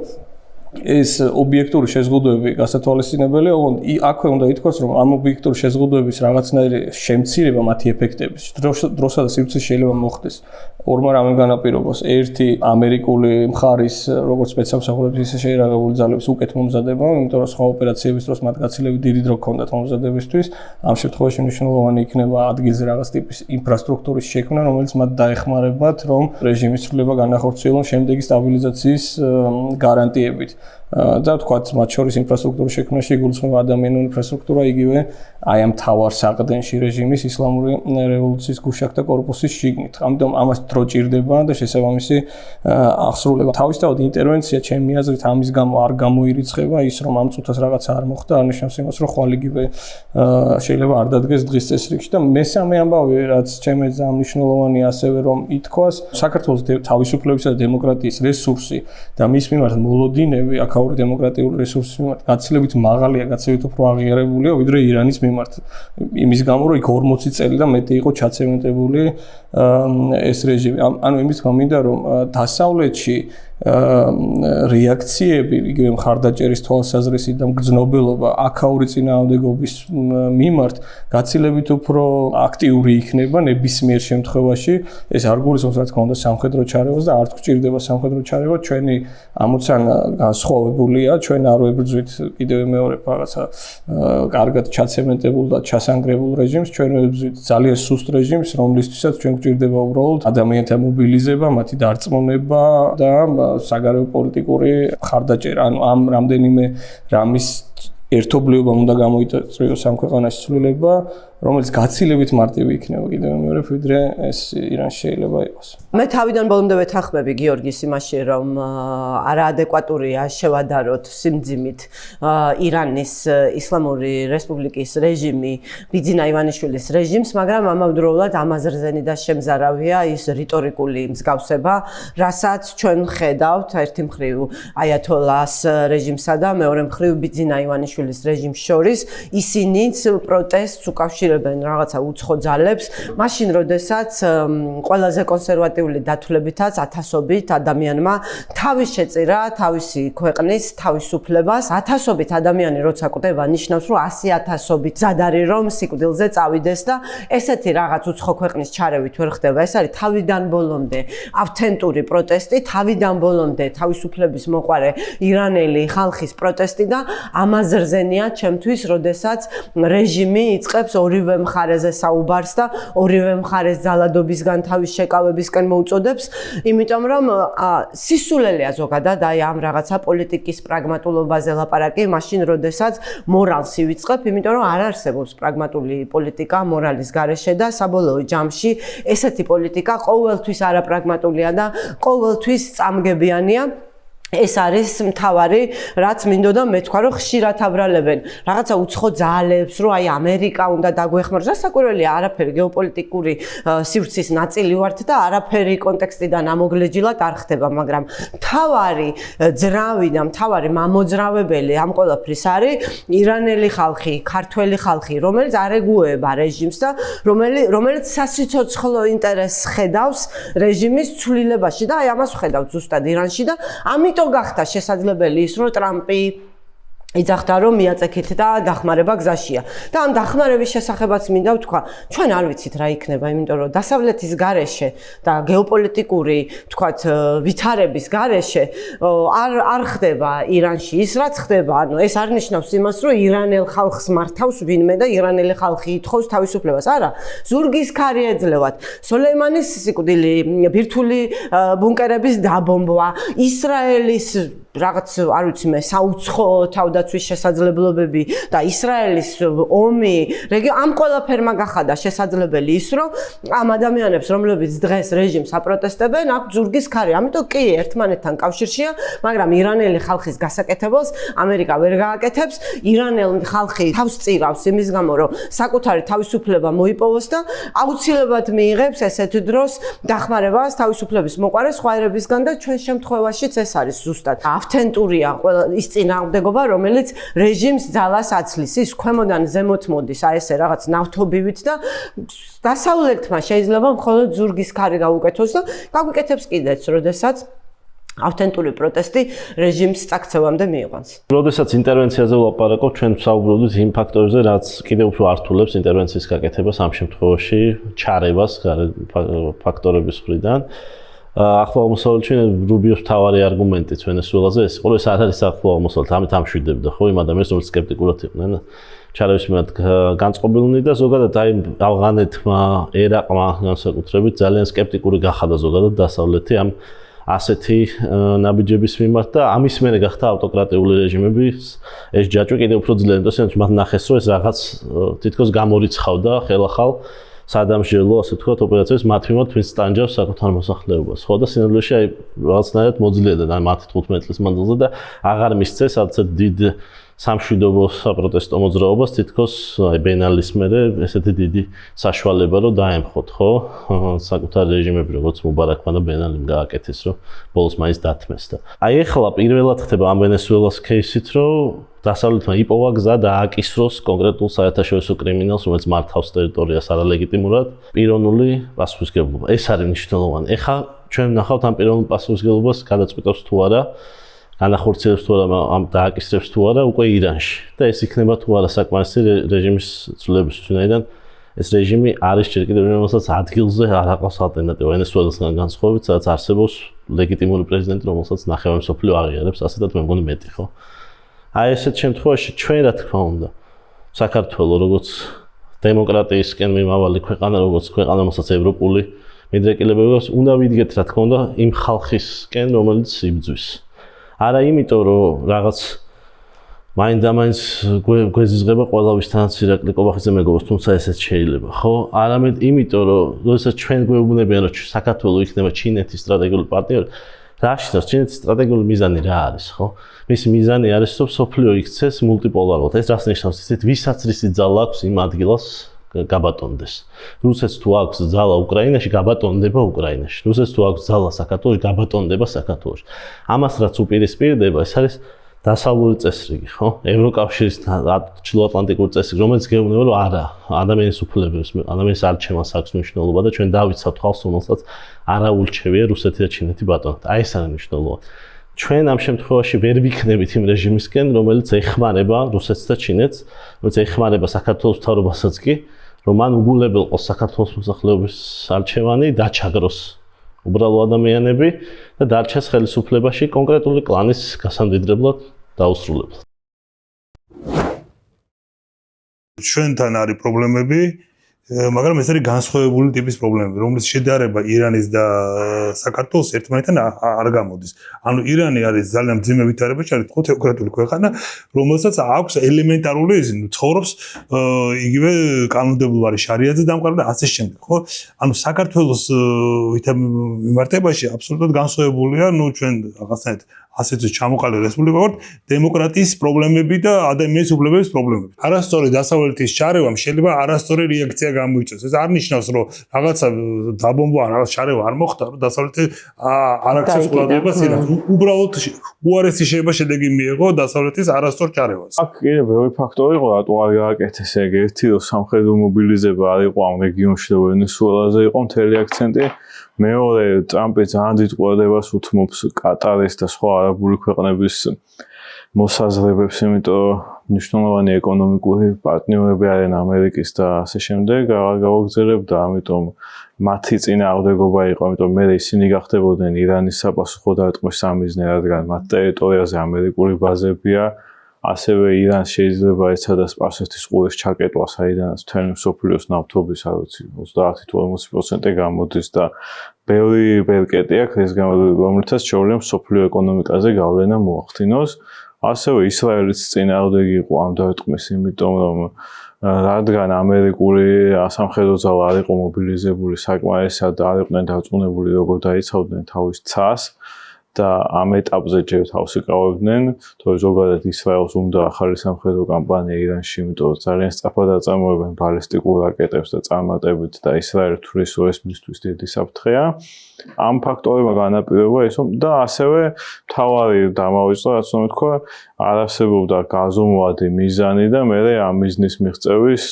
ეს ობიექტური შეზღუდვები გასათვალისწინებელია, ოღონდ აქვე უნდა ითქვას, რომ ამ ობიექტური შეზღუდვების რაღაცნაირი შემცირება მათი ეფექტების დროსა და სივრცეში შეიძლება მოხდეს. ორმა რამემ განაპირობოს. ერთი ამერიკული მხარის როგორც სპეცსამსახურების ისე შეიარაღებული ძალების უკეთ მომზადება, იმიტომ რომ სხვა ოპერაციების დროს მათ გაცილებით დიდი დრო ჰქონდათ მომზადებისთვის. ამ შემთხვევაში მნიშვნელოვანი იქნება ადგილზე რაღაც ტიპის ინფრასტრუქტურის შექმნა, რომელიც მათ დაეხმარებათ, რომ რეჟიმის ცვლილება განახორციელონ შემდეგი სტაბილიზაციის გარანტიებით. და თქვათ, მათ შორის ინფრასტრუქტურის შექმნაში იგულისხმება ადამიანური ინფრასტრუქტურა, იგივე აი ამ თავარ საყდენში რეჟიმის ისლამური რევოლუციის გუშაქთა კორპუსის შიგნით. ამიტომ ამას დრო ჭირდება და შესაბამისი აღსრულება. თავისთავად ინტერვენცია ჩემი აზრით ამის გამო არ გამოირიცხება, ის რომ ამ წუთას რაღაცა არ მოხდა, არ ნიშნავს იმას, რომ ხვალ იგივე შეიძლება არ დადგეს დღის წესრიგში და მესამე ამბავი, რაც ჩემი აზრით მნიშვნელოვანია ასევე რომ ითქვას, საქართველოს თავისუფლებისა და დემოკრატიის რესურსი და მის მიმართ მოლოდინები აქაური დემოკრატიული რესურსის მიმართ გაცილებით მაღალია, გაცილებით უფრო აღიარებულია, ვიდრე ირანის მიმართ. იმის გამო, რომ იქ 40 წელი და მეტი იყო ჩაცემენტებული ეს რეჟიმი. ანუ იმის გამო მინდა რომ დასავლეთში რეაქციები, იგივე მხარდაჭერის თვალსაზრისით და მგრძნობელობა აქაური წინააღმდეგობის მიმართ გაცილებით უფრო აქტიური იქნება ნებისმიერ შემთხვევაში. ეს არ გულისხმობს რა თქმა უნდა სამხედრო ჩარევას და არც გვჭირდება სამხედრო ჩარევა, ჩვენი ამოცანა განსხვავებულია, ჩვენ არ ვებრძვით კიდევ მეორე რაღაცა კარგად ჩაცემენტებულ და ჩასანგრებულ რეჟიმს, ჩვენ ვებრძვით ძალიან სუსტ რეჟიმს, რომლისთვისაც ჩვენ გვჭირდება უბრალოდ ადამიანთა მობილიზება, მათი დარწმუნება და საგარეო პოლიტიკური მხარდაჭერა. ანუ ამ რამდენიმე რამის ერთობლიობამ უნდა გამოიწვიოს ამ ქვეყანაში ცვლილება, რომელიც გაცილებით მარტივი იქნება კიდევ მეორე, ვიდრე ეს ირანში შეიძლება იყოს. მე თავიდან ბოლომდე ვეთანხმები გიორგის იმაში, რომ არაადეკვატურია შევადაროთ სიმძიმით ირანის ისლამური რესპუბლიკის რეჟიმი ბიძინა ივანიშვილის რეჟიმს, მაგრამ ამავდროულად ამაზრზენი და შემზარავია ის რიტორიკული მსგავსება, რასაც ჩვენ ხედავთ ერთი მხრივ აიათოლას რეჟიმსა და მეორე მხრივ ბიძინა ივანიშვილის რეჟიმს შორის, ისინიც პროტესტს უკავშირებენ რაღაცა უცხო ძალებს, მაშინ როდესაც ყველაზე კონსერვატიული დათვლებითაც ათასობით ადამიანმა თავის შეწირა თავისი ქვეყნის თავისუფლებას, ათასობით ადამიანი როცა კვდება, ნიშნავს, რომ 100,000-ობით მზად არის, რომ სიკვდილზე წავიდეს და ესეთი რაღაც უცხო ქვეყნის ჩარევით ვერ ხდება. ეს არის თავიდან ბოლომდე ავთენტური პროტესტი, თავიდან ბოლომდე თავისუფლების მოყვარე ირანელი ხალხის პროტესტი და ამაზრზენია ჩემთვის, როდესაც რეჟიმი იწყებს ორივე ორივე მხარეზე საუბარს და ორივე მხარეს ძალადობისგან თავის შეკავებისკენ მოუწოდებს, იმიტომ რომ სისულელეა ზოგადად აი ამ რაღაცა პოლიტიკის პრაგმატულობაზე ლაპარაკი, მაშინ როდესაც მორალს ივიწყებ, იმიტომ რომ არ არსებობს პრაგმატული პოლიტიკა მორალის გარეშე და საბოლოო ჯამში ესეთი პოლიტიკა ყოველთვის არაპრაგმატულია და ყოველთვის წამგებიანია. ეს არის მთავარი, რაც მინდოდა მეთქვა, რომ ხშირად აბრალებენ რაღაცა უცხო ძალებს, რომ აი ამერიკა უნდა დაგვეხმაროს. სასაკვირველია, არაფერი გეოპოლიტიკური სივრცის ნაწილი ვართ და არაფერი კონტექსტიდან ამოგლეჯილად არ ხდება, მაგრამ მთავარი ძრავი და მთავარი მამოძრავებელი ამ ყველაფრის არის ირანელი ხალხი, ქართველი ხალხი, რომელიც არ ეგუება რეჟიმს და რომელიც სასიცოცხლო ინტერესს ხედავს რეჟიმის ცვლილებაში და აი ამას ხედავთ ზუსტად ირანში და ამიტომ გახდა შესაძლებელი ის, რომ ტრამპი იძახდა, რომ მიაწექით და დახმარება გზაშია. და ამ დახმარების შესახებაც მინდა ვთქვა, ჩვენ არ ვიცით რა იქნება, იმიტომ რომ დასავლეთის გარეშე და გეოპოლიტიკური, ვთქვათ, ვითარების გარეშე არ ხდება ირანში ის, რაც ხდება. ანუ ეს არ ნიშნავს იმას, რომ ირანელ ხალხს მართავს ვინმე და ირანელი ხალხი ითხოვს თავისუფლებას. არა, ზურგის ქარი ეძლევათ. სოლეიმანის სიკვდილი, ბირთვული ბუნკერების დაბომბვა, ისრაელის რაღაც არ ვიცი მე საუცხო თავდაცვის შესაძლებლობები და ისრაელის ომი ამ ყველაფერმა გახადა შესაძლებელი ის რომ ამ ადამიანებს რომლებიც დღეს რეჟიმს აპროტესტებენ აქვს ზურგის ქარი ამიტომ კი ერთმანეთთან კავშირშია მაგრამ ირანელი ხალხის გასაკეთებელს ამერიკა ვერ გააკეთებს ირანელი ხალხი თავს წირავს იმის გამო რომ საკუთარი თავისუფლება მოიპოვოს და აუცილებლად მიიღებს ესეთ დროს დახმარებას თავისუფლების მოყარეს ხვაერებისგან და ჩვენ შემთხვევაშიც ეს არის ზუსტად ავთენტურია ის წინააღმდეგობა, რომელიც რეჟიმს ძალას აცლის. ის ქვემოდან ზემოთ მოდის, აი ესე რაღაც ნავთობივით და დასავლეთმა შეიძლება მხოლოდ ზურგის ქარი გაუკეთოს და გაუკეთებს კიდეც, როდესაც ავთენტური პროტესტი რეჟიმს წაქცევამდე მიიყვანს. როდესაც ინტერვენციაზე ვლაპარაკობ, ჩვენ ვსაუბრობთ იმ ფაქტორებზე, რაც კიდევ უფრო ართულებს ინტერვენციის გაკეთებას ამ შემთხვევაში, ჩარებას ფაქტორების მხრიდან. ახლა მოსავლჩენ რუბიოს თავარი არგუმენტი ვენესუელაზე ეს ყოველ ეს არ არის ახლა მოსავლთ ამით ამშვიდებდა ხო იმ ადამიანს რომელიც სკეპტიკურად იყვნენ ჩარების მიმართ განწყობილნი და ზოგადად აი ავღანეთმა ერაყმა განსაკუთრებით ძალიან სკეპტიკური გახადა ზოგადად დასავლეთი ამ ასეთი ნაბიჯების მიმართ და ამის მერე გახდა ავტოკრატიული რეჟიმების ეს ჯაჭვი კიდევ უფრო ძლიერი თორემ მათ ნახეს რომ ეს რაღაც თითქოს გამორიცხავდა ხელახალ სადამსჯელო ასე ვთქვათ ოპერაციებს მათ მიმართ ვინც ტანჯავს საკუთარ მოსახლეობას. ხო და სინამდვილეში აი რაღაცნაირად მოძლიედა და მათ 15 წლის მანძილზე და აღარ მისცეს ალბათ დიდ სამშვიდობო საპროტესტო მოძრაობას თითქოს აი ბენალის მერე ესეთი დიდი საშუალება რომ დაემხოთ ხო საკუთარ რეჟიმები როგორც მუბარაკმა და ბენალიმ გააკეთეს რომ ბოლოს მაინც დათმეს და აი ეხლა პირველად ხდება ამ ვენესუელას кейსით რომ დასავლეთმა იპოვა გზა და ააკისროს კონკრეტულ საერთაშორისო კრიმინალს, რომელიც მართავს ტერიტორიას არალეგიტიმურად, პიროვნული პასუხისმგებლობა. ეს არის მნიშვნელოვანი. ეხლა ჩვენ ვნახავთ ამ პიროვნულ პასუხისმგებლობას გადაწყვეტავს თუ არა, განახორციელებს თუ არა, ამ დააკისრებს თუ არა უკვე ირანში. და ეს იქნება თუ არა საკმარისი რეჟიმის ცვლილებისთვის, ვინაიდან ეს რეჟიმი არის ჯერ კიდევ რომელსაც ადგილზე არ აყავს ალტერნატივა ვენესუელასგან განსხვავებით, სადაც არსებობს ლეგიტიმური პრეზიდენტი, რომელსაც ნახევარი მსოფლიო აღიარებს, ასეთად მე მგონი მეტი ხო? აი ესეთ შემთხვევაში ჩვენ რა თქმა უნდა საქართველოს როგორც დემოკრატიისკენ მიმავალი ქვეყანა როგორც ქვეყანა რომელსაც ევროპული მიდრეკილებები აქვს უნდა ვიდგეთ რა თქმა უნდა იმ ხალხისკენ რომელიც იბძვის არა იმიტომ რომ რაღაც მაინდა-მაინც გვეზიზღება ყველა ვისთანაც ირაკლი კობახიძე მეგობრს თუმცა ესეც შეიძლება ხო არამედ იმიტომ რომ როდესაც ჩვენ გვეუბნებიან რომ საქართველოს იქნება ჩინეთის სტრატეგიული პარტნიორი რა შეიძლება ჩინეთის სტრატეგიული მიზანი რა არის ხო მისი მიზანი არის რომ სოფლიო იქცეს მულტიპოლარულად ეს რას ნიშნავს ისეთ ვისაც რისი ძალა აქვს იმ ადგილას გაბატონდეს რუსეთს თუ აქვს ძალა უკრაინაში გაბატონდება უკრაინაში რუსეთს თუ აქვს ძალა საქართველოში გაბატონდება საქართველოში ამას რაც უპირისპირდება ეს არის დასავლური წესრიგი ხო ევროკავშირის ჩრდილოატლანტიკური წესრიგი რომელიც გეუბნება რომ არა ადამიანის უფლებებს ადამიანის არჩევანს აქვს მნიშვნელობა და ჩვენ დავიცავთ ხალხს რომელსაც არა ურჩევია რუსეთი და ჩინეთი ბატონოთ აი ეს არის მნიშვნელოვანი ჩვენ ამ შემთხვევაში ვერ ვიქნებით იმ რეჟიმისკენ რომელიც ეხმარება რუსეთს და ჩინეთს რომელიც ეხმარება საქართველოს მთავრობასაც კი რომ მან უგულებელყოს საქართველოს მოსახლეობის არჩევანი დაჩაგროს უბრალო ადამიანები და დარჩეს ხელისუფლებაში კონკრეტული კლანის გასამდიდრებლად დაუსრულებლად. ჩვენთან არის პრობლემები, მაგრამ ეს არის განსხვავებული ტიპის პრობლემები, რომლის შედარება ირანის და საქართველოს ერთმანეთთან არ გამოდის. ანუ ირანი არის ძალიან მძიმე ვითარებაში, არის თეოკრატიული ქვეყანა, რომელსაც აქვს ელემენტარული ცხოვრობს იგივე კანონმდებლობა არის შარიათზე დამყარებული და ასე შემდეგ, ხო? ანუ საქართველოს მიმართებაში აბსოლუტურად განსხვავებულია, ჩვენ რაღაცნაირად ასეთ ჩამოყალიბებული რესპუბლიკა ვართ, დემოკრატიის პრობლემები და ადამიანის უფლებების პრობლემები. არასწორი დასავლეთის ჩარევამ შეიძლება არასწორი რეაქცია გამოიწვიოს. ეს არ ნიშნავს, რომ რაღაცა დაბომბვა, რაღაც ჩარევა არ მოხდა, რომ დასავლეთი არ აქცევს ყურადღებას ირანს. უბრალოდ უარესი შეიძლება შედეგი მიიღო დასავლეთის არასწორ ჩარევას. აქ კიდევ ბევრი ფაქტორი იყო, რატო არ გააკეთეს ეგ ერთი, რომ სამხედრო მობილიზება არ იყო ამ რეგიონში და ვენესუელაზე იყო მთელი აქცენტი. მეორე, ტრამპი ძალიან დიდ ყურადღებას უთმობს კატარის და სხვა არაბული ქვეყნების მოსაზრებებს, იმიტომ რომ მნიშვნელოვანი ეკონომიკური პარტნიორები არიან ამერიკის და ასე შემდეგ, აღარ გავაგრძელებდა, ამიტომ მათი წინააღმდეგობა იყო, ამიტომ მე ისინი გახდებოდნენ ირანის საპასუხო დარტყმის სამიზნე, რადგან მათ ტერიტორიაზე ამერიკული ბაზებია. ასევე ირანს შეიძლება ეცადა სპარსეთის ყურის ჩაკეტვა, საიდანაც მთელი მსოფლიოს ნავთობის, არ ვიცი, 30 თუ 40% გამოდის და ბევრი ბერკეტი აქვს, რომლითაც შეუძლია მსოფლიო ეკონომიკაზე გავლენა მოახდინოს. ასევე ისრაელის წინააღმდეგი იყო ამ დარტყმის, იმიტომ რომ რადგან ამერიკული სამხედრო ძალა არ იყო მობილიზებული საკმარისად და არ იყვნენ დარწმუნებული, როგორ დაიცავდნენ თავის ცას. და ამ ეტაპზე ჯერ თავს იკავებდნენ, თორე ზოგადად ისრაელს უნდა ახალი სამხედრო კამპანია ირანში, იმიტომ რომ ძალიან სწრაფად აწარმოებენ ბალისტიკურ რაკეტებს და წარმატებით და ისრაელი თulis რომ ეს მისთვის დიდი საფრთხეა. ამ ფაქტორებმა განაპირობა ის, რომ და ასევე თავარი დამავიწყდა, რაც უნდა თქვა, არ არსებობდა გაზომვადი მიზანი და მე ამ მიზნის მიღწევის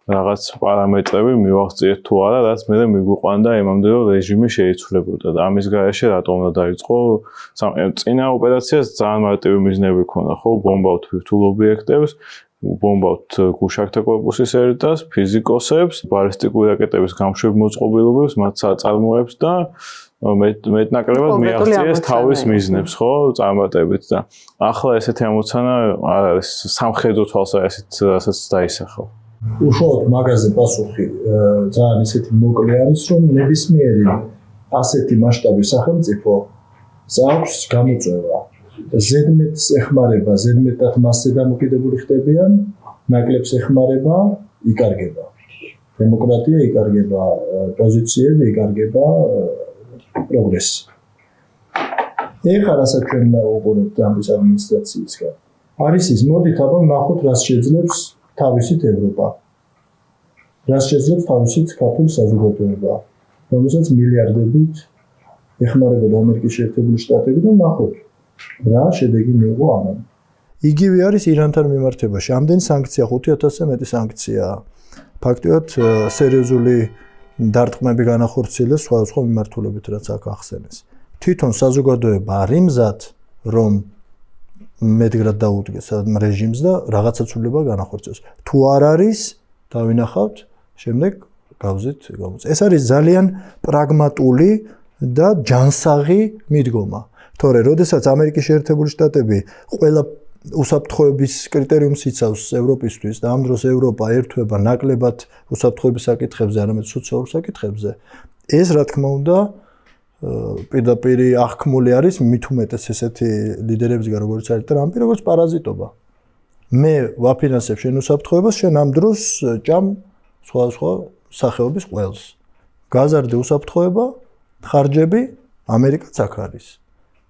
რაღაც პარამეტრები მივაღწიეთ თუ არა, რაც მე მიგვიყვანდა იმამდე რომ რეჟიმი შეიცვლებოდა და ამის გარეშე რატომ უნდა დაიწყო წინა ოპერაციას ძალიან მარტივი მიზნები ჰქონდა, ხო, ბომბავთ ბირთვულ ობიექტებს, ბომბავთ გუშაქთა კორპუსის ელიტას, ფიზიკოსებს, ბალისტიკური რაკეტების გამშვებ მოწყობილობებს, მათ საწარმოებს და მეტნაკლებად მიაღწიეს თავის მიზნებს, ხო, წარმატებით და ახლა ესეთი ამოცანა არ არის სამხედრო თვალსაზრისით, რასაც დაისახა. უშუალოდ მაგაზე პასუხი ძალიან ისეთი მოკლე არის, რომ ნებისმიერი ასეთი მასშტაბის სახელმწიფო აქვს გამოწვევა. ზედმეტს ეხმარება, ზედმეტად მასზე დამოკიდებული ხდებიან, ნაკლებს ეხმარება, იკარგება. დემოკრატია იკარგება, პოზიციები იკარგება, პროგრესი. ეხლა რასაც ჩვენ ვუყურებთ ამის ადმინისტრაციისგან, არის ის მოდით აბა ნახოთ რას შეძლებს თავისით ევროპა. რას შეძლებს თავისით ქართული საზოგადოება, რომელსაც მილიარდებით ეხმარება ამერიკის შეერთებული შტატები და ნახოთ რა შედეგი მიიღო ამან. იგივე არის ირანთან მიმართებაში. ამდენი სანქცია 5000-ზე მეტი სანქციაა. ფაქტობრივად სერიოზული დარტყმები განახორციელეს სხვადასხვა მიმართულებით, რაც აქ ახსენეს. თვითონ საზოგადოება არ იმზად, რომ მედგრად დაუდგეს რეჟიმს და რაღაცა ცვლილება განახორციელოს. თუ არ არის, დავინახავთ, შემდეგ გავზით. ეს არის ძალიან პრაგმატული და ჯანსაღი მიდგომა. თორე, როდესაც ამერიკის შეერთებული შტატები ყველა უსაფრთხოების კრიტერიუმს იცავს ევროპისთვის და ამ დროს ევროპა ერთვება ნაკლებად უსაფრთხოების საკითხებზე, არამედ სოციალურ საკითხებზე, ეს რა თქმა უნდა პირდაპირ აღქმული არის მით უმეტეს ესეთი ლიდერებისგან, როგორც არის ტრამპი, როგორც პარაზიტობა. მე ვაფინანსებ შენ უსაფრთხოებას, შენ ამ დროს ჭამ სხვა სახეობის ყველს. გაზარდე უსაფრთხოება, ხარჯები, ამერიკაც აქ არის.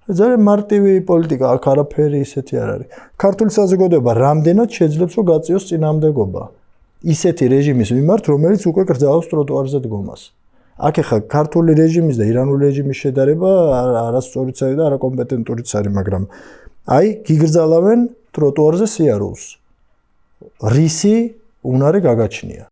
ძალიან მარტივი პოლიტიკა, აქ არაფერი ისეთი არ არის. ქართული საზოგადოება რამდენად შეძლებს რომ გაწიოს წინააღმდეგობა ისეთი რეჟიმის მიმართ, რომელიც უკვე გრძელავს ტროტუარზე დგომას. აქ ახლა ქართული რეჟიმის და ირანული რეჟიმის შედარება არასწორიც არის და არაკომპეტენტურიც არის, მაგრამ აი გიგრძალავენ ტროტუარზე სიარულს. რისი უნარი გაგაჩნია.